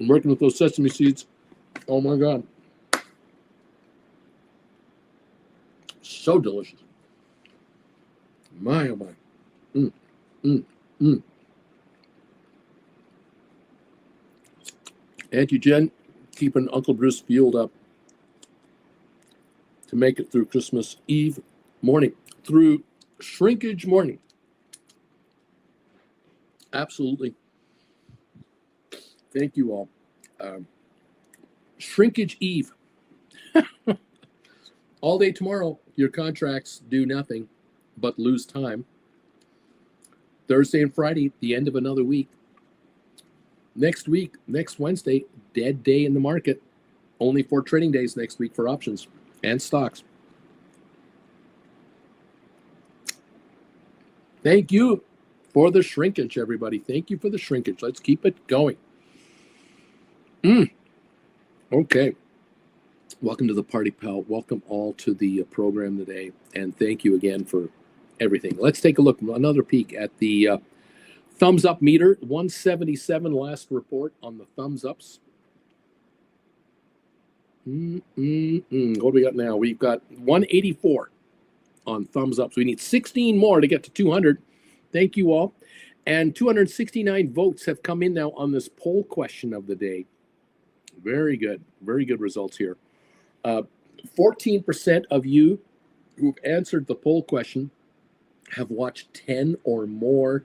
I'm working with those sesame seeds. Oh my God. So delicious. My, oh my. Auntie Jen, keeping Uncle Bruce fueled up to make it through Christmas Eve morning, through shrinkage morning. Absolutely. Thank you all. Shrinkage Eve. All day tomorrow, your contracts do nothing but lose time. Thursday and Friday, the end of another week. Next week, next Wednesday, dead day in the market. Only 4 trading days next week for options and stocks. Thank you for the shrinkage, everybody. Thank you for the shrinkage. Let's keep it going. Okay. Welcome to the party, pal. Welcome all to the program today. And thank you again for everything. Let's take a look, another peek at the thumbs up meter. 177 last report on the thumbs ups. What do we got now? We've got 184 on thumbs ups. We need 16 more to get to 200. Thank you all. And 269 votes have come in now on this poll question of the day. Very good. Very good results here. 14% of you who've answered the poll question have watched 10 or more,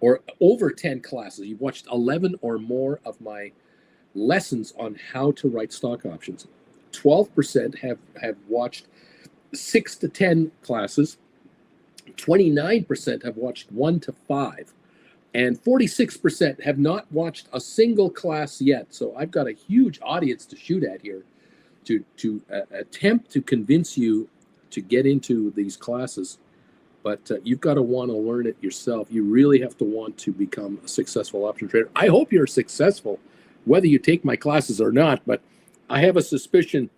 or over 10 classes. You've watched 11 or more of my lessons on how to write stock options. 12% have watched 6 to 10 classes. 29% have watched 1 to 5. And 46% have not watched a single class yet. So I've got a huge audience to shoot at here to attempt to convince you to get into these classes. But you've got to want to learn it yourself. You really have to want to become a successful option trader. I hope you're successful, whether you take my classes or not. But I have a suspicion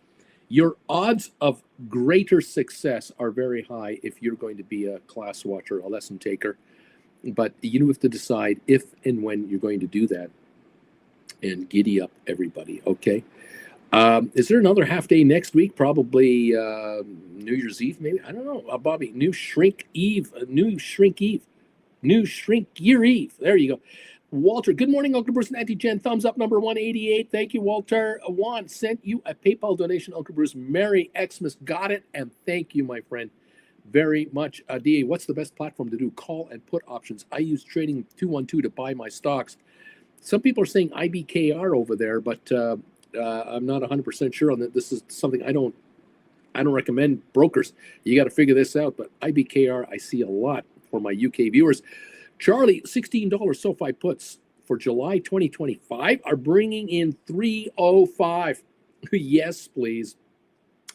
your odds of greater success are very high if you're going to be a class watcher, a lesson taker. But you have to decide if and when you're going to do that. And giddy up, everybody. Okay. Is there another half day next week? Probably New Year's Eve, maybe. I don't know. Bobby, new shrink year eve. There you go. Walter, good morning, Uncle Bruce and Auntie Jen. Thumbs up number 188. Thank you, Walter. Juan sent you a PayPal donation, Uncle Bruce. Merry Xmas. Got it. And thank you, my friend, very much. DA, what's the best platform to do call and put options? I use Trading 212 to buy my stocks. Some people are saying IBKR over there, but I'm not 100% sure on that. This is something I don't recommend brokers. You got to figure this out. But IBKR, I see a lot for my UK viewers. Charlie, $16 SOFI puts for July 2025 are bringing in 305. Yes, please.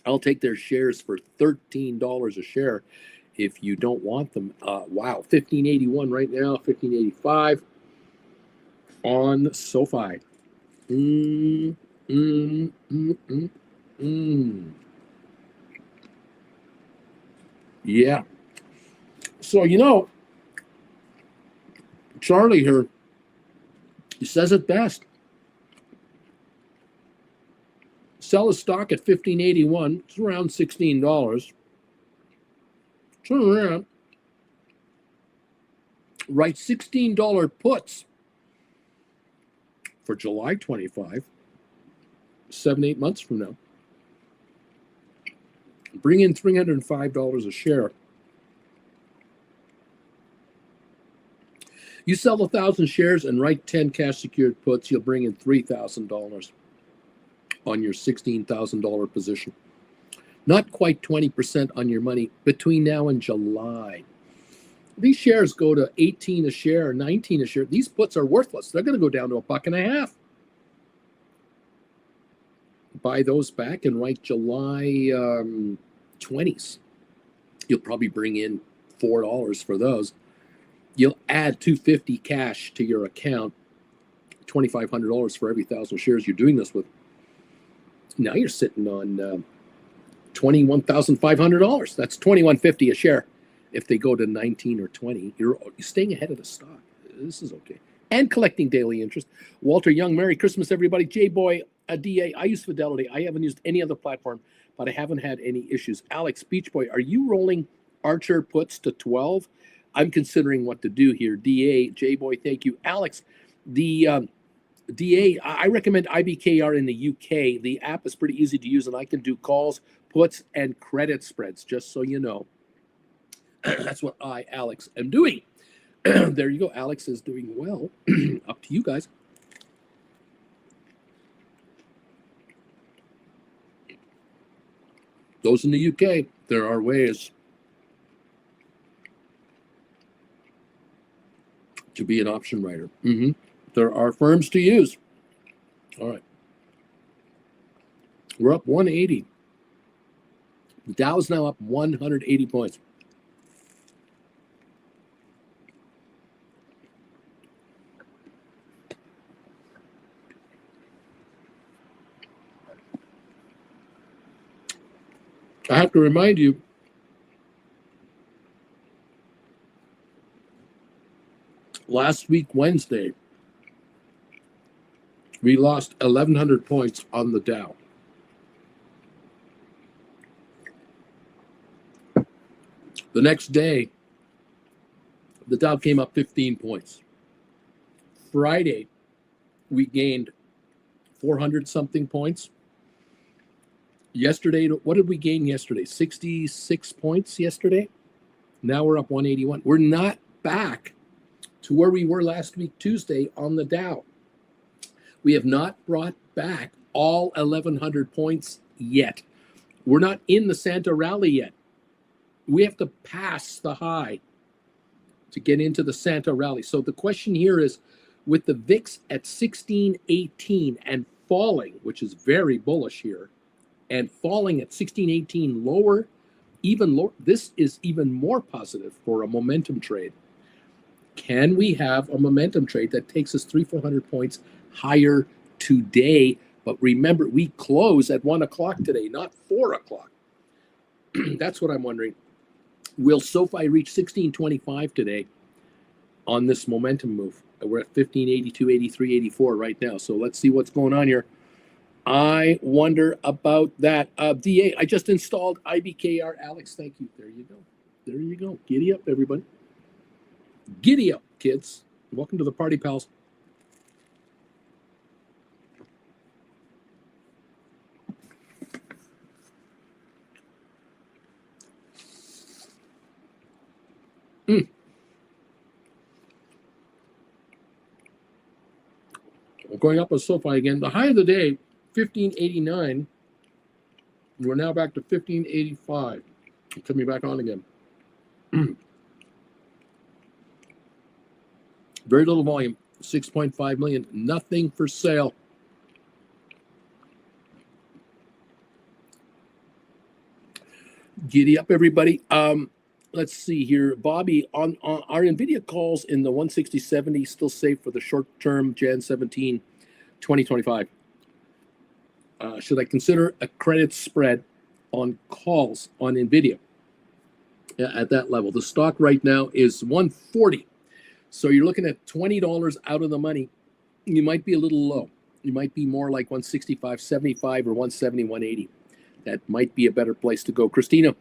I'll take their shares for $13 a share if you don't want them. Wow, 1581 right now, 1585 on SOFI. Yeah. So, Charlie here, he says it best. Sell a stock at 1581. It's around $16. Turn around. Write $16 puts for July 25, 7-8 months from now. Bring in $305 a share. You sell 1,000 shares and write 10 cash secured puts, you'll bring in $3,000 on your $16,000 position. Not quite 20% on your money between now and July. These shares go to 18 a share or 19 a share. These puts are worthless. They're going to go down to $1.50. Buy those back and write July 20s. You'll probably bring in $4 for those. You'll add $250 cash to your account, $2,500 for every 1,000 shares you're doing this with. Now you're sitting on $21,500. That's $2,150 a share. If they go to 19 or 20, you're staying ahead of the stock. This is okay. And collecting daily interest. Walter Young, Merry Christmas, everybody. J-Boy, DA, I use Fidelity. I haven't used any other platform, but I haven't had any issues. Alex, Beach Boy, are you rolling Archer puts to 12? I'm considering what to do here. DA, J-Boy, thank you. Alex, the DA, I recommend IBKR in the UK. The app is pretty easy to use, and I can do calls, puts, and credit spreads, just so you know. That's what I, Alex, am doing. There you go. Alex is doing well. Up to you guys. Those in the UK, there are ways to be an option writer. There are firms to use. All right. We're up 180. The Dow's now up 180 points. I have to remind you, last week, Wednesday, we lost 1,100 points on the Dow. The next day, the Dow came up 15 points. Friday, we gained 400-something points. Yesterday, what did we gain yesterday? 66 points yesterday. Now we're up 181. We're not back to where we were last week, Tuesday, on the Dow. We have not brought back all 1,100 points yet. We're not in the Santa rally yet. We have to pass the high to get into the Santa rally. So the question here is, with the VIX at 1618 and falling, which is very bullish here, and falling at 1618 lower, even lower, this is even more positive for a momentum trade. Can we have a momentum trade that takes us 300-400 points higher today? But remember, we close at 1 o'clock today, not 4 o'clock. That's what I'm wondering. Will SOFI reach 1625 today on this momentum move? We're at 1582, 83, 84 right now. So let's see what's going on here. I wonder about that. DA, I just installed IBKR. Alex, thank you. There you go. There you go. Giddy up, everybody. Giddy up, kids. Welcome to the party, pals. We're going up with SOFI again. The high of the day, 1589. We're now back to 1585. Coming back on again. Very little volume, 6.5 million. Nothing for sale. Giddy up, everybody. Let's see here. Bobby, on our NVIDIA calls in the 160-70 still safe for the short-term Jan 17, 2025. Should I consider a credit spread on calls on NVIDIA at that level? The stock right now is 140. So you're looking at $20 out of the money. You might be a little low. You might be more like 165, 75, or 170, 180. That might be a better place to go. Christina,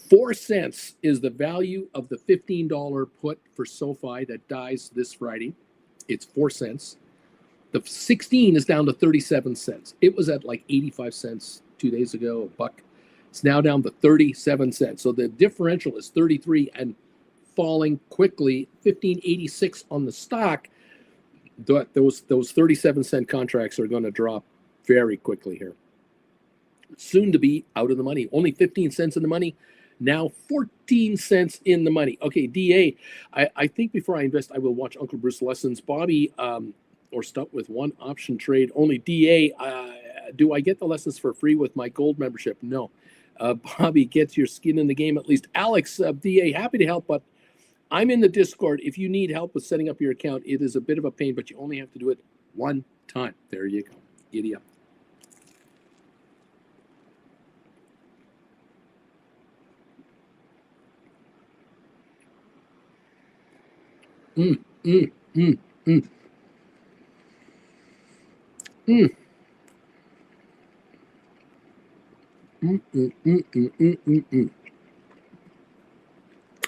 4 cents is the value of the $15 put for SOFI that dies this Friday. It's 4 cents. The 16 is down to 37 cents. It was at like 85 cents 2 days ago, a buck. It's now down to 37 cents. So the differential is 33 and falling quickly. 1586 on the stock. Those 37-cent contracts are going to drop very quickly here. Soon to be out of the money. Only 15 cents in the money. Now 14 cents in the money. Okay, DA, I think before I invest, I will watch Uncle Bruce lessons. Bobby, or stuck with one option trade only. DA, do I get the lessons for free with my gold membership? No. Bobby, gets your skin in the game at least. Alex, DA, happy to help, but I'm in the Discord. If you need help with setting up your account, it is a bit of a pain, but you only have to do it one time. There you go. Giddy up. Mm, mm, mm, mm. Mm. Mm, mm, mm, mm, mm, mm, mm.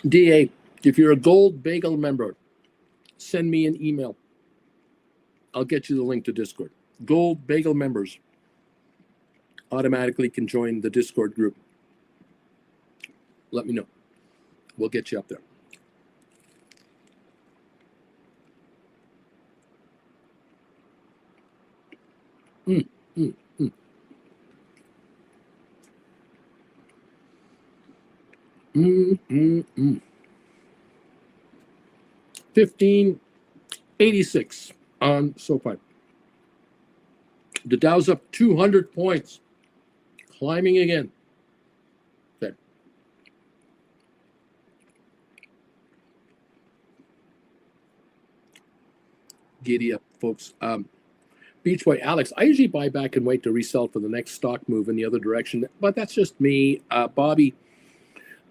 DA, if you're a Gold Bagel member, send me an email. I'll get you the link to Discord. Gold Bagel members automatically can join the Discord group. Let me know. We'll get you up there. Mm, mm, mm. Mm, mm, mm. 1586 on SOFI. The Dow's up 200 points, climbing again. Okay. Giddy up, folks. Beach Boy Alex, I usually buy back and wait to resell for the next stock move in the other direction, but that's just me. Bobby,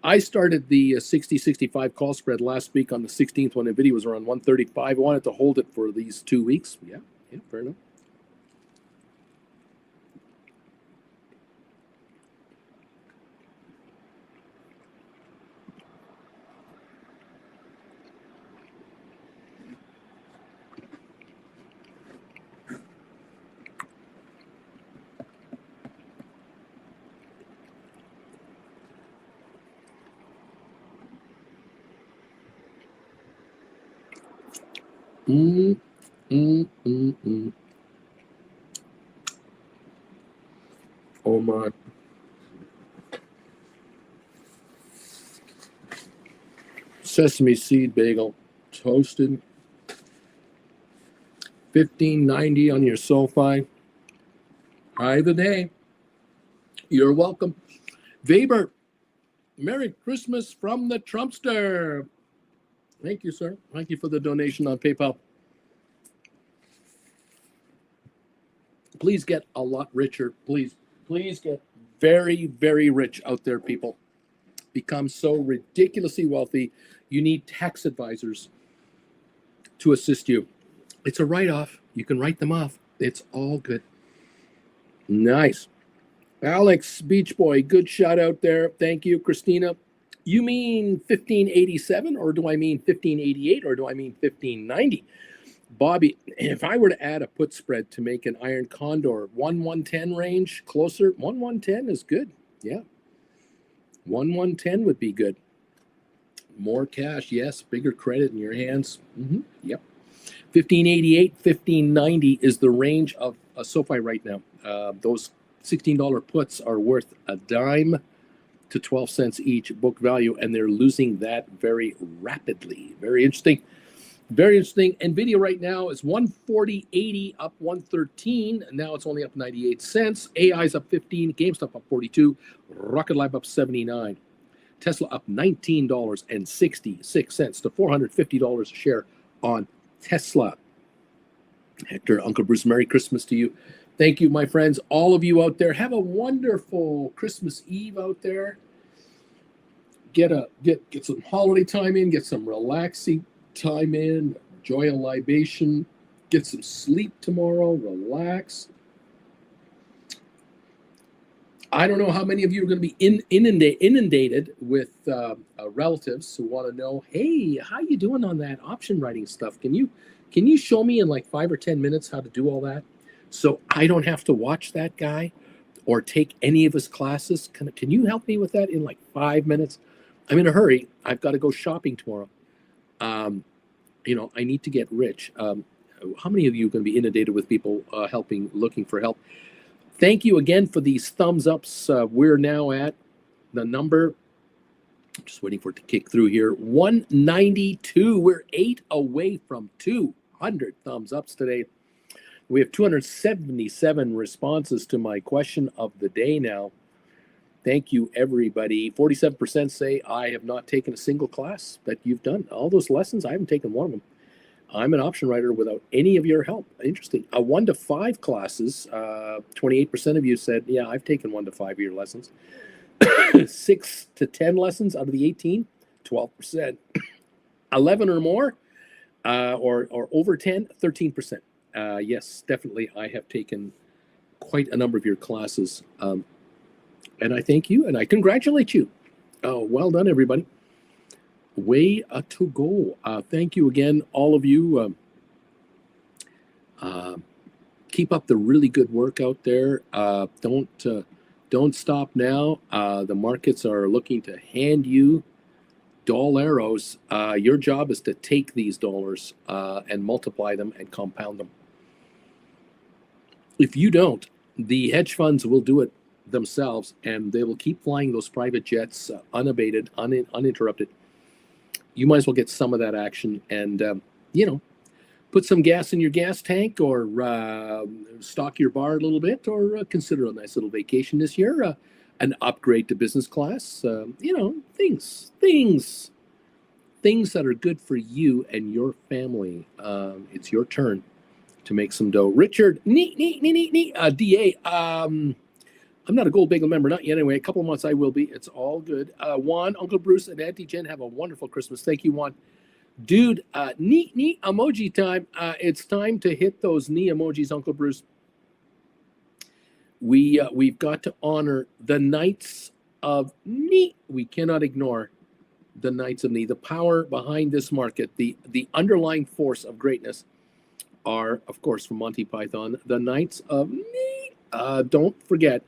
I started the 60-65 call spread last week on the 16th when NVIDIA was around 135. I wanted to hold it for these 2 weeks. Yeah, fair enough. Mm, mm, mm, mm. Oh my. Sesame seed bagel, toasted. 1590 on your SOFI. High of the day. You're welcome. Weber, Merry Christmas from the Trumpster. Thank you, sir. Thank you for the donation on PayPal. Please get a lot richer. Please get very, very rich out there, people. Become so ridiculously wealthy. You need tax advisors to assist you. It's a write-off. You can write them off. It's all good. Nice. Alex, Beach Boy, good shout out there. Thank you, Christina. You mean 1587, or do I mean 1588, or do I mean 1590? Bobby, if I were to add a put spread to make an iron condor, 1-110 range, closer, 1-110 is good. Yeah. 1-110 would be good. More cash, yes. Bigger credit in your hands. Yep. 1588, 1590 is the range of a SOFI right now. Those $16 puts are worth a dime to 12 cents each book value, and they're losing that very rapidly. Very interesting. Very interesting. NVIDIA right now is 140.80, up 113. Now it's only up 98 cents. AI's up 15. GameStop up 42. Rocket Lab up 79. Tesla up $19.66 to $450 a share on Tesla. Hector, Uncle Bruce, Merry Christmas to you. Thank you, my friends. All of you out there, have a wonderful Christmas Eve out there. Get some holiday time in. Get some relaxing time in. Enjoy a libation. Get some sleep tomorrow. Relax. I don't know how many of you are going to be inundated with relatives who want to know, hey, how you doing on that option writing stuff? Can you show me in like 5 or 10 minutes how to do all that, so I don't have to watch that guy or take any of his classes? Can you help me with that in like 5 minutes? I'm in a hurry. I've got to go shopping tomorrow. I need to get rich. How many of you are going to be inundated with people looking for help? Thank you again for these thumbs ups. We're now at the number, I'm just waiting for it to kick through here, 192. We're 8 away from 200 thumbs ups today. We have 277 responses to my question of the day now. Thank you, everybody. 47% say I have not taken a single class that you've done. All those lessons, I haven't taken one of them. I'm an option writer without any of your help. Interesting. 1 to 5 classes, 28% of you said, yeah, I've taken 1 to 5 year lessons. 6 to 10 lessons out of the 18, 12%. 11 or more, or over 10, 13%. Yes, definitely. I have taken quite a number of your classes. And I thank you and I congratulate you. Well done, everybody. Way to go. Thank you again, all of you. Keep up the really good work out there. Don't stop now. The markets are looking to hand you dollaros. Your job is to take these dollars and multiply them and compound them. If you don't, the hedge funds will do it themselves, and they will keep flying those private jets unabated, uninterrupted. You might as well get some of that action and, put some gas in your gas tank, or stock your bar a little bit, or consider a nice little vacation this year, an upgrade to business class, things that are good for you and your family. It's your turn to make some dough. Richard, DA, I'm not a Gold Bagel member, not yet anyway. A couple of months I will be. It's all good. Juan, Uncle Bruce, and Auntie Jen, have a wonderful Christmas. Thank you, Juan. Dude, neat emoji time. It's time to hit those knee emojis, Uncle Bruce. We've got to honor the Knights of Knee. We cannot ignore the Knights of Knee. The power behind this market, the underlying force of greatness are, of course, from Monty Python, the Knights of Knee. Don't forget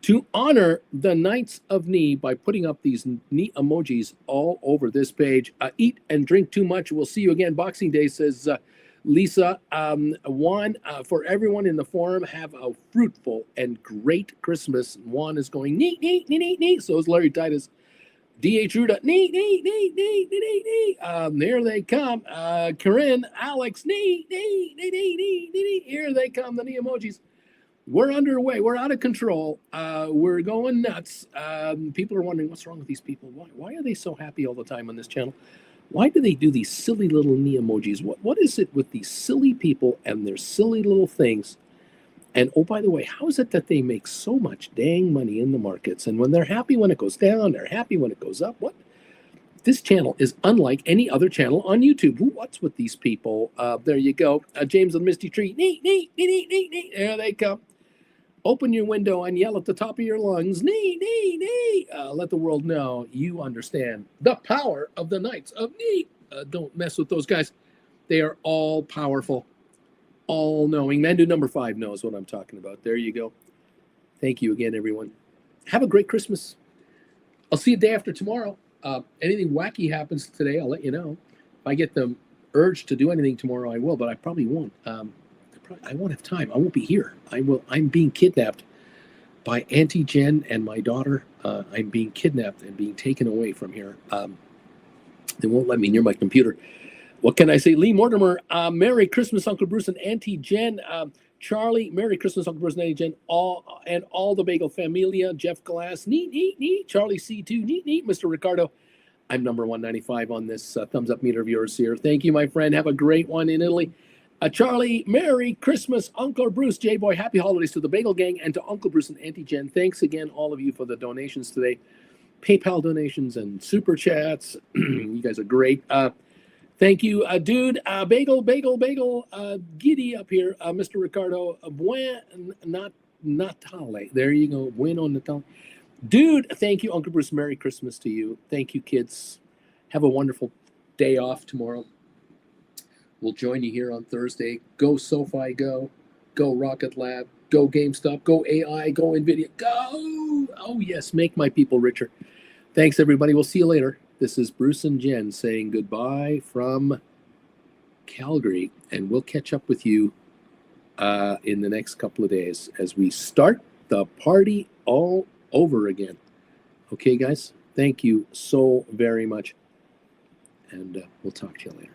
to honor the Knights of Knee by putting up these knee emojis all over this page. Eat and drink too much. We'll see you again. Boxing Day, says Lisa. Juan, for everyone in the forum, have a fruitful and great Christmas. Juan is going, knee. So is Larry Titus. D.H. Ruda, knee. Here they come. Corinne, Alex, knee. Here they come, the knee emojis. We're underway. We're out of control. We're going nuts. People are wondering what's wrong with these people. Why are they so happy all the time on this channel? Why do they do these silly little knee emojis? What is it with these silly people and their silly little things? And oh, by the way, how is it that they make so much dang money in the markets? And when they're happy when it goes down, they're happy when it goes up. This channel is unlike any other channel on YouTube. What's with these people? There you go. James and Misty Tree. Neat, neat, neat, neat, neat, neat. There they come. Open your window and yell at the top of your lungs. Neat, neat, neat. Let the world know you understand the power of the Knights of Neat. Don't mess with those guys. They are all powerful, all knowing. Mandu number 5 knows what I'm talking about. There you go. Thank you again, everyone. Have a great Christmas. I'll see you day after tomorrow. Anything wacky happens today, I'll let you know. If I get the urge to do anything tomorrow, I will, but I probably won't. I won't have time. I won't be here. I'm being kidnapped by Auntie Jen and my daughter. I'm being kidnapped and being taken away from here. They won't let me near my computer. What can I say? Lee Mortimer, Merry Christmas, Uncle Bruce and Auntie Jen. Charlie, Merry Christmas, Uncle Bruce and Auntie Jen. All the Bagel Familia. Jeff Glass, neat, neat, neat. Charlie C2, neat, neat. Mr. Ricardo, I'm number 195 on this thumbs up meter of yours here. Thank you, my friend. Have a great one in Italy. Charlie, Merry Christmas, Uncle Bruce, J-Boy, Happy Holidays to the Bagel Gang and to Uncle Bruce and Auntie Jen. Thanks again, all of you, for the donations today. PayPal donations and Super Chats. You guys are great. Thank you, dude. Bagel, giddy up here, Mr. Ricardo. Buen Natale. There you go. Bueno Natale. Dude, thank you, Uncle Bruce. Merry Christmas to you. Thank you, kids. Have a wonderful day off tomorrow. We'll join you here on Thursday. Go SoFi, go. Go Rocket Lab. Go GameStop. Go AI. Go NVIDIA. Go! Oh, yes. Make my people richer. Thanks, everybody. We'll see you later. This is Bruce and Jen saying goodbye from Calgary. And we'll catch up with you in the next couple of days as we start the party all over again. Okay, guys? Thank you so very much. And we'll talk to you later.